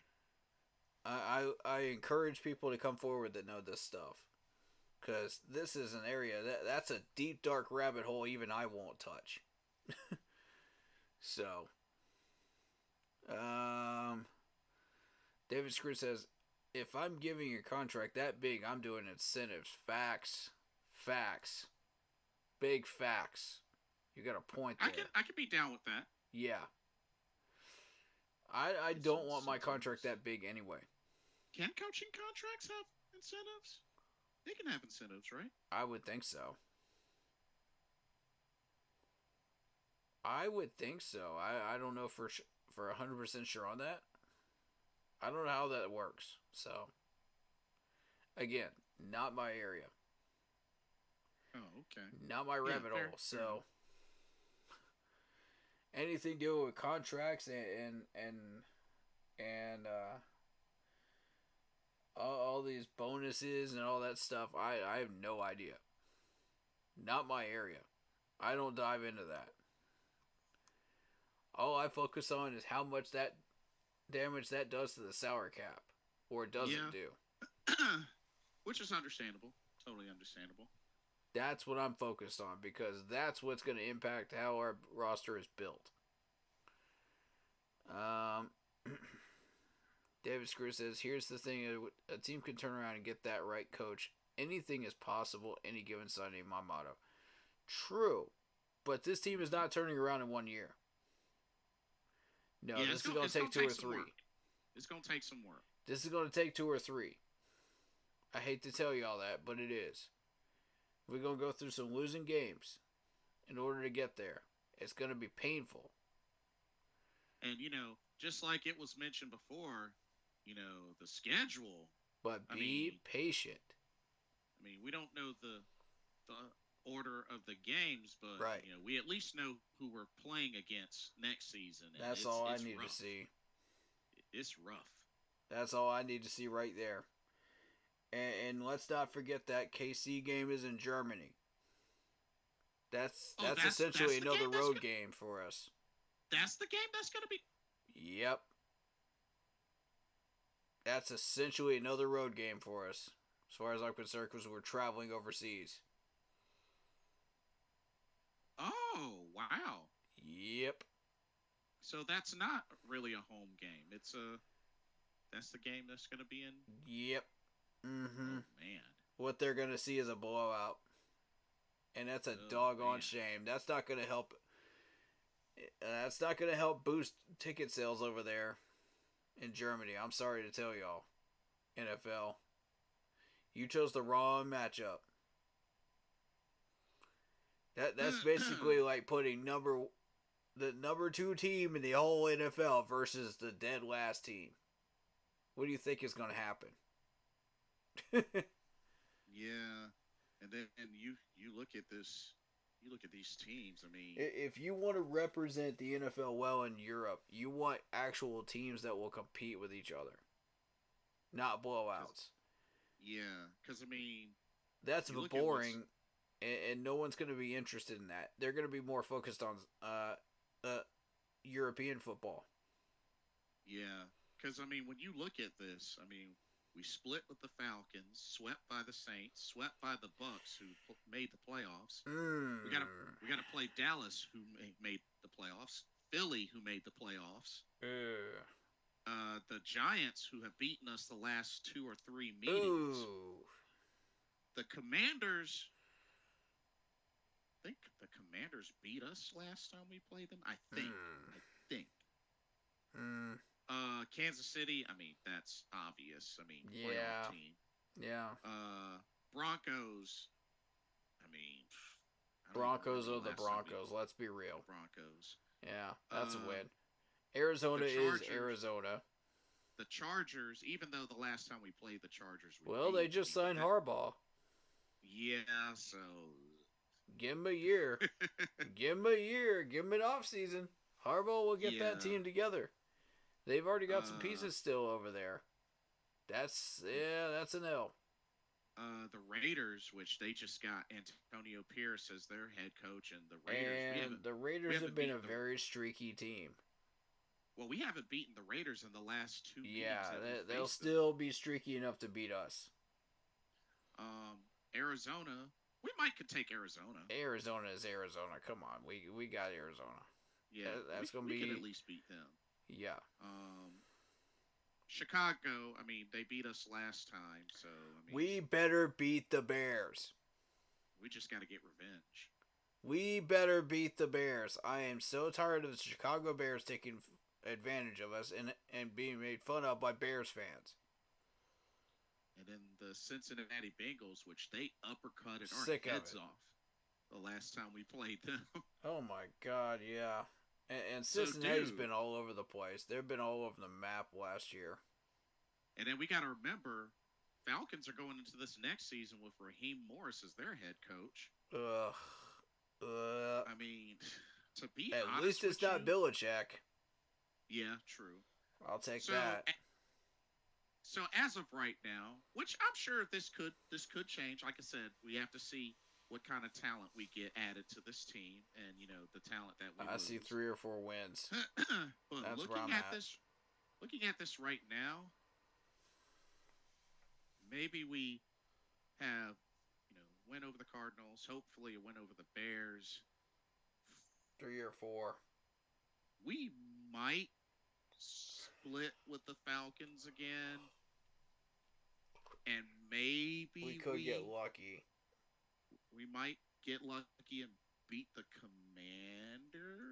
I encourage people to come forward that know this stuff. Because this is an area that's a deep, dark rabbit hole even I won't touch. So, David Screw says, if I'm giving you a contract that big, I'm doing incentives. Facts. Facts. Big facts. You got a point there. I could be down with that. Yeah. I don't want my contract that big anyway. Can coaching contracts have incentives? They can have incentives, right? I would think so. I would think so. I don't know for 100% sure on that. I don't know how that works. So, again, not my area. Oh, okay. Not my rabbit fair, hole. So, anything dealing with contracts and all these bonuses and all that stuff, I have no idea. Not my area. I don't dive into that. All I focus on is how much that damage that does to the salary cap, or it doesn't do. Which is understandable. Totally understandable. That's what I'm focused on because that's what's going to impact how our roster is built. David Screw says, here's the thing, a team can turn around and get that right coach. Anything is possible any given Sunday, my motto. True, but this team is not turning around in 1 year. No, Yeah, this is going to take 2 or 3. It's going to take some work. This is going to take 2 or 3. I hate to tell you all that, but it is. We're going to go through some losing games in order to get there. It's going to be painful. And, just like it was mentioned before, the schedule. But be patient. I mean, we don't know the order of the games, but right. We at least know who we're playing against next season. And that's all I need to see. It's rough. That's all I need to see right there. And let's not forget that KC game is in Germany. That's essentially another road game for us. That's the game that's going to be... Yep. That's essentially another road game for us, as far as I'm concerned, because we're traveling overseas. Oh, wow. Yep. So that's not really a home game. That's the game that's going to be in... Yep. Mm-hmm. Oh, man. What they're going to see is a blowout. And that's a doggone shame. That's not going to help... That's not going to help boost ticket sales over there in Germany. I'm sorry to tell y'all, NFL. You chose the wrong matchup. That's basically like putting the number 2 team in the whole NFL versus the dead last team. What do you think is going to happen? Yeah, and then you look at this. You look at these teams, I mean... If you want to represent the NFL well in Europe, you want actual teams that will compete with each other. Not blowouts. Yeah, because, I mean... That's boring, and no one's going to be interested in that. They're going to be more focused on European football. Yeah, because, I mean, when you look at this, I mean... We split with the Falcons, swept by the Saints, swept by the Bucks, who made the playoffs. We got to play Dallas, who made the playoffs. Philly, who made the playoffs. The Giants, who have beaten us the last 2 or 3 meetings. The Commanders. I think the Commanders beat us last time we played them. I think. Kansas City, I mean, that's obvious. I mean, playoff team. Yeah. Broncos, I mean... Broncos are the Broncos, let's be real. Broncos. Yeah, that's a win. Arizona is Arizona. The Chargers, even though the last time we played the Chargers... They just signed Harbaugh. Yeah, so Give him a year. Give him a year. Give him an off season. Harbaugh will get that yeah. team together. They've already got some Uh, pieces still over there. That's an L. the Raiders, which they just got Antonio Pierce as their head coach, and the Raiders And the we Raiders have haven't been a beaten the very streaky team. we haven't beaten the Raiders in the last two Yeah, games that we they'll faced them. still be streaky enough to beat us. Arizona, we might could take Arizona. Arizona is Arizona. Come on, we got Arizona. Yeah, That's gonna we be could at least beat them. yeah. Chicago, I mean, they beat us last time, so I mean, We better beat the Bears. we just got to get revenge. We better beat the Bears. I am so tired of the Chicago Bears taking advantage of us and being made fun of by Bears fans. And then the Cincinnati Bengals, which they uppercutted Sick our of heads it. off the last time we played them. Oh my God, yeah. And So, Cincinnati's dude, been all over the place. They've been all over the map last year. and then we got to remember, Falcons are going into this next season with Raheem Morris as their head coach. Ugh. I mean, to be At honest least it's with not you, Belichick. yeah, true. I'll take So, that. so as of right now, which I'm sure this could change. Like I said, we have to see what kind of talent we get added to this team, and the talent that we I lose. see 3 or 4 wins. But That's where I'm at. looking at this right now, maybe we have win over the Cardinals. Hopefully, a win over the Bears. 3 or 4. We might split with the Falcons again, and maybe We could get lucky. we might get lucky and beat the Commanders.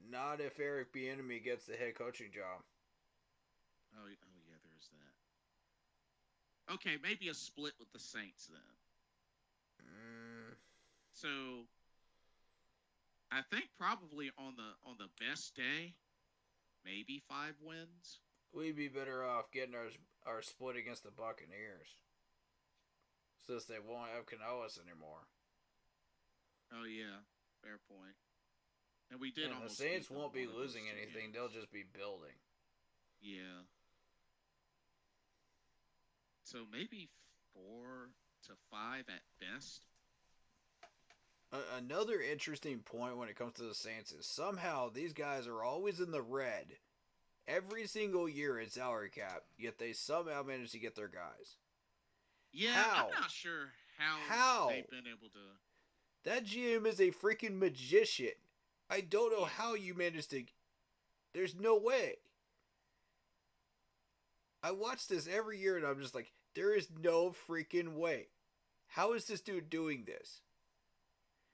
Not if Eric Bieniemy gets the head coaching job. Oh yeah, there's that. Okay, maybe a split with the Saints then. So I think probably on the best day, maybe 5 wins. We'd be better off getting our split against the Buccaneers, since they won't have Canales anymore. Oh yeah, fair point. And we did And the almost Saints beat them won't be one of those losing 2 anything; games. they'll just be building. Yeah. So maybe 4 to 5 at best. Another interesting point when it comes to the Saints is somehow these guys are always in the red every single year in salary cap, yet they somehow manage to get their guys. Yeah, How? I'm not sure how How? they've been able to. That GM is a freaking magician. I don't know how you managed to. There's no way. I watch this every year and I'm just like, there is no freaking way. How is this dude doing this?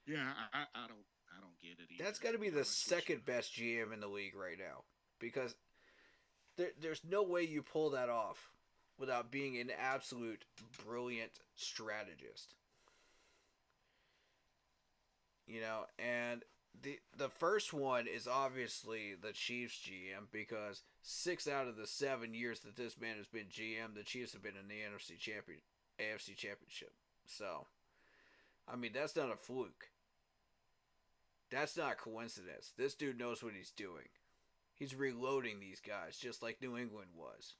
Yeah, I don't get it either. That's got to be the second best GM in the league right now, because there's no way you pull that off without being an absolute brilliant strategist. And the first one is obviously the Chiefs GM, because 6 out of the 7 years that this man has been GM, the Chiefs have been in the AFC Championship. So, I mean, that's not a fluke. That's not coincidence. This dude knows what he's doing. He's reloading these guys just like New England was.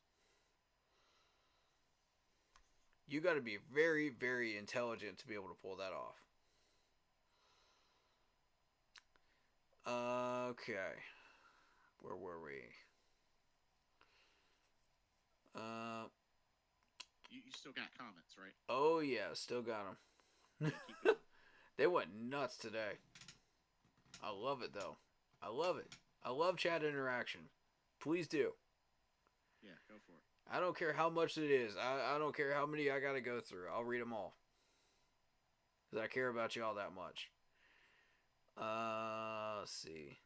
You got to be very, very intelligent to be able to pull that off. Okay. Where were we? You still got comments, right? Oh yeah, still got them. Yeah, keep going. They went nuts today. I love it though. I love it. I love chat interaction. Please do. Yeah, go for it. I don't care how much it is. I don't care how many I gotta go through. I'll read them all. Because I care about y'all that much. Let's see.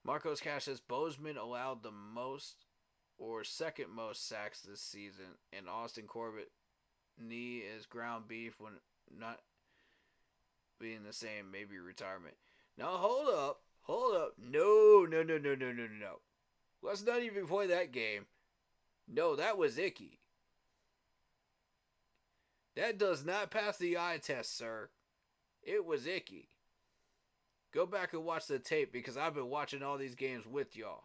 Marcos Cash says Bozeman allowed the most or second most sacks this season, and Austin Corbett knee is ground beef when not being the same, maybe retirement. Now hold up. No. Let's not even play that game. No, that was icky. That does not pass the eye test, sir. It was icky. Go back and watch the tape because I've been watching all these games with y'all.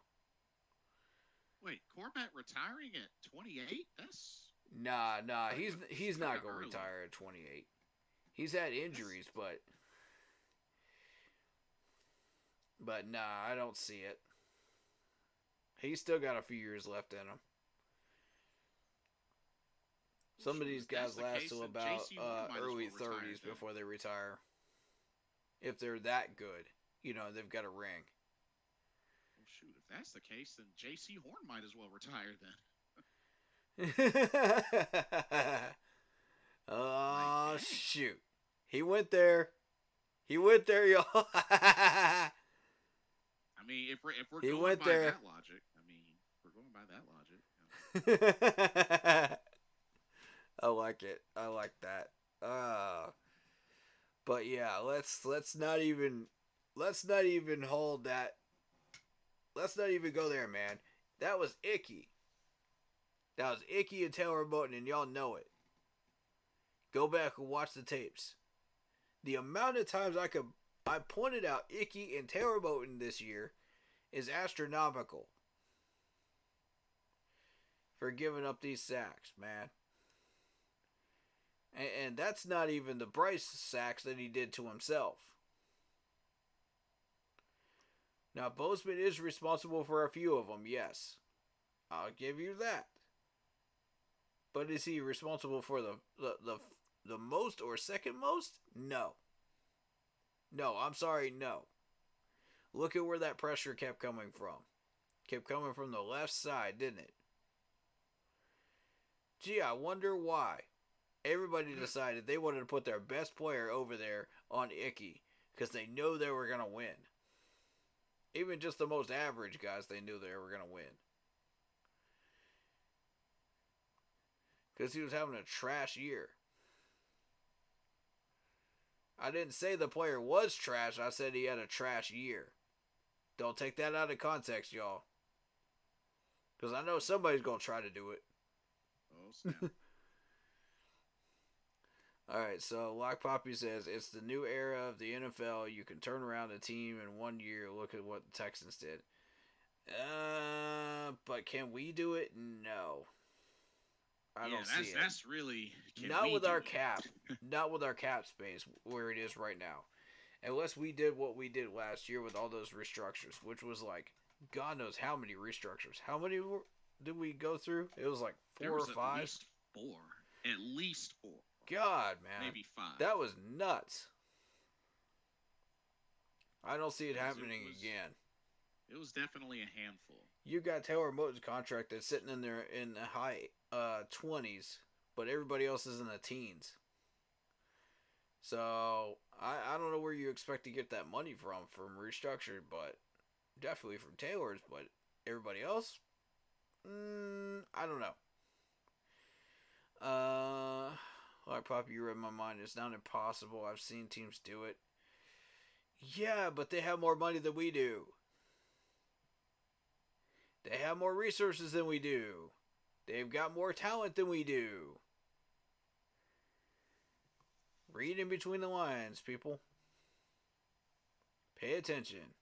Wait, Corbett retiring at 28? That's Nah, he's not gonna early. retire at 28. He's had injuries, but nah, I don't see it. He's still got a few years left in him. Some of these guys last till about early 30s before they retire. If they're that good, they've got a ring. Well, shoot, if that's the case, then J.C. Horn might as well retire then. Oh, shoot. He went there. Y'all. I mean, if we're going by that logic, I like it. I like that. But yeah, let's not even hold that. Let's not even go there, man. That was icky. That was icky and Taylor Moton, and y'all know it. Go back and watch the tapes. The amount of times I pointed out Icky and Taylor Moton this year is astronomical. For giving up these sacks, man. And that's not even the Bryce sacks that he did to himself. Now, Bozeman is responsible for a few of them, yes. I'll give you that. But is he responsible for the most or second most? No. No, I'm sorry, no. Look at where that pressure kept coming from. Kept coming from the left side, didn't it? Gee, I wonder why. Everybody decided they wanted to put their best player over there on Icky because they know they were going to win. Even just the most average guys, they knew they were going to win. Because he was having a trash year. I didn't say the player was trash. I said he had a trash year. Don't take that out of context, y'all. Because I know somebody's going to try to do it. Oh, snap. Alright, so Lock Poppy says, it's the new era of the NFL. You can turn around a team in 1 year. Look at what the Texans did. But can we do it? No. I don't see it. That's really... Not with our cap. Not with our cap space where it is right now. Unless we did what we did last year with all those restructures, which was like, God knows how many restructures. How many did we go through? It was like 4 or 5? At least 4. At least 4. God, man. Maybe 5. That was nuts. I don't see it happening again. It was definitely a handful. You got Taylor Moton's contract that's sitting in there in the high 20s, but everybody else is in the teens. So, I don't know where you expect to get that money from restructured, but definitely from Taylor's, but everybody else? I don't know. Like Poppy, you read my mind. It's not impossible. I've seen teams do it. Yeah, but they have more money than we do. They have more resources than we do. They've got more talent than we do. Read in between the lines, people. Pay attention.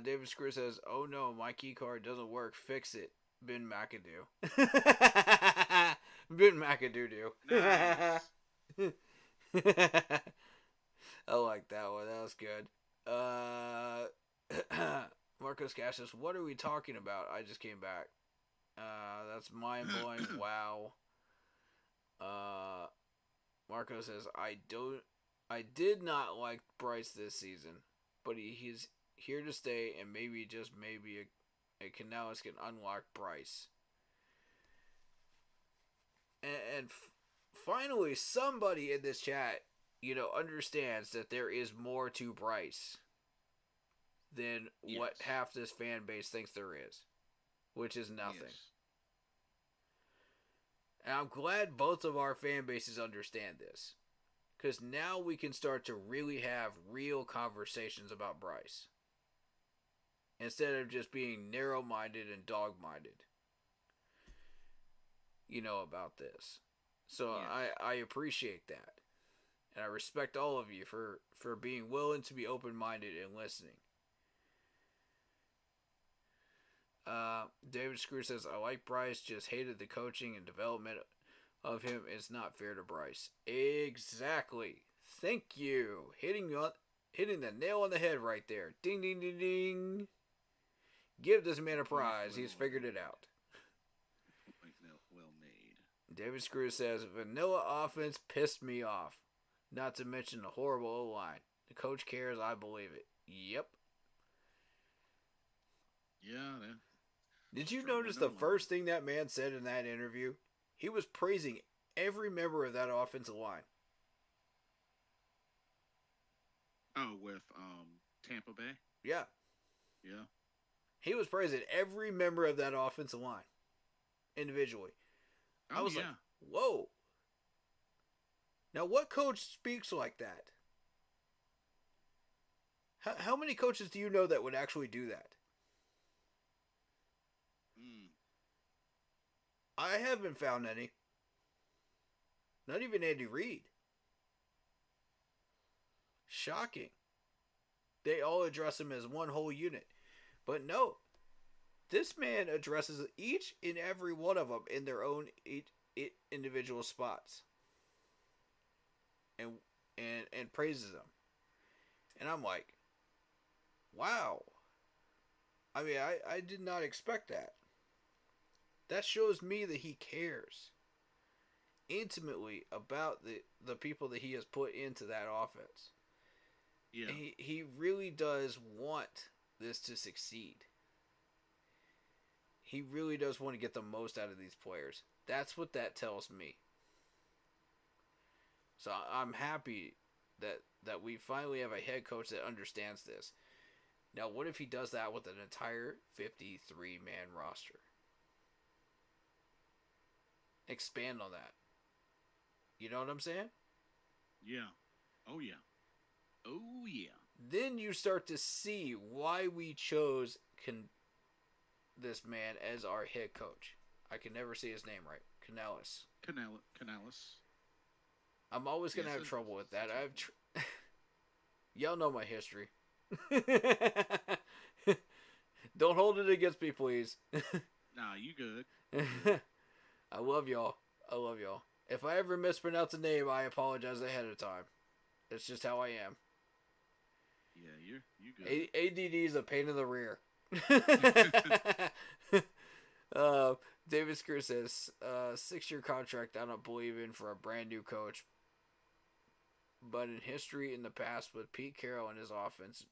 David Screw says, oh no, my key card doesn't work. Fix it. Ben McAdoo. Ben McAdoo. Nice. I like that one. That was good. Marcos Cash says, what are we talking about? I just came back. That's mind-blowing. Wow. Marco says, I did not like Bryce this season, but he's here to stay, and maybe, just maybe, a Canales can unlock Bryce. And finally, somebody in this chat, understands that there is more to Bryce than what half this fan base thinks there is, which is nothing. Yes. And I'm glad both of our fan bases understand this, because now we can start to really have real conversations about Bryce instead of just being narrow-minded and dog-minded. about this. So Yes. I appreciate that. And I respect all of you for being willing to be open-minded and listening. David Screw says, I like Bryce, just hated the coaching and development of him. It's not fair to Bryce. Exactly. Thank you. Hitting the nail on the head right there. Ding, ding, ding, ding. Give this man a prize. He's figured it out. Point well made. David Screw says, vanilla offense pissed me off. Not to mention the horrible O-line. The coach cares, I believe it. Yep. Yeah. Did you notice the first thing that man said in that interview? He was praising every member of that offensive line. Oh, with Tampa Bay? Yeah. Yeah. He was praising every member of that offensive line individually. I was like, whoa. Now, what coach speaks like that? How many coaches do you know that would actually do that? I haven't found any. Not even Andy Reid. Shocking. They all address him as one whole unit. But no. This man addresses each and every one of them in their own individual spots. And praises them. And I'm like, wow. I mean, I did not expect that. That shows me that he cares intimately about the people that he has put into that offense. Yeah. And he really does want this to succeed. He really does want to get the most out of these players. That's what that tells me. So I'm happy that we finally have a head coach that understands this. Now, what if he does that with an entire 53-man roster? Expand on that. You know what I'm saying? Yeah. Oh, yeah. Oh, yeah. Then you start to see why we chose this man as our head coach. I can never say his name right. Canales. Canales. I'm always going to have trouble with that. Y'all know my history. Don't hold it against me, please. Nah, you good. I love y'all. If I ever mispronounce a name, I apologize ahead of time. That's just how I am. Yeah, you good. ADD is a pain in the rear. David Screw says, 6-year contract I don't believe in for a brand new coach. But in history in the past with Pete Carroll and his offense,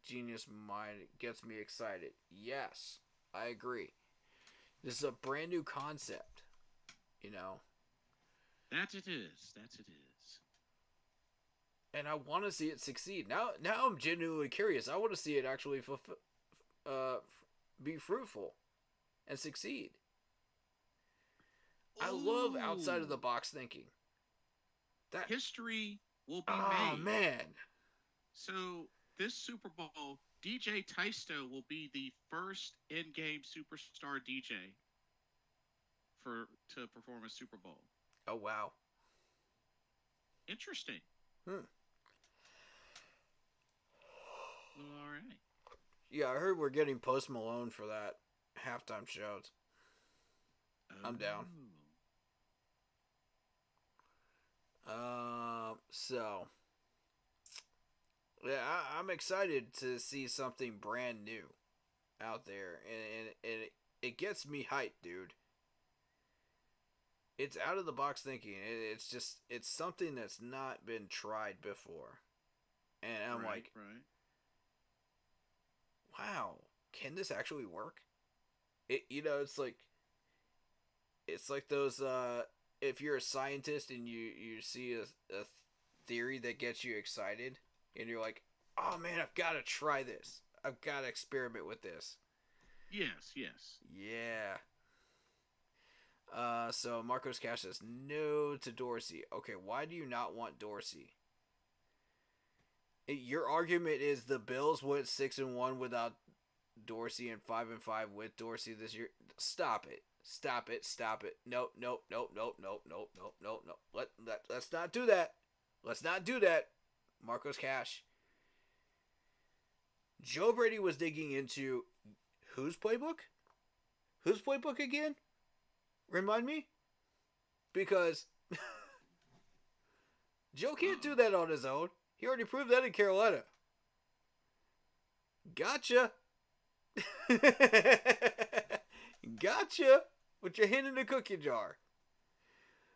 genius mind gets me excited. Yes, I agree. This is a brand new concept, That it is. And I want to see it succeed. Now I'm genuinely curious. I want to see it actually be fruitful and succeed. I love outside of the box thinking. That history will be made. Oh man! So this Super Bowl, DJ Tiesto will be the first in-game superstar DJ to perform a Super Bowl. Oh wow! Interesting. All right. Yeah, I heard we're getting Post Malone for that halftime shows. I'm down. So yeah, I'm excited to see something brand new out there, and it gets me hyped, dude. It's out of the box thinking. It's something that's not been tried before, and I'm like, wow, can this actually work? It's like those. If you're a scientist and you see a theory that gets you excited, and you're like, oh man, I've got to try this. I've got to experiment with this. Yes. Yeah. So Marcos Cash says no to Dorsey. Okay, why do you not want Dorsey? Your argument is the Bills went 6-1 without Dorsey and 5-5 with Dorsey this year. Stop it. Stop it. Stop it. Nope, nope, nope, nope, nope, nope, nope, nope, nope. Let's not do that. Let's not do that. Marcos Cash. Joe Brady was digging into whose playbook? Whose playbook again? Remind me? Because Joe can't do that on his own. He already proved that in Carolina. Gotcha. Gotcha. With your hand in the cookie jar.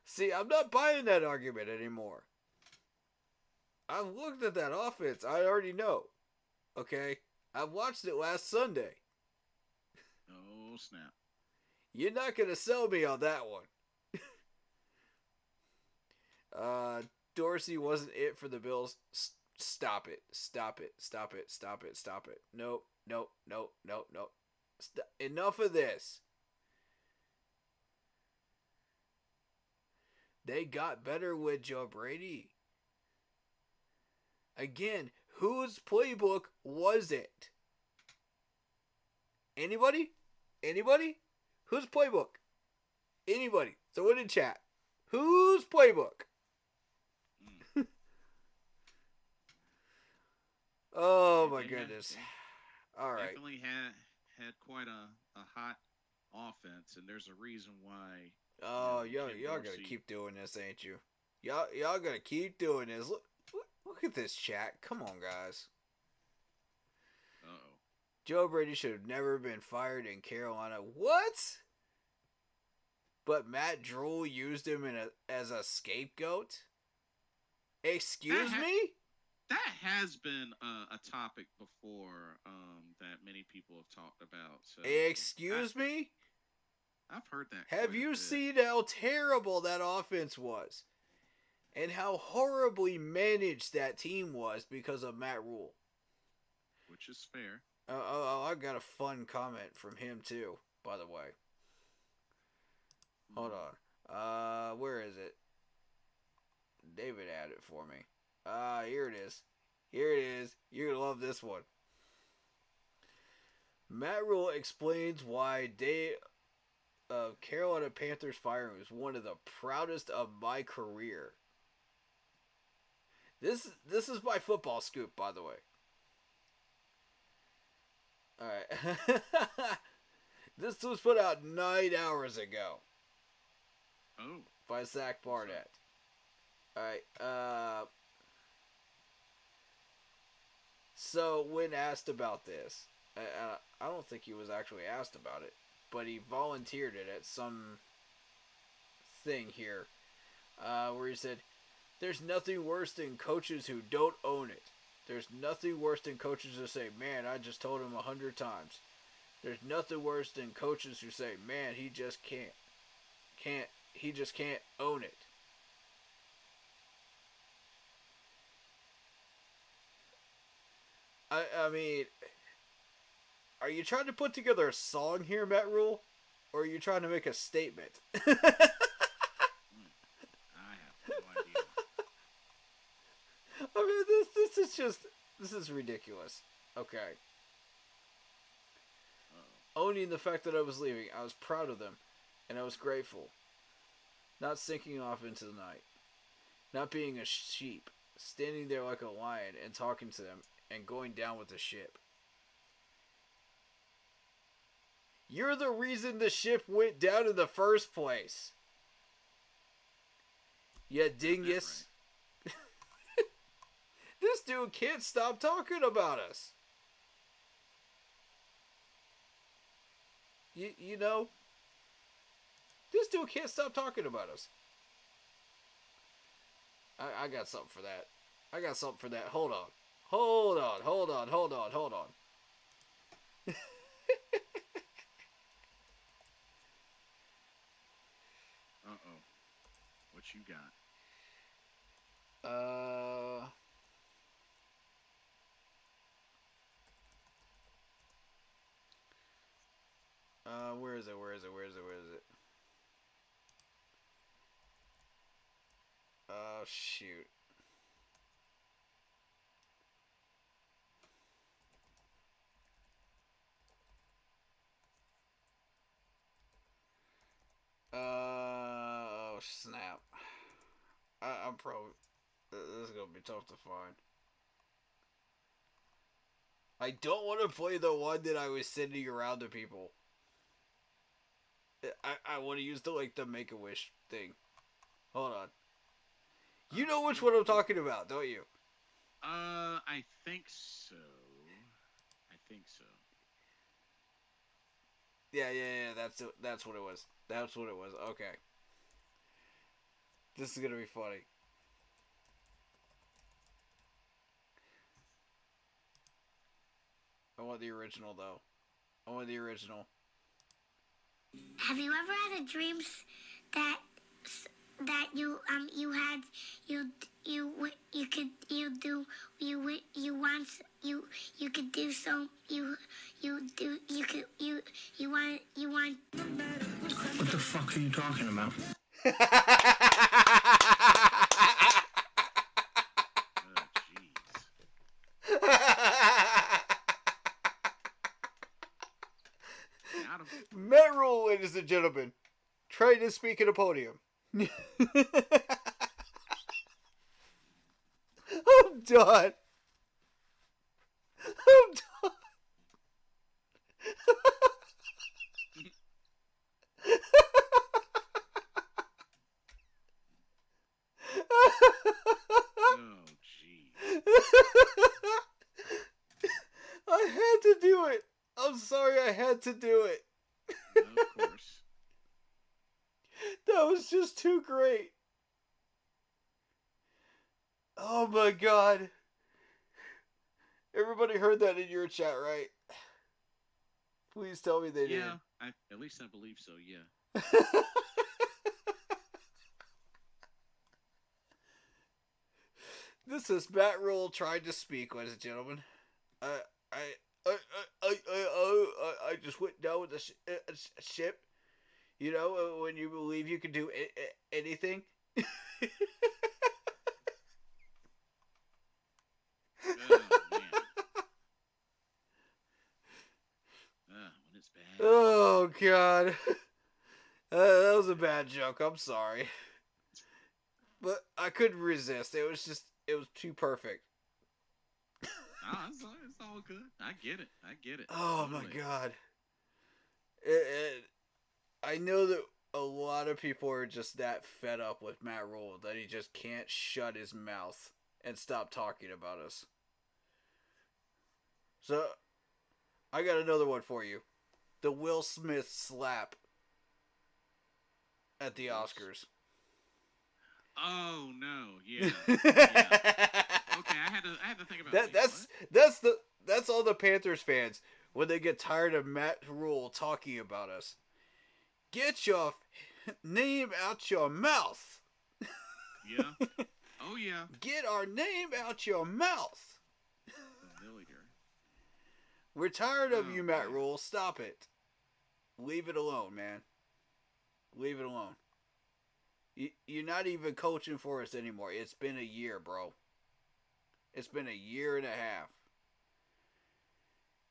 See, I'm not buying that argument anymore. I've looked at that offense. I already know. Okay? I watched it last Sunday. Oh, snap. You're not going to sell me on that one. Dorsey wasn't it for the Bills. Stop it. Stop it. Stop it. Stop it. Stop it. Nope. Nope. Nope. Nope. Nope. Enough of this. They got better with Joe Brady. Again, whose playbook was it? Anybody? Anybody? Whose playbook? Anybody? Throw it in chat. Whose playbook? Oh my goodness. All right. Definitely had quite a hot offense, and there's a reason why. Oh, y'all gonna keep doing this, ain't you? Y'all gonna keep doing this. Look at this chat. Come on, guys. Uh-oh. Joe Brady should have never been fired in Carolina. What? But Matt Drool used him as a scapegoat? Excuse me? That has been a topic before that many people have talked about. So Excuse me? I've heard that. Have you seen how terrible that offense was? And how horribly managed that team was because of Matt Rule? Which is fair. Oh, I got a fun comment from him too, by the way. Hold on. Where is it? David had it for me. Here it is. Here it is. You're going to love this one. Matt Rule explains why day of Carolina Panthers firing was one of the proudest of my career. This is my football scoop, by the way. Alright. This was put out 9 hours ago. Oh. By Zach Barnett. Alright, so when asked about this, I don't think he was actually asked about it, but he volunteered it at some thing here, where he said, "There's nothing worse than coaches who don't own it. There's nothing worse than coaches who say, man, I just told him 100 times. There's nothing worse than coaches who say, man, he just can't own it." I mean, are you trying to put together a song here, Matt Rule? Or are you trying to make a statement? I have no idea. I mean, this is ridiculous. Okay. Uh-oh. Owning the fact that I was leaving, I was proud of them, and I was grateful. Not sinking off into the night. Not being a sheep, standing there like a lion and talking to them, and going down with the ship. You're the reason the ship went down in the first place. You dingus. Right. This dude can't stop talking about us. You know, this dude can't stop talking about us. I got something for that. I got something for that. Hold on. Hold on. Uh-oh. What you got? Where is it? Oh, shoot. snap. I'm probably... This is going to be tough to find. I don't want to play the one that I was sending around to people. I want to use the Make-A-Wish thing. Hold on. You know which one I'm talking about, don't you? I think so. Yeah. That's what it was. That's what it was. Okay. This is gonna be funny. I want the original though. I want the original. Have you ever had a dream that you had you could you do you want you could do so you do you want What the fuck are you talking about? Oh, jeez. Got him. Matt Rule, ladies and gentlemen, trying to speak at a podium. I'm done. I'm done. Oh, jeez. I had to do it. I'm sorry I had to do it. Of course. That was just too great. Oh my god. Everybody heard that in your chat, right? Please tell me they did. Yeah, at least I believe so, yeah. This is Matt Rule trying to speak, ladies and gentlemen. I just went down with a ship. You know, when you believe you can do anything. Oh, man. When it's bad. Oh god, that was a bad joke. I'm sorry, but I couldn't resist. It was too perfect. Oh, it's all good. I get it. Oh my Totally. god. I know that a lot of people are just that fed up with Matt Rule that he just can't shut his mouth and stop talking about us. So, I got another one for you. The Will Smith slap at the Oscars. Oh no, yeah. Okay, I had to think about That's all the Panthers fans when they get tired of Matt Rule talking about us. Get your name out your mouth. Yeah. Oh yeah. Get our name out your mouth. Familiar. We're tired of Oh, you, Matt man. Rule. Stop it. Leave it alone, man. Leave it alone. You're not even coaching for us anymore. It's been a year, bro. It's been a year and a half.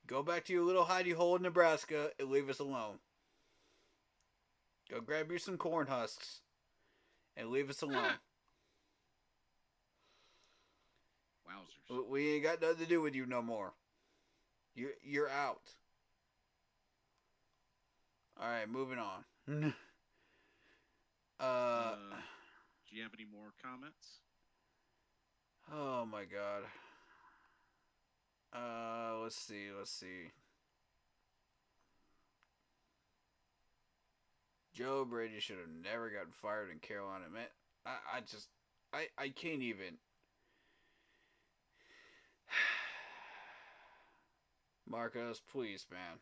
Go back to your little hidey hole in Nebraska and leave us alone. Go grab you some corn husks and leave us alone. Wowzers. We ain't got nothing to do with you no more. You're out. All right, moving on. Do you have any more comments? Oh my god. Let's see. Joe Brady should have never gotten fired in Carolina, man. I can't even. Marcos, please, man.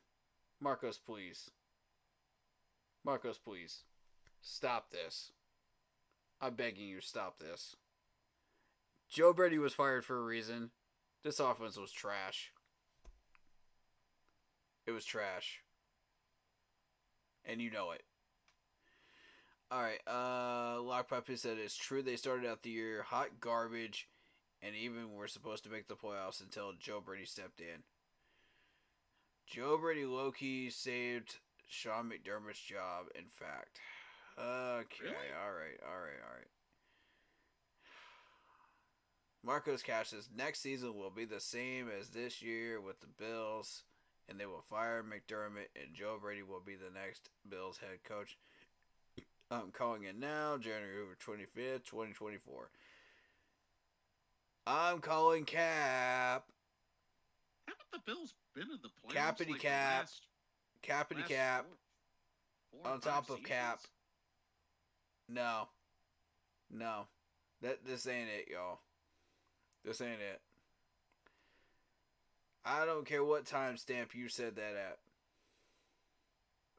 Marcos, please. Marcos, please. Stop this. I'm begging you, stop this. Joe Brady was fired for a reason. This offense was trash. It was trash. And you know it. Alright, Lockpipe said it's true they started out the year hot garbage and even were supposed to make the playoffs until Joe Brady stepped in. Joe Brady low-key saved Sean McDermott's job, in fact. Okay, Really? all right. Marcos Cash says next season will be the same as this year with the Bills, and they will fire McDermott, and Joe Brady will be the next Bills head coach. I'm calling it now, January 25th, 2024. I'm calling Cap. Haven't the Bills been in the playoffs Cappity like Cap. the Cappity last Cap. four or On five top of seasons? Cap. No. This ain't it, y'all. This ain't it. I don't care what timestamp you said that at.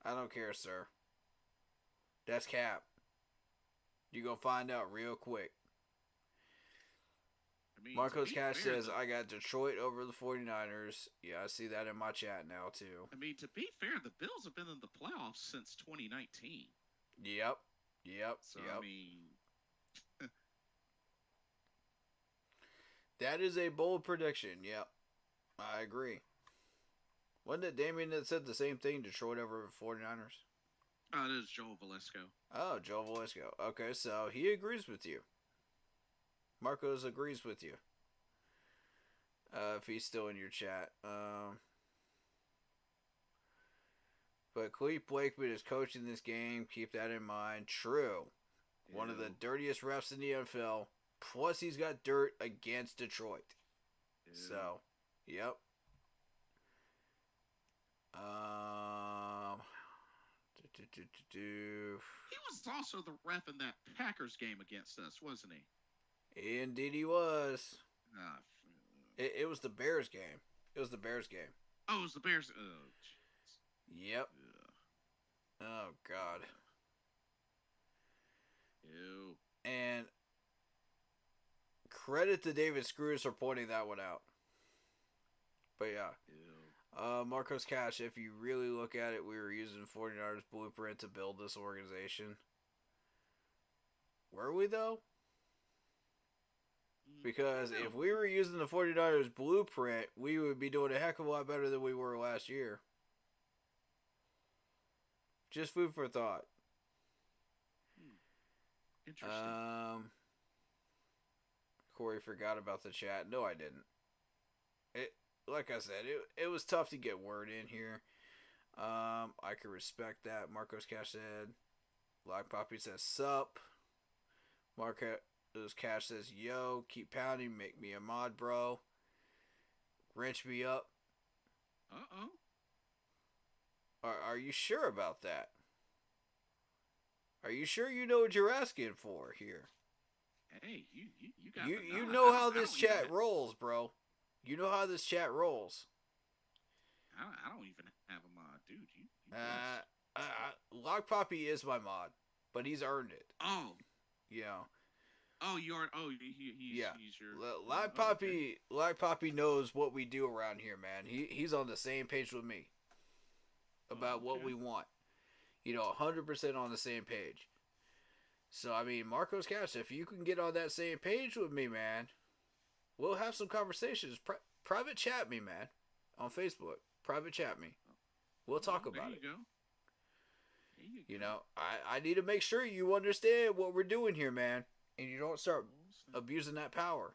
I don't care, sir. That's Cap. You gonna find out real quick. I mean, Marcos to be Cash fair, says, I got Detroit over the 49ers. Yeah, I see that in my chat now, too. I mean, to be fair, the Bills have been in the playoffs since 2019. Yep. So I mean, That is a bold prediction. Yep. I agree. Wasn't it Damien that said the same thing, Detroit over the 49ers? it is Joel Velasco. Oh, Joe Velasco. Okay, so he agrees with you. Marcos agrees with you. If he's still in your chat. But Cleve Blakeman is coaching this game. Keep that in mind. True. One of the Ew. dirtiest refs in the NFL. Plus, he's got dirt against Detroit. Ew. So, yep. He was also the ref in that Packers game against us, wasn't he? Indeed, he was. Ah, It was the Bears game. It was the Bears game. oh, it was the Bears. Oh, jeez. Yep. Ugh. Oh, God. Ew. And credit to David Screws for pointing that one out. But yeah. Ew. Marcos Cash, if you really look at it, we were using 49ers blueprint to build this organization. Were we, though? Because if we were using the 49ers blueprint, we would be doing a heck of a lot better than we were last year. Just food for thought. Interesting. Corey forgot about the chat. No, I didn't. Like I said, it was tough to get word in here. I could respect that. Marcos Cash said. Black Poppy says, sup. Marcos Cash says, yo, keep pounding, make me a mod, bro. Wrench me up. Uh-oh. Are you sure about that? Are you sure you know what you're asking for here? Hey, you got You know how this chat rolls, bro. You know how this chat rolls. I don't even have a mod, dude. Lock Poppy is my mod, but he's earned it. Oh. Yeah. Oh, you're. Oh, he's your. Lock Poppy. Okay. Lock Poppy knows what we do around here, man. He's on the same page with me about what we want. 100% on the same page. So I mean, Marcos Cash, if you can get on that same page with me, man, we'll have some conversations. Private chat me, man, on Facebook. Private chat me. We'll talk about it. There you go. I need to make sure you understand what we're doing here, man, and you don't start abusing that power.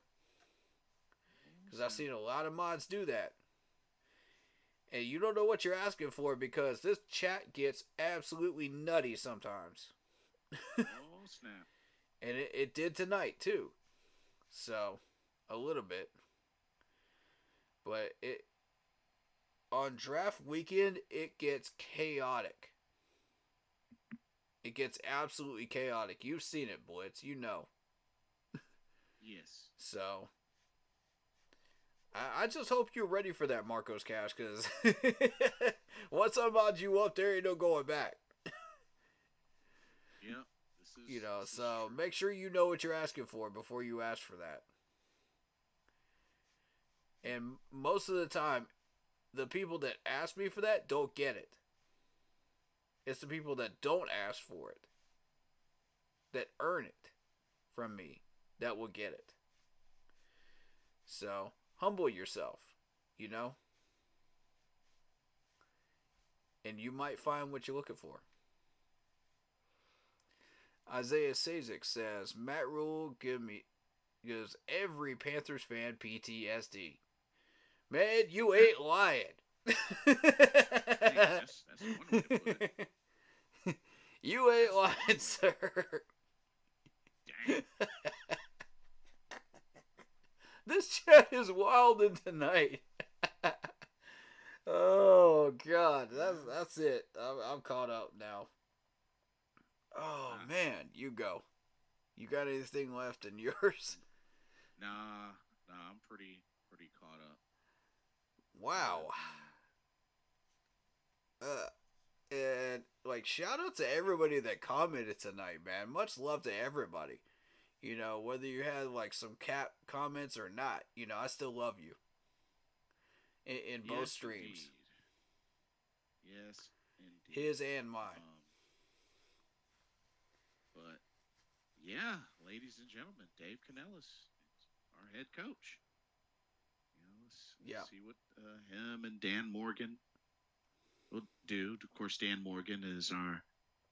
Because I've seen a lot of mods do that. And you don't know what you're asking for because this chat gets absolutely nutty sometimes. Oh, snap. And it did tonight, too. So, a little bit. But on draft weekend, it gets chaotic. It gets absolutely chaotic. You've seen it, Blitz. You know. Yes. So, I just hope you're ready for that, Marcos Cash, because once I mod you up, there ain't no going back. Yep. So make sure you know what you're asking for before you ask for that. And most of the time, the people that ask me for that don't get it. It's the people that don't ask for it, that earn it from me, that will get it. So, humble yourself, and you might find what you're looking for. Isaiah Sazik says Matt Rule gives every Panthers fan PTSD. Man, you ain't lying. Hey, that's one way to put it. You ain't That's one lying, way. sir. Dang. This chat is wilding tonight. Oh God, that's it. I'm caught up now. Oh man, you go. You got anything left in yours? Nah, I'm pretty caught up. Wow. And like shout out to everybody that commented tonight, man. Much love to everybody. You know, whether you had like some cap comments or not, you know, I still love you. In both Yes, streams, indeed. Yes, indeed. his and mine. But yeah, ladies and gentlemen, Dave Canales, our head coach. Yeah. Let's see what him and Dan Morgan will do. Of course, Dan Morgan is our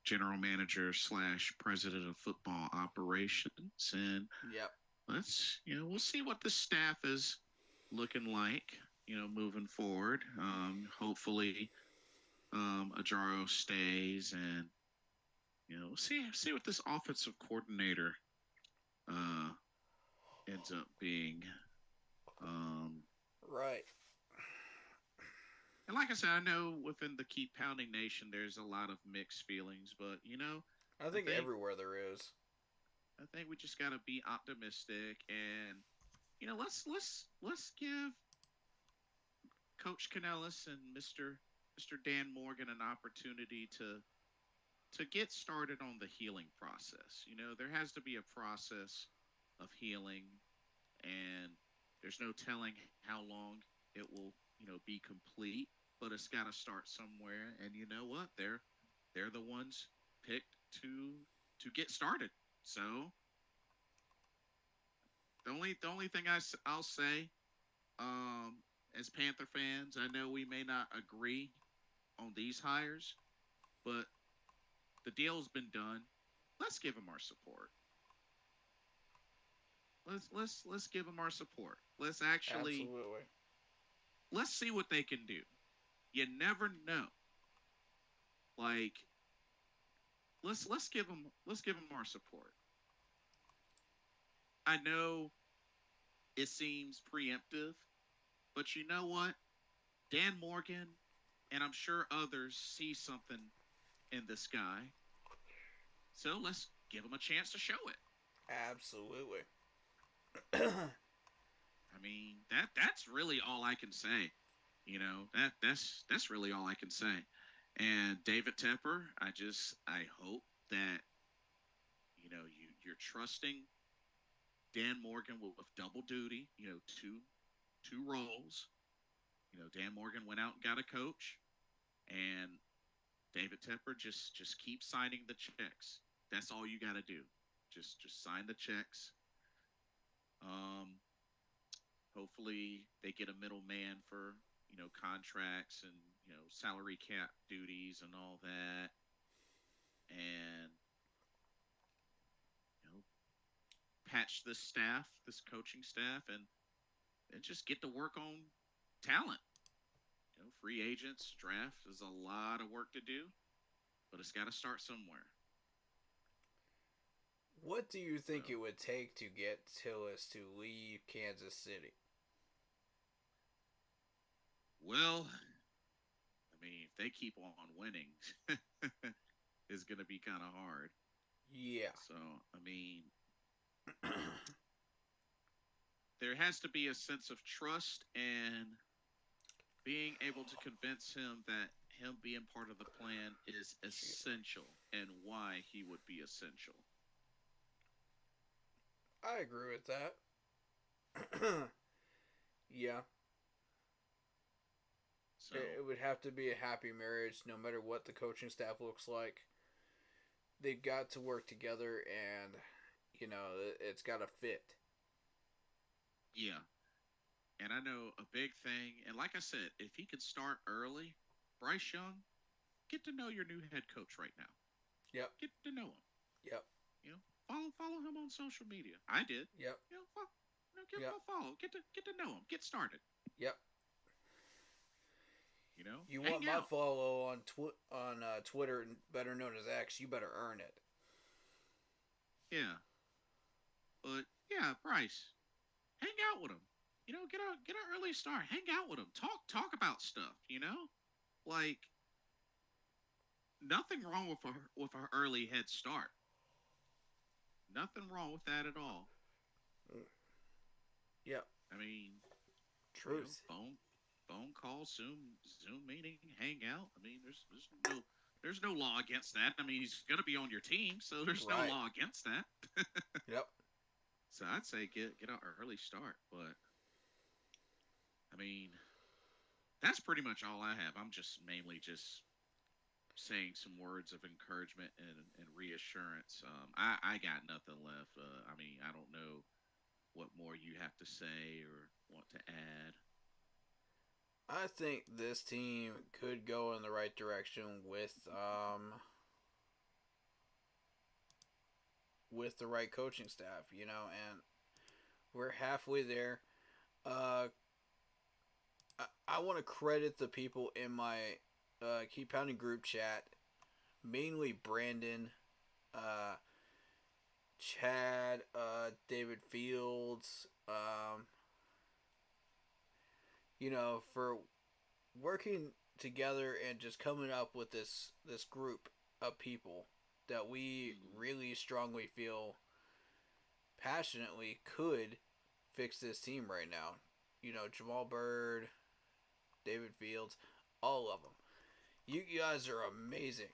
general manager slash president of football operations, and Yep. we'll see what the staff is looking like. Moving forward. Hopefully, Ajaro stays, and we'll see what this offensive coordinator uh, ends up being. Um, Right. and like I said, I know within the Keep Pounding Nation, there's a lot of mixed feelings, but I think everywhere there is. I think we just gotta be optimistic, and let's give Coach Canellis and Mister Dan Morgan an opportunity to get started on the healing process. There has to be a process of healing, and there's no telling how long it will, be complete. But it's got to start somewhere, and you know what? They're the ones picked to get started. So the only thing I'll say, um, as Panther fans, I know we may not agree on these hires, but the deal's been done. Let's give them our support. Let's give them our support. Absolutely. Let's see what they can do. You never know. Like let's give them our support. I know it seems preemptive, but you know what? Dan Morgan and I'm sure others see something in this guy. So let's give him a chance to show it. Absolutely. I mean, that's really all I can say. That's really all I can say. And David Tepper, I hope that you're trusting Dan Morgan with double duty. Two roles. Dan Morgan went out and got a coach, and David Tepper just keep signing the checks. That's all you got to do. Just sign the checks. Um, Hopefully they get a middleman for contracts and salary cap duties and all that, and you know patch this coaching staff, and just get to work on talent. Free agents, draft is a lot of work to do, but it's got to start somewhere. What do you So, think it would take to get Tillis to leave Kansas City? well, I mean, if they keep on winning, it's going to be kind of hard. Yeah. So, I mean, there has to be a sense of trust and being able to convince him that him being part of the plan is essential and why he would be essential. I agree with that. Yeah. So, It would have to be a happy marriage no matter what the coaching staff looks like. They've got to work together and, it's got to fit. yeah. And I know a big thing, and like I said, if he could start early, Bryce Young, get to know your new head coach right now. Yep. Get to know him. Yep. You know, follow him on social media. I did. Yep. Give him Yep. a follow. Get to know him. Get started. Yep. You want Hang my out. follow on Twitter, better known as X? You better earn it. Yeah, but yeah, Bryce, hang out with him. Get an early start. Hang out with him. Talk about stuff. Like nothing wrong with a early head start. Nothing wrong with that at all. Yep. I mean, Truth. phone call, Zoom meeting, hang out. I mean, there's no law against that. I mean, he's gonna be on your team, so there's no Right. law against that. Yep. So I'd say get an early start, but I mean, that's pretty much all I have. I'm just mainly just saying some words of encouragement and reassurance. I got nothing left. I mean, I don't know what more you have to say or want to add. I think this team could go in the right direction with the right coaching staff, and we're halfway there. Uh, I want to credit the people in my Keep Pounding group chat, mainly Brandon, uh, Chad, David Fields, for working together and just coming up with this group of people that we really strongly feel passionately could fix this team right now. Jamal Bird, David Fields, all of them. You guys are amazing.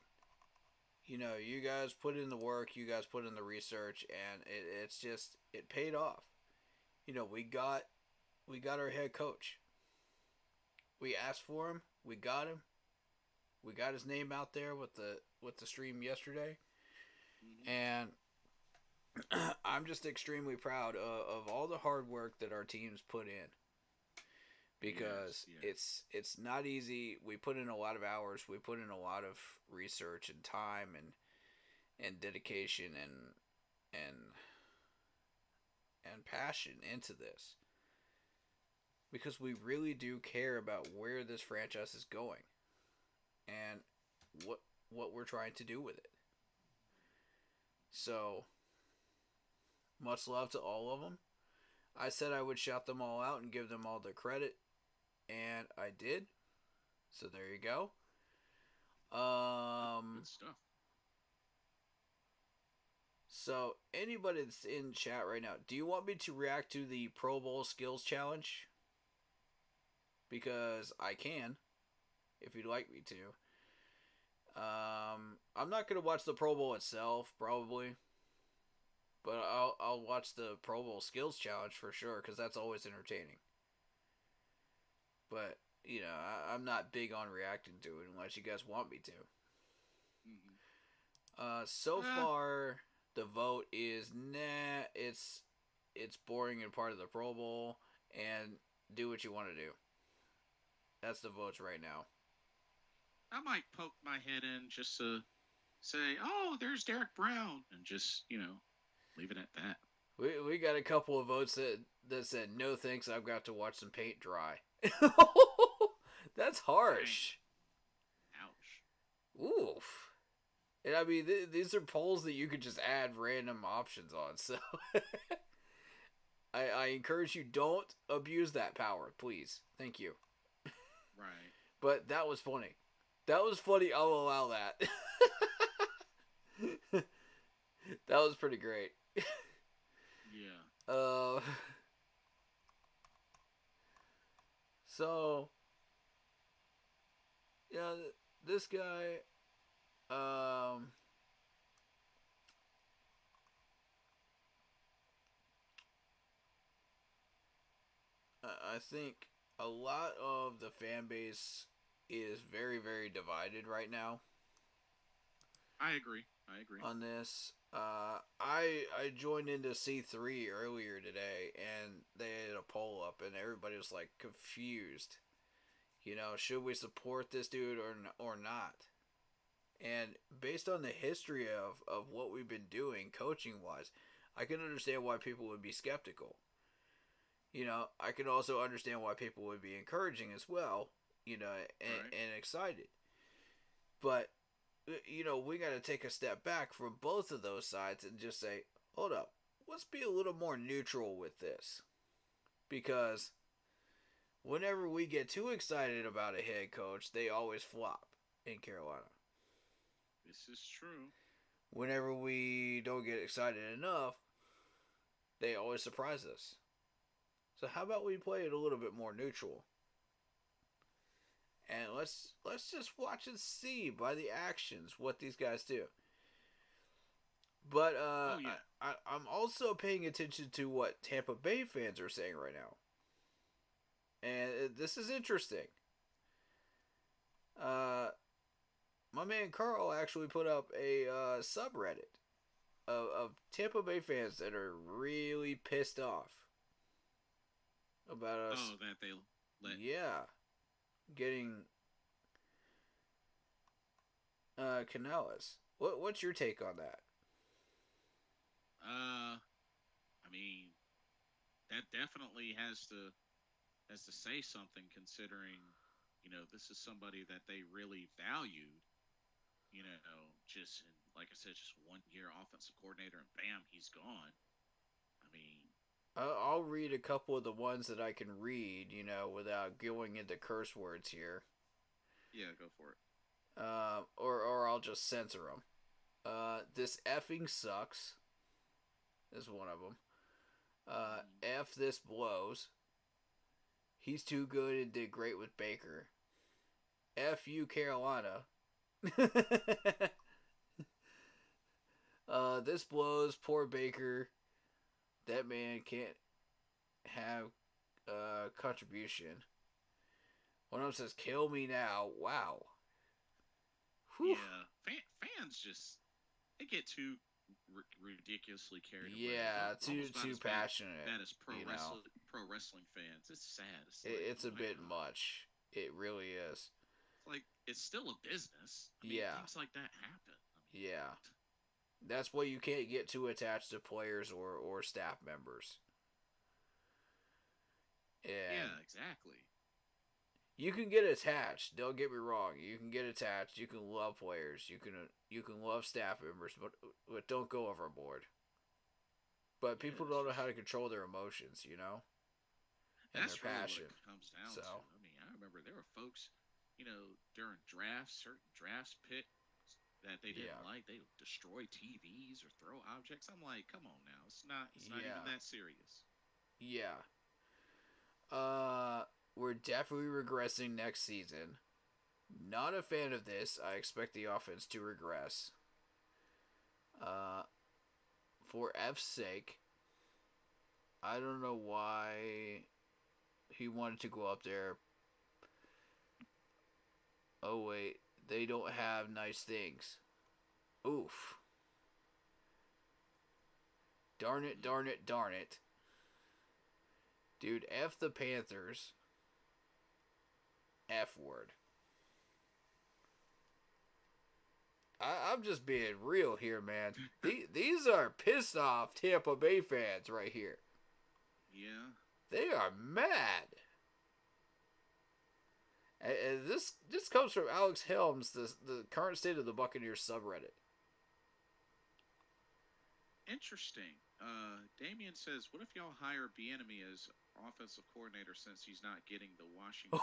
You guys put in the work, you guys put in the research, and it paid off. We got our head coach. We asked for him, we got him. We got his name out there with the stream yesterday, and I'm just extremely proud of all the hard work that our teams put in, because it's not easy. We put in a lot of hours. We put in a lot of research and time and dedication and passion into this, because we really do care about where this franchise is going and what we're trying to do with it. So, much love to all of them. I said I would shout them all out and give them all the credit, and I did. So there you go. Good stuff. So anybody that's in chat right now, do you want me to react to the Pro Bowl skills challenge? Because I can, if you'd like me to. I'm not gonna watch the Pro Bowl itself, probably, but I'll watch the Pro Bowl skills challenge for sure, because that's always entertaining. But I'm not big on reacting to it unless you guys want me to. So far the vote is nah. It's boring and part of the Pro Bowl, and do what you want to do. That's the votes right now. I might poke my head in just to say, "Oh, there's Derek Brown," and just leave it at that. We got a couple of votes that said no thanks. I've got to watch some paint dry. That's harsh. Ouch. Oof. And I mean, these are polls that you could just add random options on. So I encourage you, don't abuse that power, please. Thank you. Right. But that was funny. That was funny. I'll allow that. That was pretty great. Yeah. So, yeah, this guy, I think a lot of the fan base is very, very divided right now. I agree On this. I joined into C3 earlier today, and they had a poll up, and everybody was like confused. Should we support this dude or not? And based on the history of what we've been doing coaching wise, I can understand why people would be skeptical. I can also understand why people would be encouraging as well, and excited. But, we got to take a step back from both of those sides and just say, hold up, let's be a little more neutral with this. Because whenever we get too excited about a head coach, they always flop in Carolina. This is true. Whenever we don't get excited enough, they always surprise us. So how about we play it a little bit more neutral? And let's just watch and see by the actions what these guys do. But I'm also paying attention to what Tampa Bay fans are saying right now. And this is interesting. My man Carl actually put up a subreddit of Tampa Bay fans that are really pissed off about us. Oh, that they let. Yeah. Getting Canales. What's your take on that? I mean, that definitely has to say something, considering, this is somebody that they really valued. Just like I said, just 1 year offensive coordinator, and bam, he's gone. I mean, I'll read a couple of the ones that I can read, without going into curse words here. Yeah, go for it. Or I'll just censor them. This effing sucks is one of them. F this blows. He's too good and did great with Baker. F you, Carolina. This blows. Poor Baker. That man can't have contribution. One of them says, "Kill me now." Wow. Whew. Yeah, fans just they get too ridiculously carried away. Yeah, Almost too passionate. That is pro wrestling fans. It's sad. It's a bit much. It really is. It's still a business. Things like that happen. Yeah. That's why you can't get too attached to players or staff members. Yeah, exactly. You can get attached. Don't get me wrong. You can get attached. You can love players. You can love staff members, but don't go overboard. But people don't know how to control their emotions, and that's their really passion. What it comes down to. I remember there were folks, during drafts, certain drafts picked that they didn't like. They would destroy TVs or throw objects. I'm like, come on now. It's not even that serious. Yeah. We're definitely regressing next season. Not a fan of this. I expect the offense to regress. For F's sake, I don't know why he wanted to go up there. Oh, wait. They don't have nice things. Oof. Darn it, darn it, darn it. Dude, F the Panthers. F word. I'm just being real here, man. These are pissed off Tampa Bay fans right here. Yeah. They are mad. And this comes from Alex Helms, the current state of the Buccaneers subreddit. Interesting. Damien says, what if y'all hire Bieniemy as offensive coordinator since he's not getting the Washington?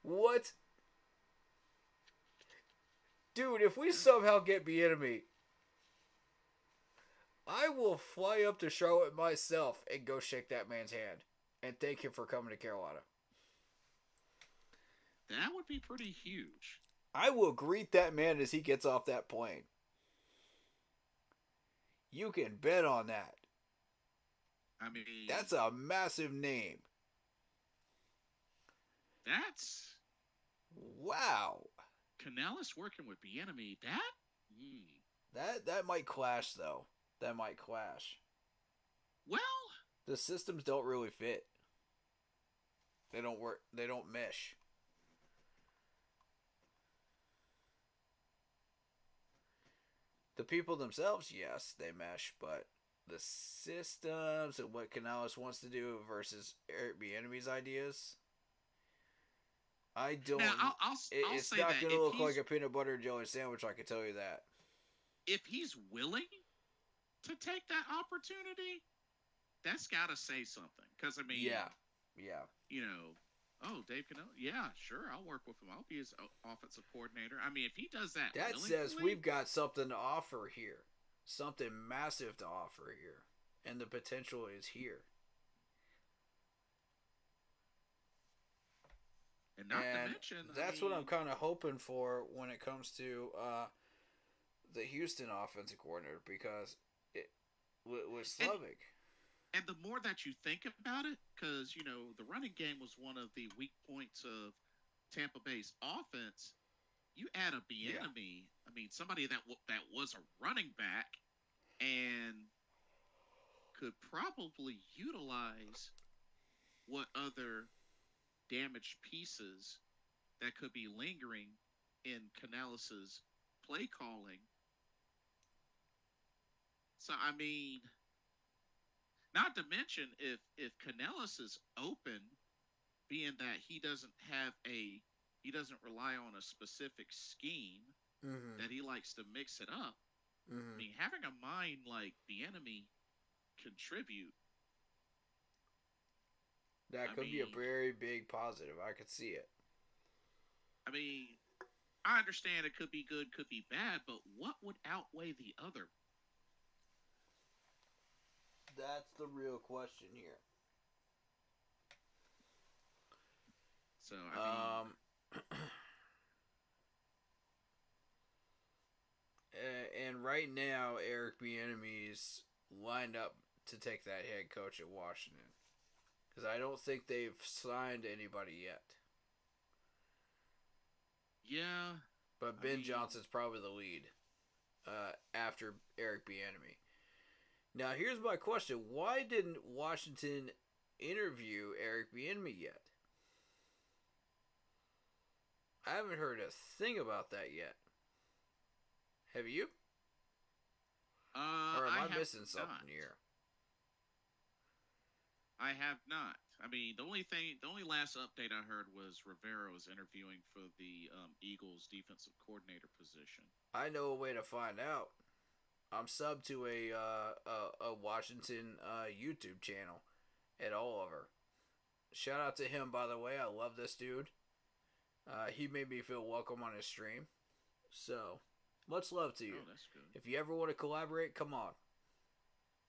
What? Dude, if we somehow get Bieniemy, I will fly up to Charlotte myself and go shake that man's hand and thank him for coming to Carolina. That would be pretty huge. I will greet that man as he gets off that plane. You can bet on that. I mean, that's a massive name. That's wow. Canales working with Bieniemy. That might clash though. That might clash. Well, the systems don't really fit. They don't work. They don't mesh. The people themselves, yes, they mesh, but the systems and what Canales wants to do versus Eric Bieniemy's ideas, I don't. Now, I'll It's say not that going to look like a peanut butter and jelly sandwich. I can tell you that. if he's willing to take that opportunity, that's got to say something. Because I mean, Yeah. oh, Dave Canales, yeah, sure, I'll work with him. I'll be his offensive coordinator. I mean, if he does that, That says we've got something to offer here, something massive to offer here, and the potential is here. And not And to mention, that's what I'm kind of hoping for when it comes to the Houston offensive coordinator, because with Slovic. And the more that you think about it, because the running game was one of the weak points of Tampa Bay's offense. You add a Bieniemy, I mean, somebody that was a running back and could probably utilize what other damaged pieces that could be lingering in Canales' play calling. So I mean, not to mention if Canales is open, being that he doesn't rely on a specific scheme, Mm-hmm. that he likes to mix it up. I Mm-hmm. mean, having a mind like the enemy contribute. That could be a very big positive. I could see it. I mean, I understand it could be good, could be bad, but what would outweigh the other? That's the real question here. So I mean, and right now, Eric Bieniemy's lined up to take that head coach at Washington, because I don't think they've signed anybody yet. yeah. But Ben Johnson's probably the lead after Eric Bieniemy. Now, here's my question: why didn't Washington interview Eric Bieniemy yet? I haven't heard a thing about that yet. Have you? Or am I missing something here? I have not. I mean, the only last update I heard was Rivera was interviewing for the Eagles defensive coordinator position. I know a way to find out. I'm sub to a Washington YouTube channel at Oliver. Shout out to him, by the way. I love this dude. He made me feel welcome on his stream. So, much love to you. Oh, that's good. If you ever want to collaborate, come on.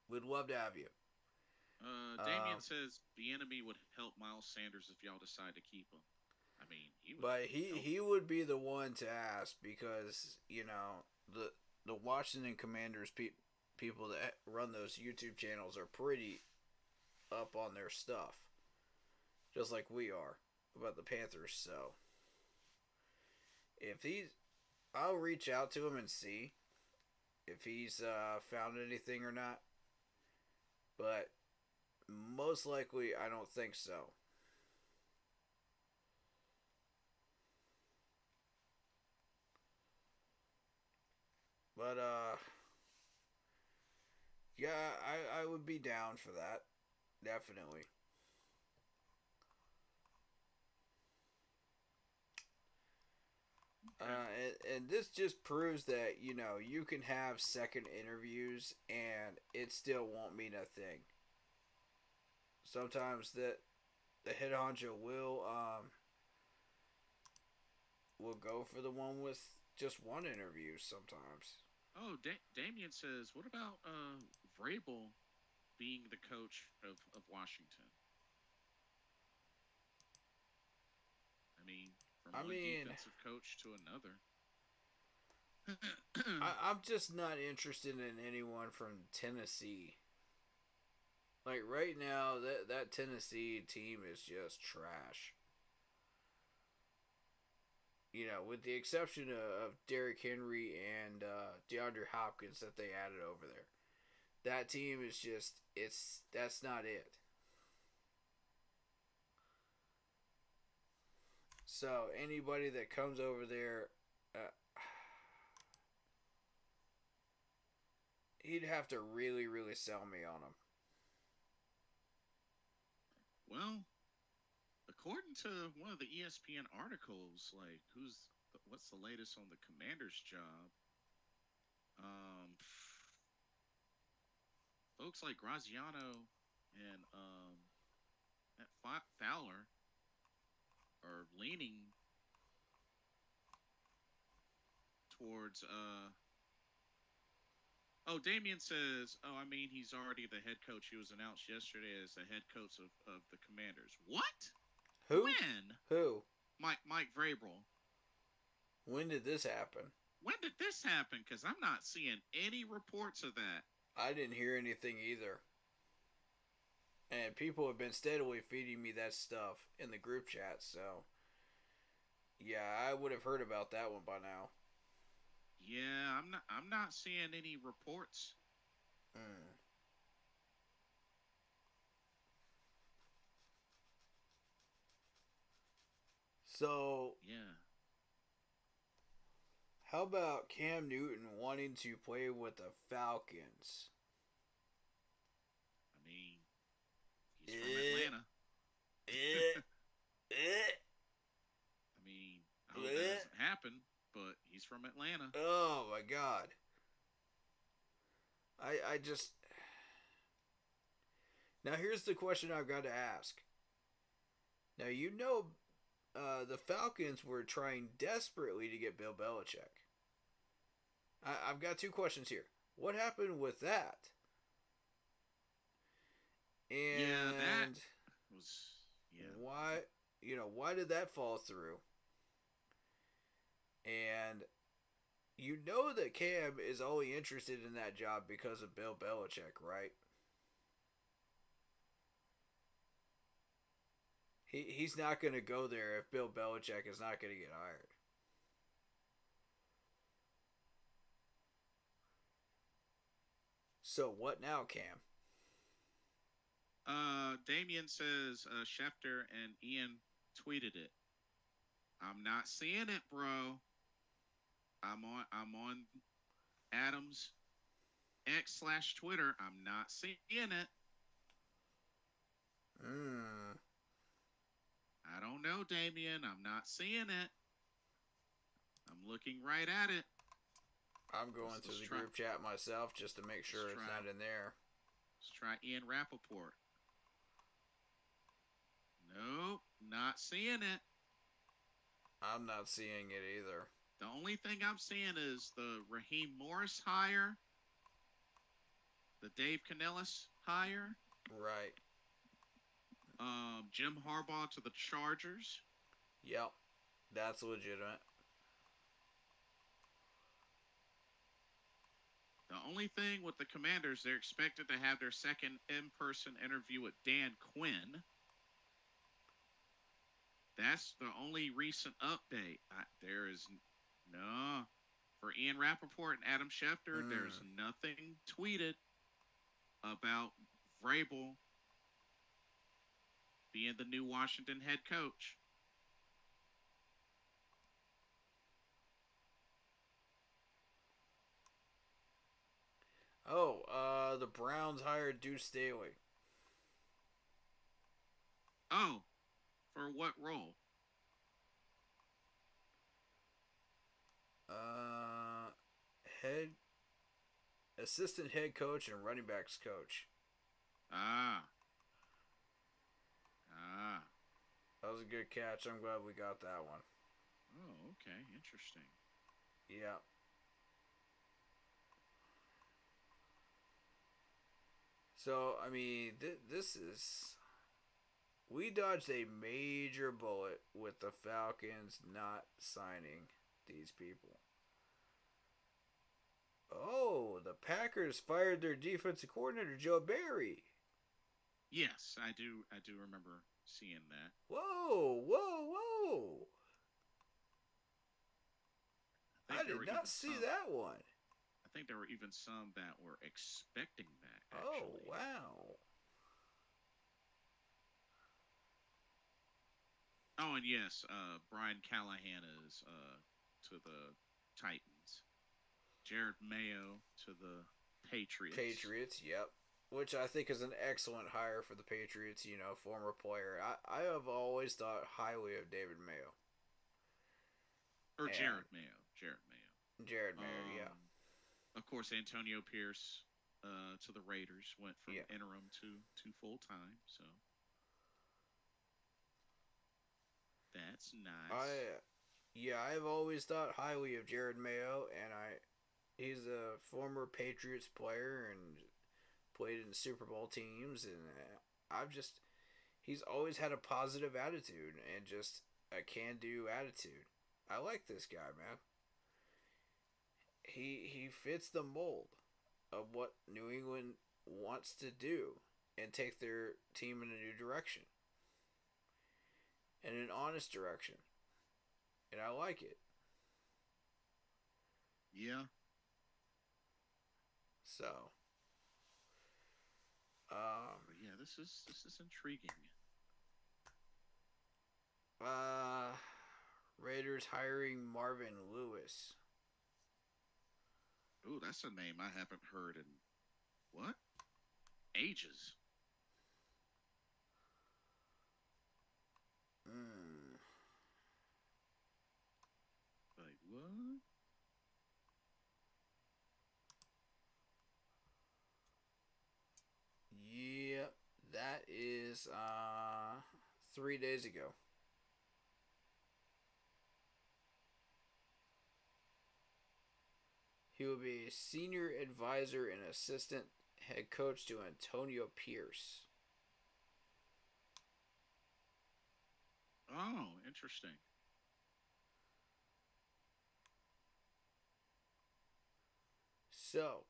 We'd love to have you. Damien says Bieniemy would help Miles Sanders if y'all decide to keep him. I mean, he would be the one to ask, because the Washington Commanders people that run those YouTube channels are pretty up on their stuff, just like we are about the Panthers. So I'll reach out to him and see if he's found anything or not. But most likely, I don't think so. But yeah, I would be down for that, definitely. And this just proves that you can have second interviews and it still won't mean a thing. Sometimes the head honcho will go for the one with just one interview sometimes. Oh, Damien says, what about Vrabel being the coach of Washington? I mean, from one defensive coach to another. I'm just not interested in anyone from Tennessee. Like right now, that Tennessee team is just trash. With the exception of Derrick Henry and DeAndre Hopkins that they added over there. That team is just, that's not it. So anybody that comes over there, he'd have to really, really sell me on him. Well, according to one of the ESPN articles, like what's the latest on the Commanders' job? Um, Folks like Graziano and Fowler are leaning towards Oh, Damien says, "Oh, I mean, he's already the head coach. He was announced yesterday as the head coach of the Commanders." What? Who? When? Who? Mike Vrabel. When did this happen? When did this happen? Because I'm not seeing any reports of that. I didn't hear anything either. And people have been steadily feeding me that stuff in the group chat, so yeah, I would have heard about that one by now. Yeah, I'm not seeing any reports. Mm. So Yeah. how about Cam Newton wanting to play with the Falcons? I mean, he's from Atlanta. I mean, I hope that doesn't happen, but he's from Atlanta. Oh my god. I just. Now here's the question I've got to ask. Now the Falcons were trying desperately to get Bill Belichick. I've got two questions here. What happened with that? And Yeah, that was why did that fall through? And you know that Cam is only interested in that job because of Bill Belichick, right? He's not going to go there if Bill Belichick is not going to get hired. So what now, Cam? Damien says Schefter and Ian tweeted it. I'm not seeing it, bro. I'm on Adams X/Twitter. I'm not seeing it. I don't know, Damien. I'm not seeing it. I'm looking right at it. I'm going to the group chat myself just to make sure it's not in there. Let's try Ian Rappaport. Nope, not seeing it. I'm not seeing it either. The only thing I'm seeing is the Raheem Morris hire, the Dave Canales hire. Right. Jim Harbaugh to the Chargers. Yep, that's legitimate. The only thing with the Commanders, they're expected to have their second in-person interview with Dan Quinn. That's the only recent update. There is no. For Ian Rappaport and Adam Schefter, there's nothing tweeted about Vrabel being the new Washington head coach. Oh, the Browns hired Deuce Staley. Oh, for what role? Assistant head coach and running backs coach. Ah. That was a good catch. I'm glad we got that one. Oh, okay. Interesting. Yeah. So, I mean, this is... We dodged a major bullet with the Falcons not signing these people. Oh, the Packers fired their defensive coordinator, Joe Barry. Yes, I do remember seeing that. Whoa. I did not see that one. I think there were even some that were expecting that, actually. Oh, wow. Oh, and yes, Brian Callahan is to the Titans. Jared Mayo to the Patriots. Patriots, yep. Which I think is an excellent hire for the Patriots, former player. I have always thought highly of David Mayo. Or And Jared Mayo. Jared Mayer, yeah. Of course, Antonio Pierce to the Raiders went from interim to full time. So that's nice. I've always thought highly of Jared Mayo, and he's a former Patriots player and played in Super Bowl teams, and he's always had a positive attitude and just a can-do attitude. I like this guy, man. He fits the mold of what New England wants to do and take their team in a new direction. In an honest direction. And I like it. Yeah. So yeah, this is intriguing. Raiders hiring Marvin Lewis. Ooh, that's a name I haven't heard in what? Ages. Like what? Yep, that is 3 days ago. He will be a senior advisor and assistant head coach to Antonio Pierce. Oh, interesting. So,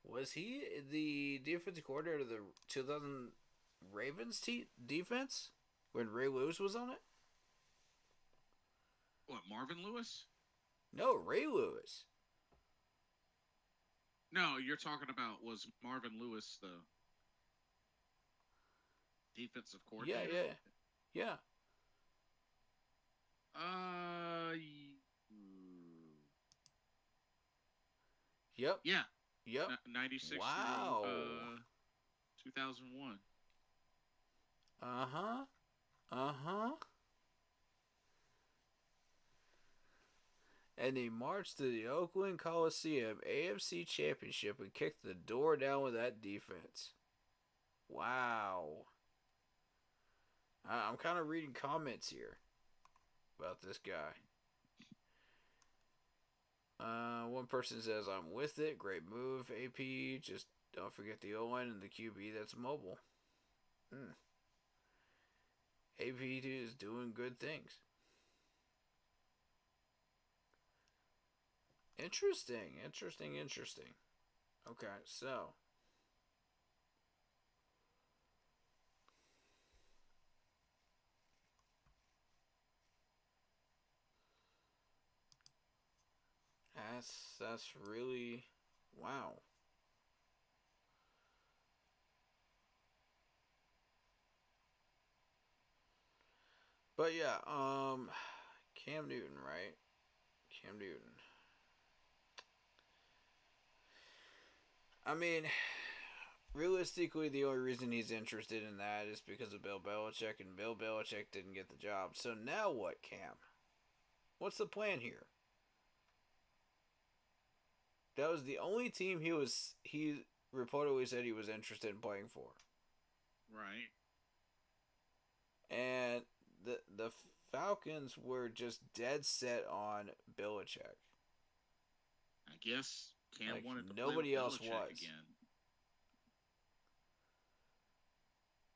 was he the defensive coordinator of the 2000 Ravens defense when Ray Lewis was on it? What, Marvin Lewis? No, Ray Lewis. No, you're talking about was Marvin Lewis the defensive coordinator? Yeah. Yep. Yeah. Yep. 96 wow. through 2001. Uh-huh. And he marched to the Oakland Coliseum AFC Championship and kicked the door down with that defense. Wow. I'm kind of reading comments here about this guy. One person says, I'm with it. Great move, AP. Just don't forget the O-line and the QB that's mobile. AP is doing good things. Interesting. Okay, so. That's really wow. But yeah, Cam Newton, right? Cam Newton. I mean, realistically, the only reason he's interested in that is because of Bill Belichick, and Bill Belichick didn't get the job. So now what, Cam? What's the plan here? That was the only team he reportedly said he was interested in playing for. Right. And the Falcons were just dead set on Belichick. I guess Cam wanted to nobody play else with was. Again.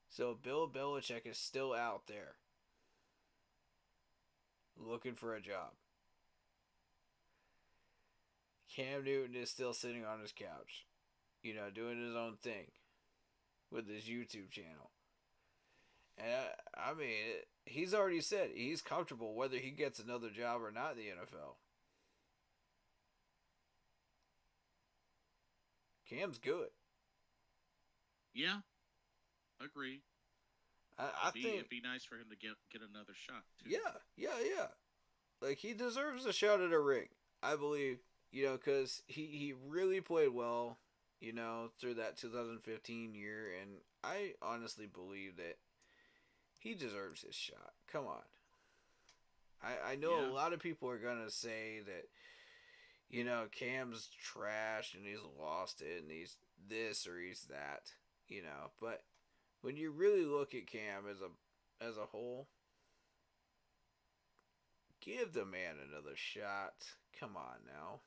So Bill Belichick is still out there looking for a job. Cam Newton is still sitting on his couch, doing his own thing with his YouTube channel. And I mean, he's already said he's comfortable whether he gets another job or not in the NFL. Cam's good. Yeah, agree. I think it'd be nice for him to get another shot too. Yeah. Like, he deserves a shot at a ring. I believe, because he really played well, through that 2015 year, and I honestly believe that he deserves his shot. Come on. I know Yeah. a lot of people are going to say that, Cam's trash and he's lost it and he's this or he's that, but when you really look at Cam as a whole, give the man another shot. Come on now.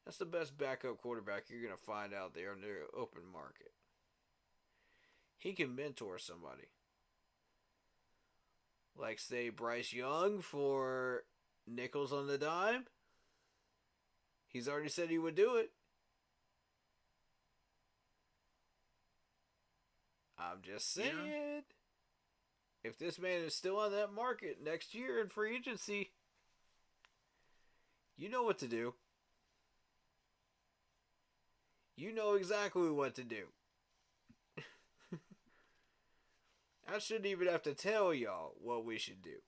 That's the best backup quarterback you're going to find out there in the open market. He can mentor somebody. Like, say, Bryce Young for nickels on the dime. He's already said he would do it. I'm just saying. Yeah. If this man is still on that market next year in free agency, you know what to do. You know exactly what to do. I shouldn't even have to tell y'all what we should do.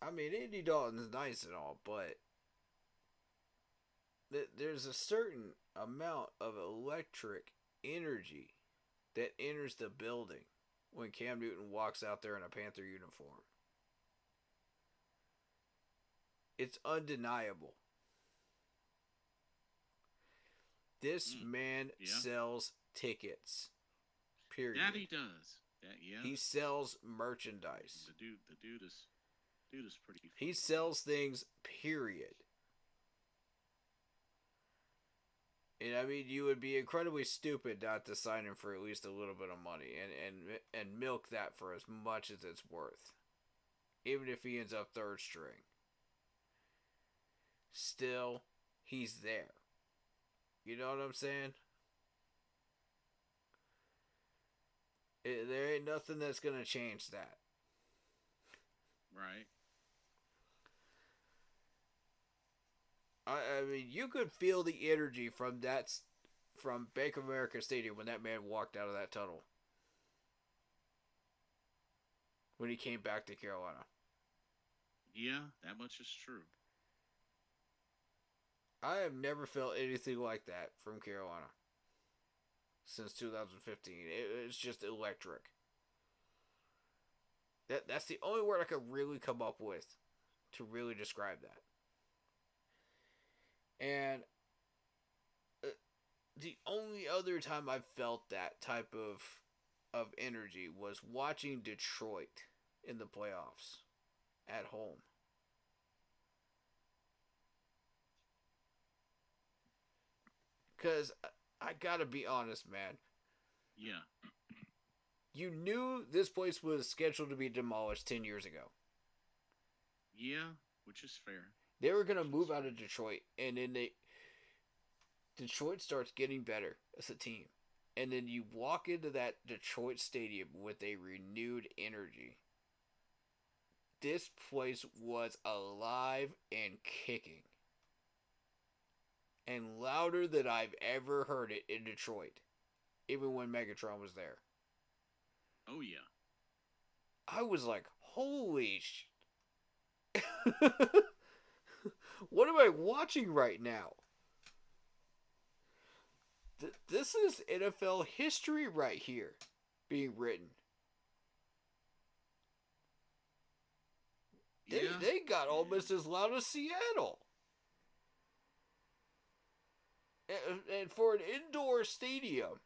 I mean, Andy Dalton's nice and all, but there's a certain amount of electric energy that enters the building when Cam Newton walks out there in a Panther uniform. It's undeniable. This man sells tickets. Period. That he does. Yeah. He sells merchandise. The dude is pretty. He sells things. Period. And I mean, you would be incredibly stupid not to sign him for at least a little bit of money and milk that for as much as it's worth, even if he ends up third string. Still, he's there. You know what I'm saying? There ain't nothing that's going to change that. Right. I mean, you could feel the energy from Bank of America Stadium when that man walked out of that tunnel. When he came back to Carolina. Yeah, that much is true. I have never felt anything like that from Carolina since 2015. It's just electric. That's the only word I could really come up with to really describe that. And the only other time I felt that type of energy was watching Detroit in the playoffs at home. Because I gotta be honest, man. Yeah. You knew this place was scheduled to be demolished 10 years ago. Yeah, which is fair. They were going to move out of Detroit, and then Detroit starts getting better as a team. And then you walk into that Detroit stadium with a renewed energy. This place was alive and kicking. And louder than I've ever heard it in Detroit. Even when Megatron was there. Oh, yeah. I was like, holy what am I watching right now? This is NFL history right here being written. They got almost as loud as Seattle. And for an indoor stadium,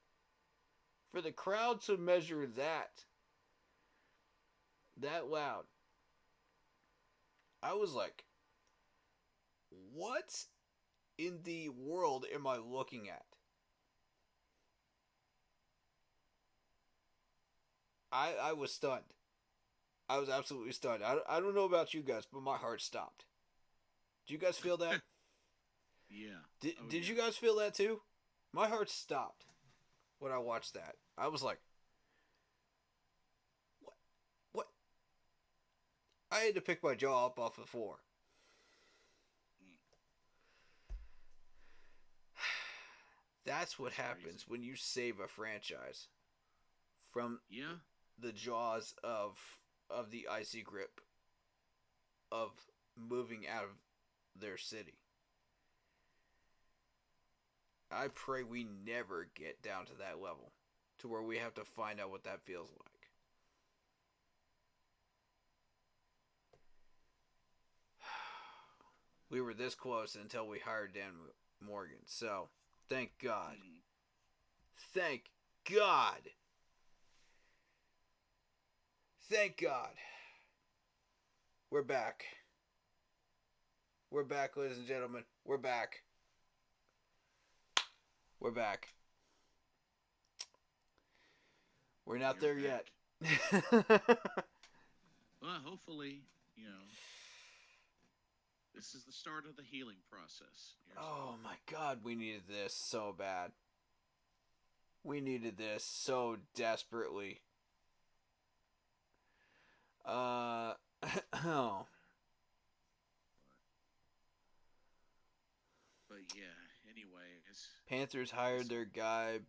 for the crowd to measure that loud, I was like, what in the world am I looking at? I was stunned. I was absolutely stunned. I don't know about you guys, but my heart stopped. Do you guys feel that? Yeah. Did you guys feel that too? My heart stopped when I watched that. I was like, what? I had to pick my jaw up off the floor. That's what happens when you save a franchise from the jaws of the icy grip of moving out of their city. I pray we never get down to that level, to where we have to find out what that feels like. We were this close until we hired Dan Morgan. So, thank God. Thank God. Thank God. We're back. We're back, ladies and gentlemen. We're back. We're back. We're not there yet. Well, hopefully, this is the start of the healing process. Oh my God, we needed this so bad. We needed this so desperately. Oh. But yeah, anyways. Panthers hired their guy.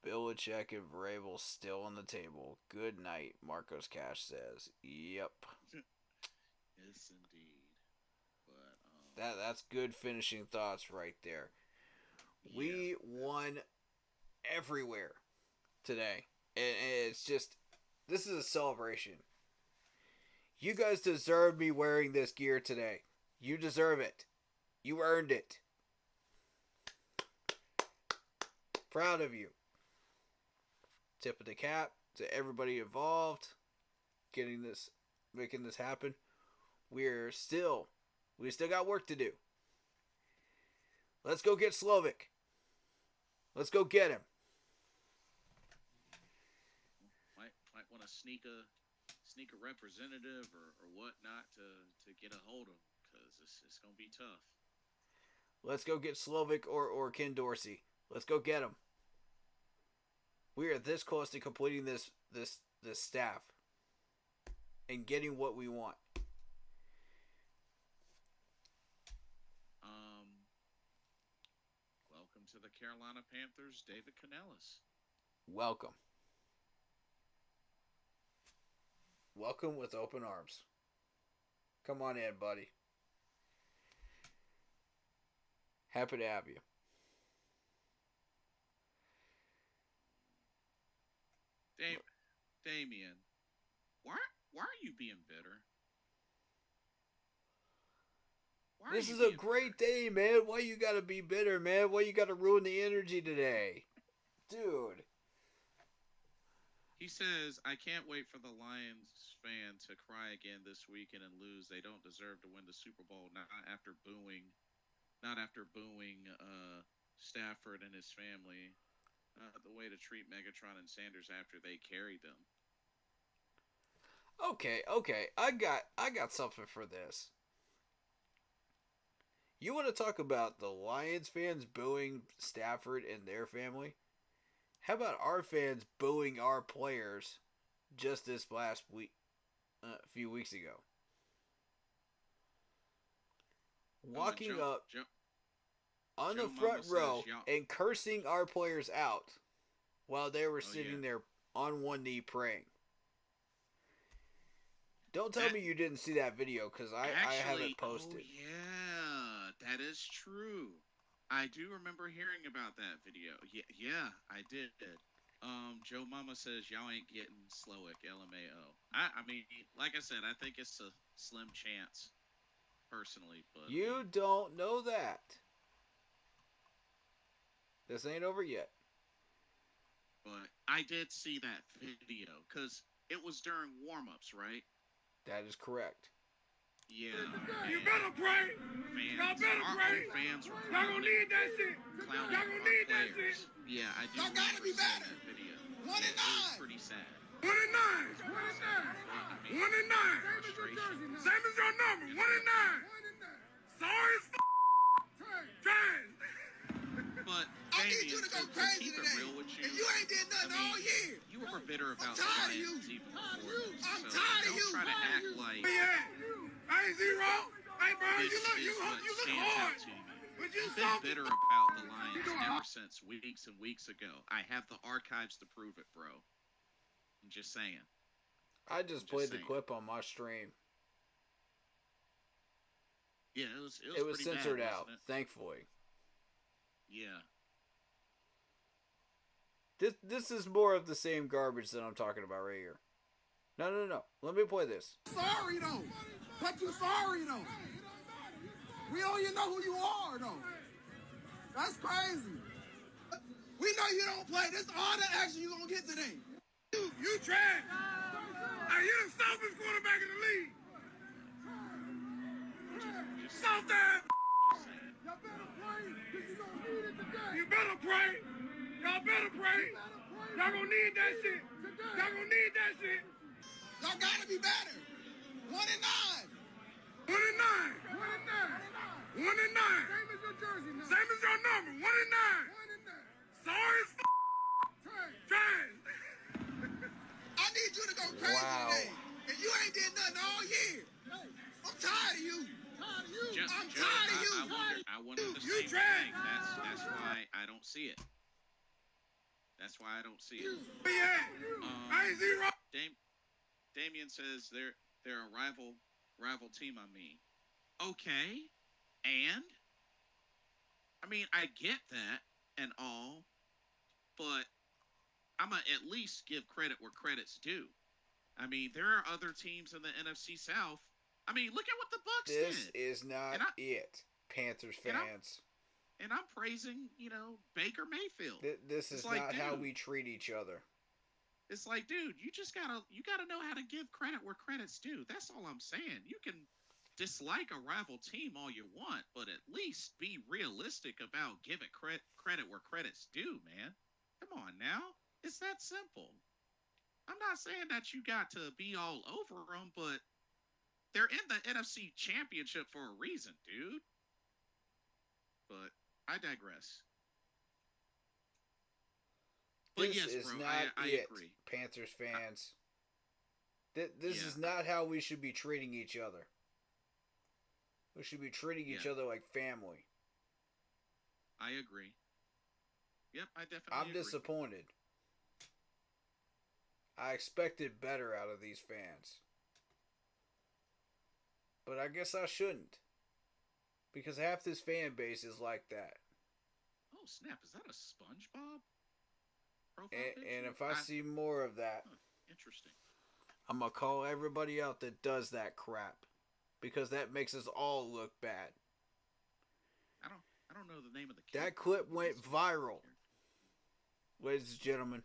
Belichick and Vrabel still on the table. Good night, Marcos Cash says. Yep. Yes, indeed. But that's good finishing thoughts right there. Yeah. We won everywhere today. And it's just, this is a celebration. You guys deserve me wearing this gear today. You deserve it. You earned it. Proud of you. Tip of the cap to everybody involved, making this happen. We still got work to do. Let's go get Slovic. Let's go get him. Might want to sneak a representative or whatnot to get a hold of him, because it's gonna be tough. Let's go get Slovic or Ken Dorsey. Let's go get him. We are this close to completing this staff and getting what we want. Welcome to the Carolina Panthers, David Canales. Welcome. Welcome with open arms. Come on in, buddy. Happy to have you. Damien, why are you being bitter? This is a great day, man. Why you gotta be bitter, man? Why you gotta ruin the energy today? Dude. He says, I can't wait for the Lions fan to cry again this weekend and lose. They don't deserve to win the Super Bowl, not after booing Stafford and his family. The way to treat Megatron and Sanders after they carried them. Okay. I got something for this. You want to talk about the Lions fans booing Stafford and their family? How about our fans booing our players just this last week, a few weeks ago? Walking up on the front row and cursing our players out while they were sitting there on one knee praying. Don't tell me you didn't see that video, because I have it posted. Oh, yeah, that is true. I do remember hearing about that video. Yeah, I did. Joe Mama says y'all ain't getting Slowick, LMAO. I mean, like I said, I think it's a slim chance, personally. But you don't know that. This ain't over yet. But I did see that video, because it was during warm-ups, right? That is correct. Yeah. You better pray. Y'all better pray. Fans were y'all gonna need that shit. Y'all gonna need that shit. Yeah, I do. Y'all gotta be better. Video. 1 and 9. It was pretty sad. 1 and 9. 1 and 9. Same as your number. 1 and 9. Sorry as trash. But I need you to go crazy today. And you ain't did nothing all year. You were bitter about the Lions even before this. I'm tired of you. Don't try to act like. I ain't zero. Hey, bro, you look hard. But You've been bitter about the Lions ever since weeks and weeks ago. I have the archives to prove it, bro. I'm just saying. I just played the clip on my stream. Yeah, It was pretty censored bad, out, wasn't it? thankfully. Yeah. This is more of the same garbage that I'm talking about right here. No. Let me play this. Sorry though. But you sorry though. We don't even know who you are though. That's crazy. We know you don't play. This all the action you gonna get today. You trash. Hey, you the softest quarterback in the league. Soft ass. Y'all better pray, because you gonna need it today. You better pray. Y'all better pray. Y'all gonna need that shit. Y'all gonna need that shit. Y'all gotta be better. 1-9. 1-9. 1-9. 1-9. Same as your jersey number. Same as your number. 1-9. 1-9. Sorry as trash. I need you to go crazy today. And you ain't did nothing all year. I'm tired of you. I'm tired of you. I wonder the same thing. That's why I don't see it. That's why I don't see it. I ain't zero. Damien says they're a rival team on me. Okay, and I mean I get that and all, but I'm gonna at least give credit where credit's due. I mean there are other teams in the NFC South. I mean look at what the Bucks did. This is not it, Panthers fans. And I'm praising, Baker Mayfield. This is not how we treat each other. It's like, dude, you gotta know how to give credit where credit's due. That's all I'm saying. You can dislike a rival team all you want, but at least be realistic about giving credit where credit's due, man. Come on now. It's that simple. I'm not saying that you got to be all over them, but they're in the NFC Championship for a reason, dude. But I digress. But This yes, is bro, not I it, agree. Panthers fans. This is not how we should be treating each other. We should be treating each other like family. I agree. Yep, I definitely I'm agree. disappointed. I expected better out of these fans. But I guess I shouldn't. Because half this fan base is like that. Oh, snap. Is that a SpongeBob profile And picture? if I see more of that, interesting. I'm going to call everybody out that does that crap. Because that makes us all look bad. I don't know the name of the kid. That clip went viral. Ladies and gentlemen.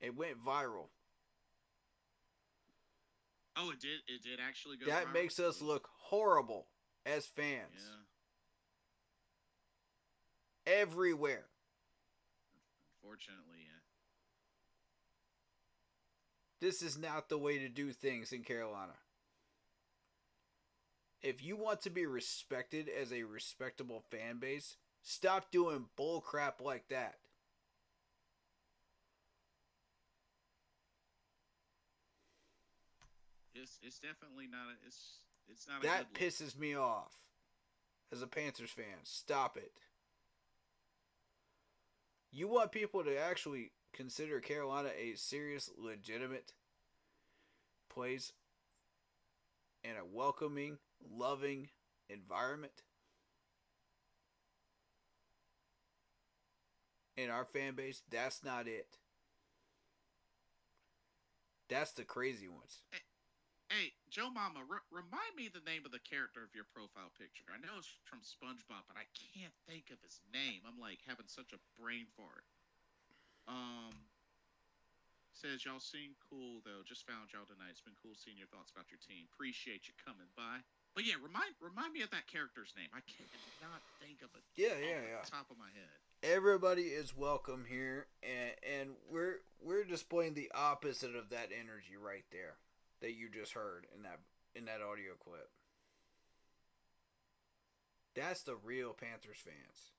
It went viral. Oh, it did? It did actually go That viral? makes us look horrible as fans. Yeah. Everywhere. Unfortunately, yeah. This is not the way to do things in Carolina. If you want to be respected as a respectable fan base, stop doing bull crap like that. It's definitely not it's not that a good look. pisses me off as a Panthers fan. Stop it. You want people to actually consider Carolina a serious, legitimate place and a welcoming, loving environment. In our fan base, that's not it. That's the crazy ones. Hey, Joe Mama, remind me the name of the character of your profile picture. I know it's from SpongeBob, but I can't think of his name. I'm like having such a brain fart. Says y'all seem cool though. Just found y'all tonight. It's been cool seeing your thoughts about your team. Appreciate you coming by. But yeah, remind me of that character's name. I cannot think of it. Yeah. The top of my head. Everybody is welcome here, and we're displaying the opposite of that energy right there that you just heard in that audio clip. That's the real Panthers fans.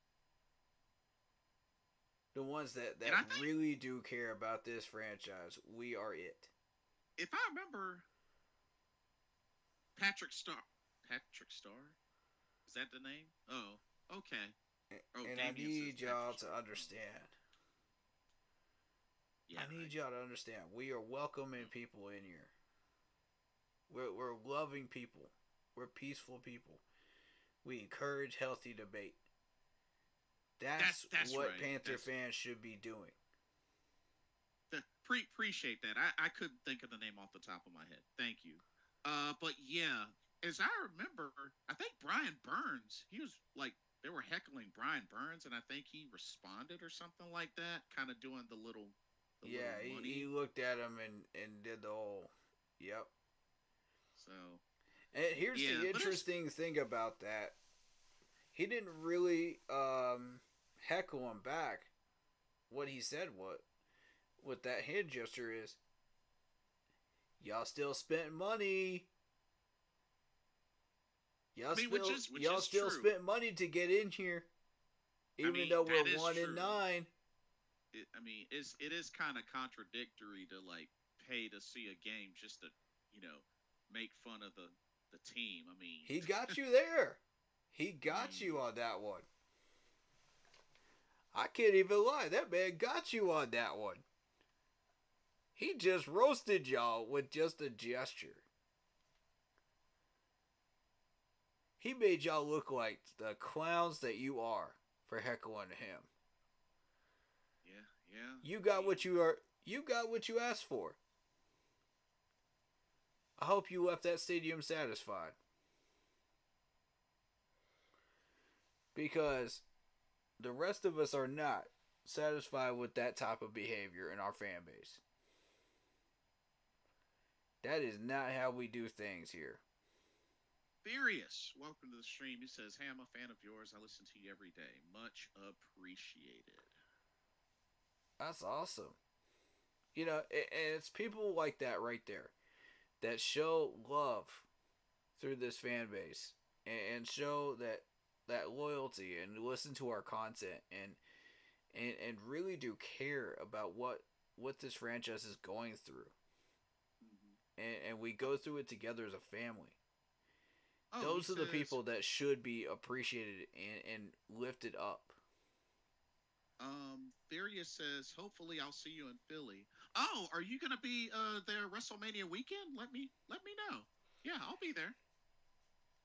The ones that really do care about this franchise. We are it. If I remember, Patrick Star? Is that the name? Oh, okay. And I need y'all to understand. Yeah, I need y'all to understand. We are welcoming people in here. We're loving people. We're peaceful people. We encourage healthy debate. That's what right. Panther fans should be doing. Appreciate that. I couldn't think of the name off the top of my head. Thank you. But yeah, as I remember, I think Brian Burns. He was like they were heckling Brian Burns, and I think he responded or something like that, kind of doing the little Yeah, money. he looked at him and did the whole, yep. So, and here's yeah, the interesting thing about that. He didn't really heckle him back. What he said with that hand gesture is, y'all still spent money. Y'all still true. spent money to get in here, even though we're 1-9. It is kind of contradictory to like pay to see a game just to make fun of the team. I mean, he got you there. He got you on that one. I can't even lie. That man got you on that one. He just roasted y'all with just a gesture. He made y'all look like the clowns that you are for heckling him. Yeah. You got what you are. You got what you asked for. I hope you left that stadium satisfied. Because the rest of us are not satisfied with that type of behavior in our fan base. That is not how we do things here. Furious, welcome to the stream. He says, "Hey, I'm a fan of yours. I listen to you every day. Much appreciated." That's awesome. You know, and it's people like that right there that show love through this fan base and show that loyalty and listen to our content and really do care about what this franchise is going through. Mm-hmm. And we go through it together as a family. Those are the people that should be appreciated and lifted up. Furious says, "Hopefully, I'll see you in Philly." Oh, are you gonna be there WrestleMania weekend? Let me know. Yeah, I'll be there.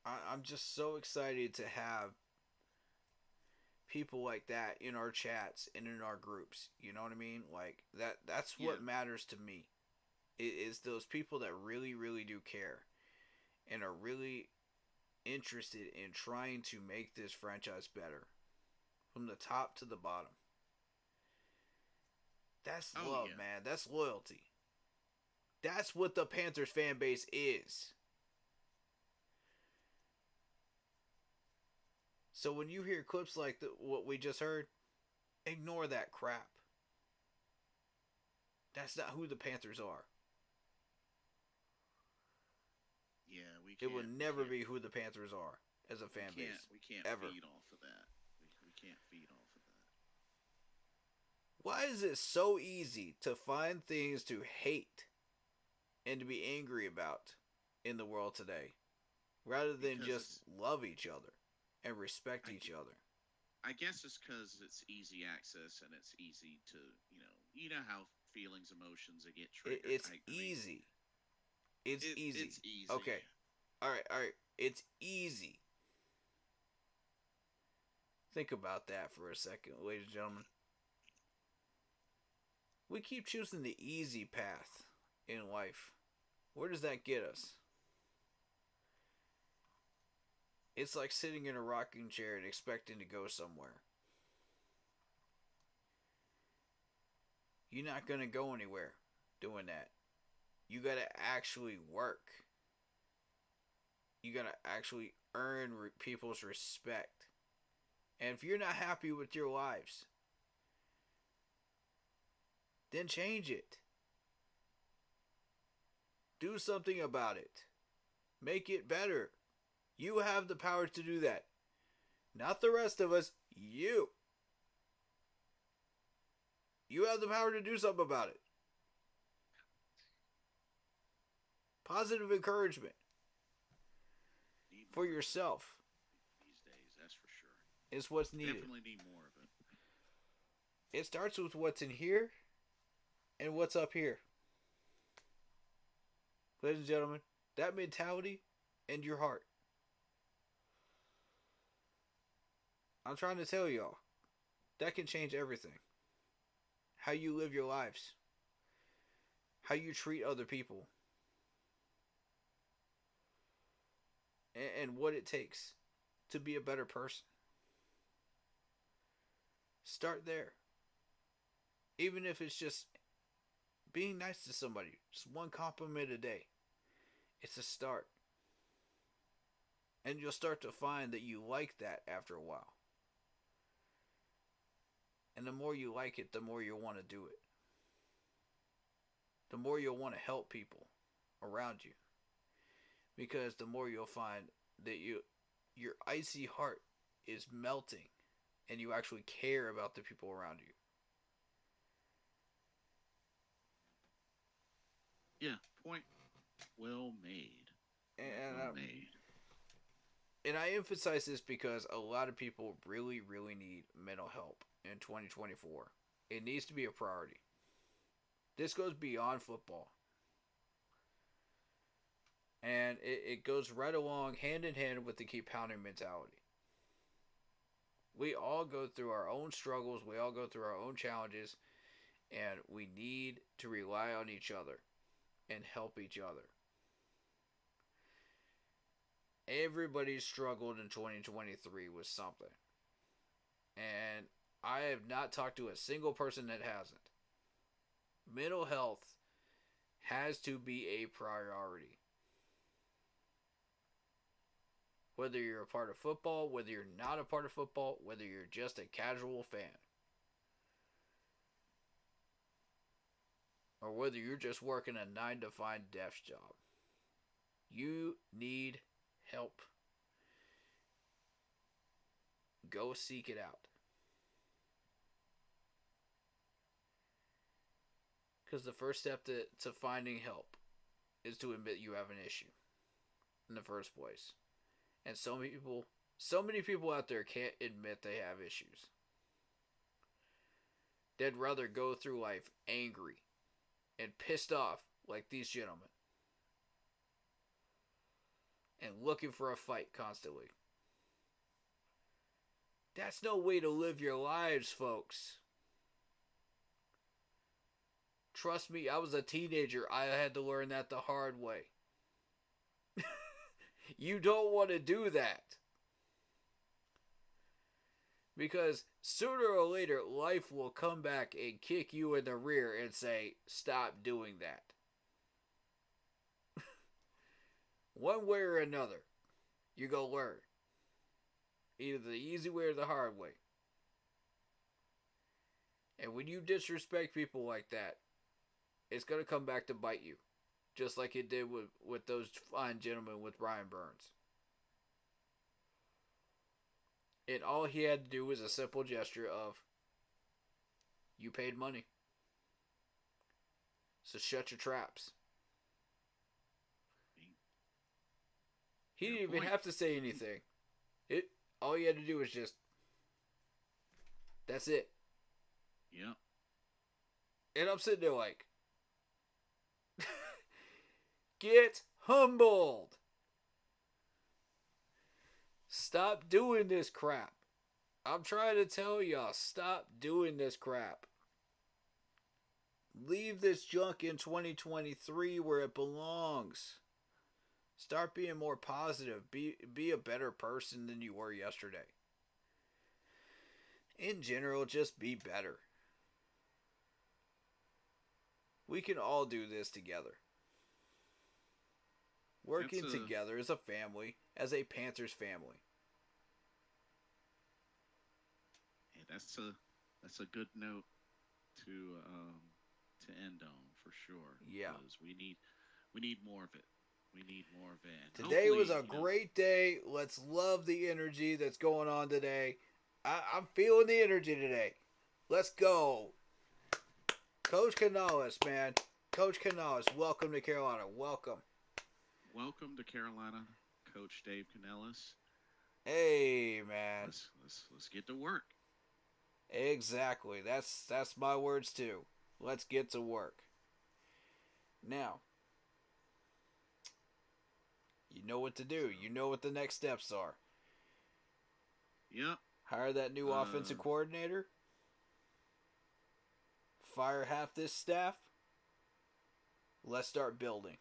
I'm just so excited to have people like that in our chats and in our groups. You know what I mean? Like that's what matters to me. Is those people that really, really do care and are really interested in trying to make this franchise better from the top to the bottom. That's love, man. That's loyalty. That's what the Panthers fan base is. So when you hear clips like what we just heard, ignore that crap. That's not who the Panthers are. Yeah, it will never be who the Panthers are as a fan base. We can't ever. feed off of that. We can't feed off of that. Why is it so easy to find things to hate and to be angry about in the world today, rather than just love each other and respect each other? I guess it's because it's easy access and it's easy to, you know how feelings, emotions, get triggered. It's easy. It's easy. It's easy. Okay. All right. It's easy. Think about that for a second, ladies and gentlemen. We keep choosing the easy path in life. Where does that get us? It's like sitting in a rocking chair and expecting to go somewhere. You're not going to go anywhere doing that. You got to actually work. You got to actually earn people's respect. And if you're not happy with your lives, then change it. Do something about it. Make it better. You have the power to do that. Not the rest of us. You. You have the power to do something about it. Positive encouragement for yourself these days, that's for sure, is what's needed. Definitely need more of it. It starts with what's in here, and what's up here. Ladies and gentlemen, that mentality and your heart. I'm trying to tell y'all, that can change everything. How you live your lives. How you treat other people. And what it takes to be a better person. Start there. Even if it's just being nice to somebody. Just one compliment a day. It's a start. And you'll start to find that you like that after a while. And the more you like it, the more you'll want to do it. The more you'll want to help people around you. Because the more you'll find that your icy heart is melting and you actually care about the people around you. Yeah, point well made. And I emphasize this because a lot of people really, really need mental help in 2024. It needs to be a priority. This goes beyond football. And it goes right along hand in hand with the keep pounding mentality. We all go through our own struggles. We all go through our own challenges. And we need to rely on each other and help each other. Everybody struggled in 2023 with something. And I have not talked to a single person that hasn't. Mental health has to be a priority. Whether you're a part of football, whether you're not a part of football, whether you're just a casual fan. Or whether you're just working a 9-to-5 desk job. You need help. Go seek it out. Because the first step to finding help is to admit you have an issue in the first place. And so many people out there can't admit they have issues. They'd rather go through life angry and pissed off like these gentlemen. And looking for a fight constantly. That's no way to live your lives, folks. Trust me, I was a teenager. I had to learn that the hard way. You don't want to do that. Because sooner or later, life will come back and kick you in the rear and say, stop doing that. One way or another, you're going to learn. Either the easy way or the hard way. And when you disrespect people like that, it's going to come back to bite you. Just like it did with those fine gentlemen with Brian Burns. And all he had to do was a simple gesture of, you paid money. So shut your traps. He didn't even have to say anything. All he had to do was just, that's it. Yeah. And I'm sitting there like, get humbled. Stop doing this crap. I'm trying to tell y'all, stop doing this crap. Leave this junk in 2023 where it belongs. Start being more positive. Be a better person than you were yesterday. In general, just be better. We can all do this together. Working together as a family, as a Panthers family. Hey, that's a good note to end on for sure. Yeah. Because we need more of it. We need more of it. Today was a great day. Let's love the energy that's going on today. I'm feeling the energy today. Let's go. Coach Canales, man. Coach Canales, welcome to Carolina. Welcome. Welcome to Carolina, Coach Dave Canales. Hey, man. Let's get to work. Exactly. That's my words too. Let's get to work. Now, you know what to do. You know what the next steps are. Yep. Hire that new offensive coordinator. Fire half this staff. Let's start building.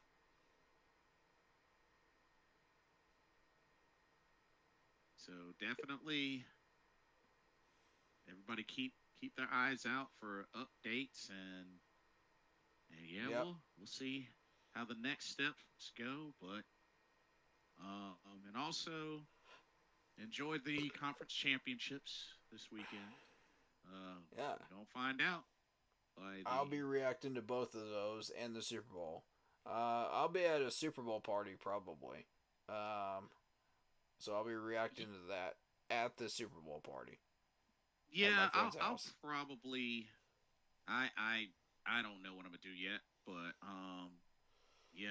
So definitely, everybody keep their eyes out for updates and yeah, Yep. we'll see how the next steps go, but and also enjoy the conference championships this weekend. Yeah. We don't find out by the I'll be reacting to both of those and the Super Bowl. I'll be at a Super Bowl party probably. So I'll be reacting to that at the Super Bowl party. yeah. At my friend's I'll house. probably I don't know what I'm gonna do yet, but yeah,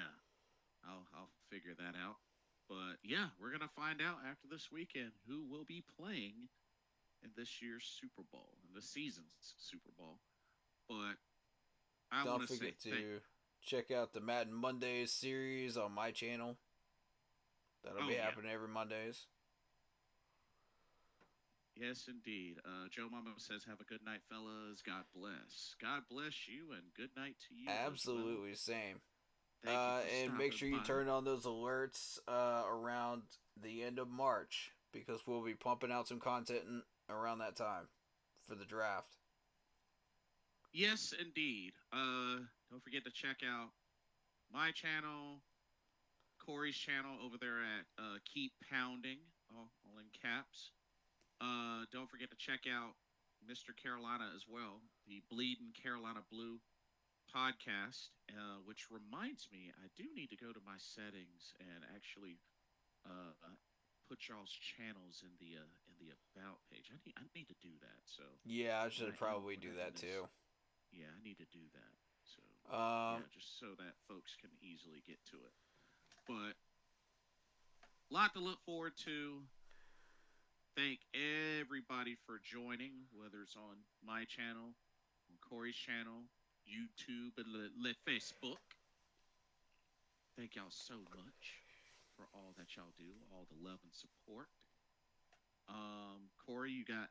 I'll figure that out. But yeah, we're gonna find out after this weekend who will be playing in this year's Super Bowl, in the season's Super Bowl. But I want Don't to say forget to check out the Madden Mondays series on my channel. That'll be happening every Mondays. Yes, indeed. Joe Mama says, "Have a good night, fellas. God bless. God bless you, and good night to you." Absolutely, as well. same. Thank you for And make sure you by. turn on those alerts around the end of March because we'll be pumping out some content around that time for the draft. Yes, indeed. Don't forget to check out my channel, Corey's channel over there at Keep Pounding, all in caps. Don't forget to check out Mr. Carolina as well, the Bleeding Carolina Blue podcast. Which reminds me, I do need to go to my settings and actually uh, put y'all's channels in the about page. I need to do that. So Yeah, I should probably do that too. Yeah, I need to do that. So Um, yeah, just so that folks can easily get to it. But a lot to look forward to. Thank everybody for joining, whether it's on my channel, on Corey's channel, YouTube, and le Facebook. Thank y'all so much for all that y'all do, all the love and support. Corey, you got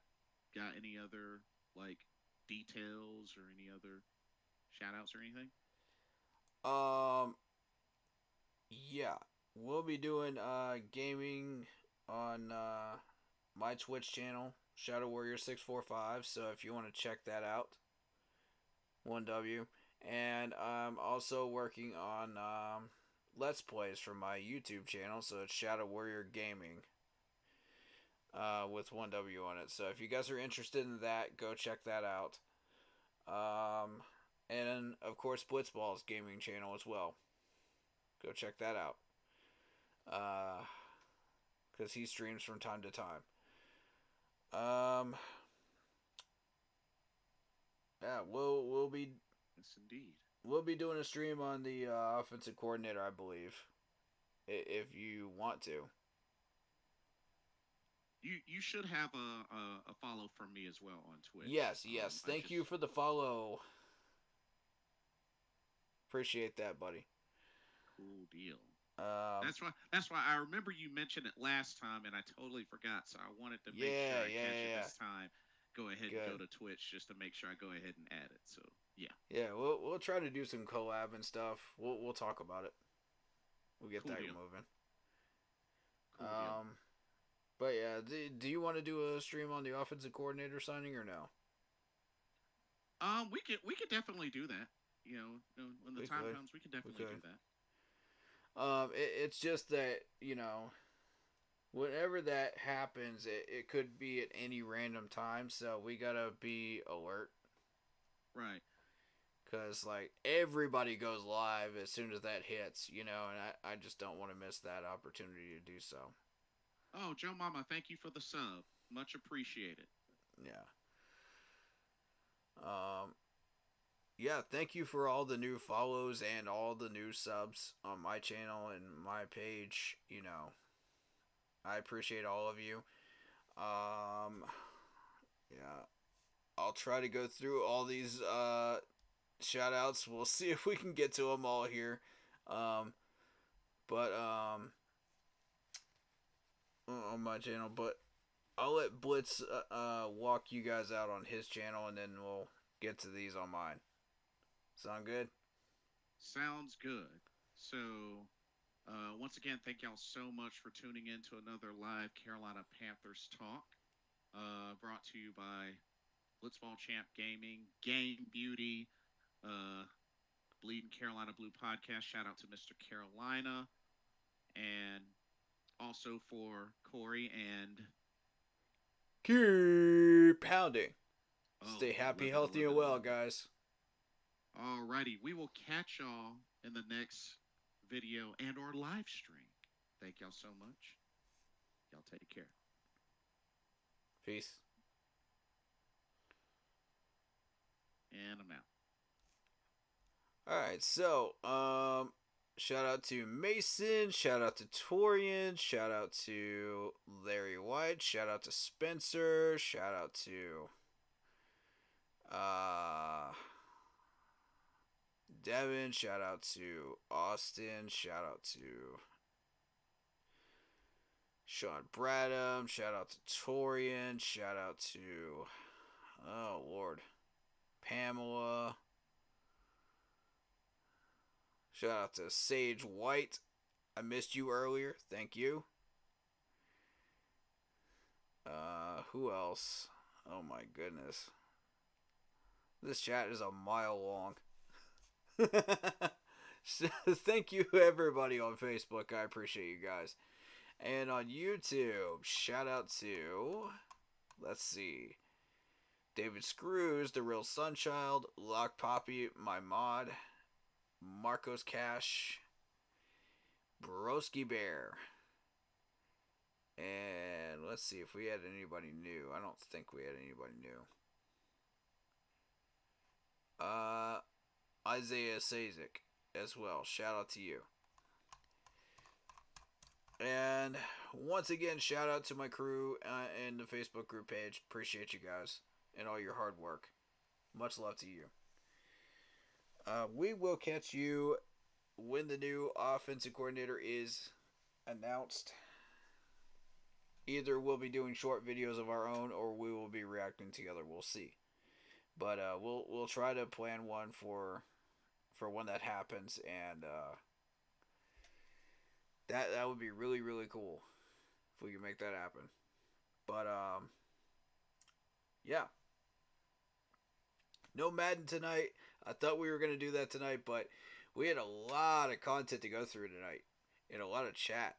any other like details or any other shout outs or anything? yeah, we'll be doing gaming on my Twitch channel, Shadow Warrior 645. So if you want to check that out, 1W. And I'm also working on Let's Plays for my YouTube channel, so it's Shadow Warrior Gaming with 1W on it. So if you guys are interested in that, go check that out. And of course, Blitzball's gaming channel as well. Go check that out. Because he streams from time to time. Yeah, we'll be Yes, indeed. we'll be doing a stream on the offensive coordinator, I believe, if you want to. You should have a follow from me as well on Twitch. Yes. Thank you for the follow. Appreciate that, buddy. Cool deal. Um, That's why I remember you mentioned it last time, and I totally forgot. So I wanted to make sure I catch it this time. Go ahead and go to Twitch just to make sure I go ahead and add it. So yeah. Yeah, we'll try to do some collab and stuff. We'll talk about it. We'll get that moving. Cool deal. But yeah, do you want to do a stream on the offensive coordinator signing or no? We could definitely do that. You know, when the time comes, we can definitely do that. It's just that, whenever that happens, it could be at any random time, so we gotta be alert. Right. Because, like, everybody goes live as soon as that hits, and I just don't want to miss that opportunity to do so. Oh, Joe Mama, thank you for the sub. Much appreciated. Yeah. Yeah, thank you for all the new follows and all the new subs on my channel and my page. I appreciate all of you. Yeah, I'll try to go through all these shout outs. We'll see if we can get to them all here. But on my channel, but I'll let Blitz walk you guys out on his channel, and then we'll get to these on mine. Sound good? Sounds good. So, once again, thank y'all so much for tuning in to another live Carolina Panthers talk, brought to you by Blitzball Champ Gaming, Game Beauty, Bleeding Carolina Blue Podcast. Shout out to Mr. Carolina, and also for Corey and Keep pounding. oh, Stay happy, living, healthy, living, and well, living. guys. Alrighty, we will catch y'all in the next video and or live stream. Thank y'all so much. Y'all take care. Peace. And I'm out. Alright, so, shout out to Mason, shout out to Torian, shout out to Larry White, shout out to Spencer, shout out to, Devin, shout out to Austin, shout out to Sean Bradham, shout out to Torian, shout out to, oh Lord, Pamela, shout out to Sage White. I missed you earlier. Thank you. Who else? Oh my goodness. This chat is a mile long. So, thank you everybody on Facebook. I appreciate you guys. And on YouTube, shout out to, let's see, David Screws, The Real Sunchild, Lock Poppy, my mod, Marcos Cash, Broski Bear, and let's see if we had anybody new. I don't think we had anybody new. Isaiah Sazik as well. Shout out to you. And once again, shout out to my crew and the Facebook group page. Appreciate you guys and all your hard work. Much love to you. We will catch you when the new offensive coordinator is announced. Either we'll be doing short videos of our own, or we will be reacting together. We'll see. But we'll try to plan one for when that happens, and that would be really, really cool if we can make that happen. But yeah. No Madden tonight. I thought we were going to do that tonight, but we had a lot of content to go through tonight and a lot of chat.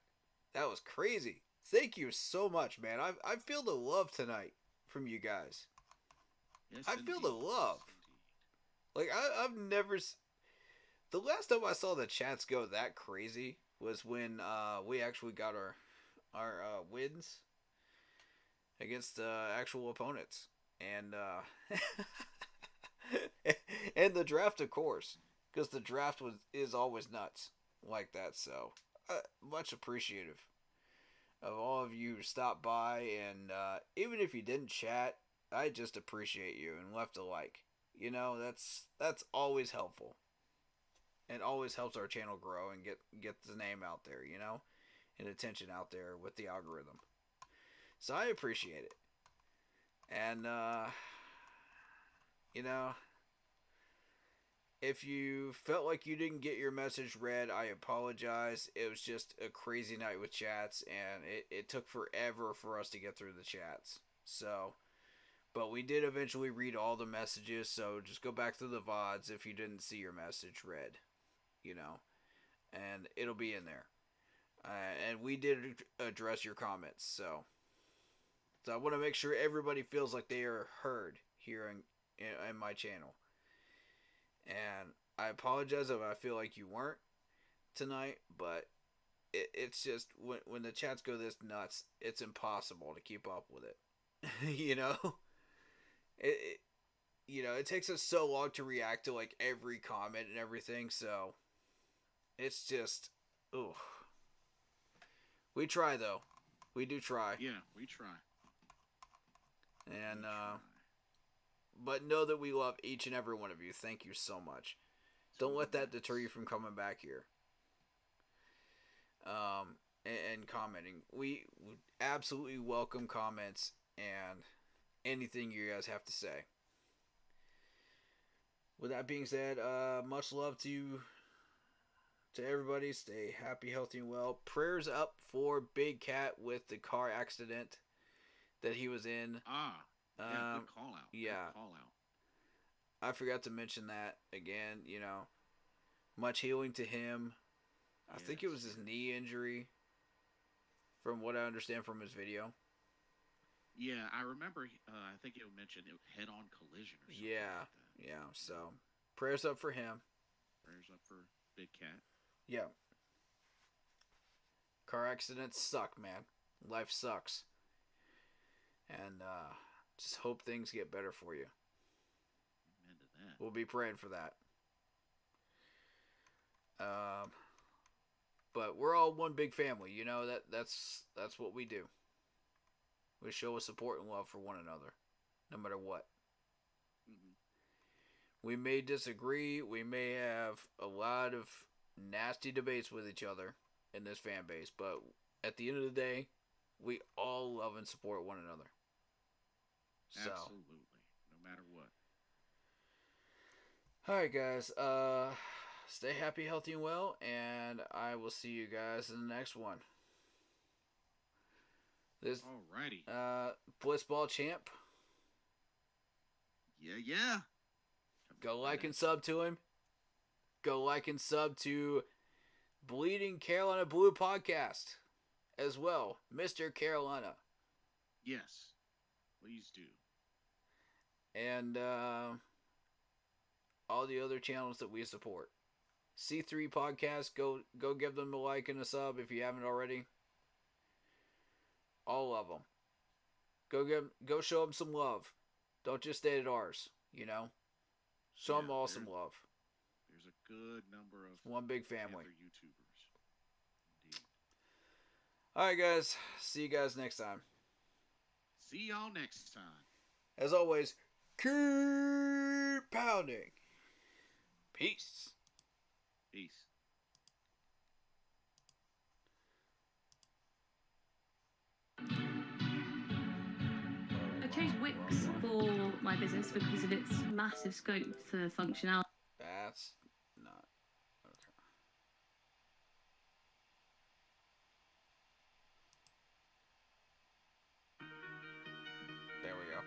That was crazy. Thank you so much, man. I feel the love tonight from you guys. Yes, I feel indeed. the love. Yes, Like, I've never... The last time I saw the chats go that crazy was when we actually got our wins against actual opponents. And and the draft, of course, because the draft is always nuts like that. So much appreciative of all of you who stopped by, and even if you didn't chat, I just appreciate you and left a like. You know, that's always helpful, and always helps our channel grow and get the name out there. You know, and attention out there with the algorithm. So I appreciate it, and you know, if you felt like you didn't get your message read, I apologize. It was just a crazy night with chats, and it took forever for us to get through the chats. So, but we did eventually read all the messages, so just go back through the VODs if you didn't see your message read, you know, and it'll be in there. And we did address your comments, so I want to make sure everybody feels like they are heard here in my channel. And I apologize if I feel like you weren't tonight, but it's just when the chats go this nuts, it's impossible to keep up with it. You know, it takes us so long to react to like every comment and everything, so it's just, ooh. We try though, we do try. Yeah, we try. And But know that we love each and every one of you. Thank you so much. Don't let that deter you from coming back here. And commenting. We absolutely welcome comments and anything you guys have to say. With that being said, much love to everybody. Stay happy, healthy, and well. Prayers up for Big Cat with the car accident that he was in. Yeah, good call out. Yeah. Good call out. I forgot to mention that again. Much healing to him. I think it was his knee injury, from what I understand from his video. Yeah, I remember. I think you mentioned it head-on collision or something. Yeah. So prayers up for him. Prayers up for Big Cat. Yeah. Car accidents suck, man. Life sucks. And just hope things get better for you. Amen to that. We'll be praying for that. But we're all one big family. That's what we do. We show a support and love for one another, no matter what. Mm-hmm. We may disagree. We may have a lot of nasty debates with each other in this fan base, but at the end of the day, we all love and support one another. So. Absolutely, no matter what. All right, guys. Stay happy, healthy, and well, and I will see you guys in the next one. Alrighty. Blitzball champ. Yeah. Go like and sub to him. Go like and sub to Bleeding Carolina Blue podcast as well, Mr. Carolina. Yes, please do. And all the other channels that we support. C3 podcast, go give them a like and a sub if you haven't already. All of them. Go show them some love. Don't just stay at ours. Show them all some love. There's a good number of one big family. YouTubers. Indeed. All right, guys. See you guys next time. See y'all next time. As always, keep pounding. Peace. Peace. I chose Wix for my business because of its massive scope for functionality. That's not okay. There we go.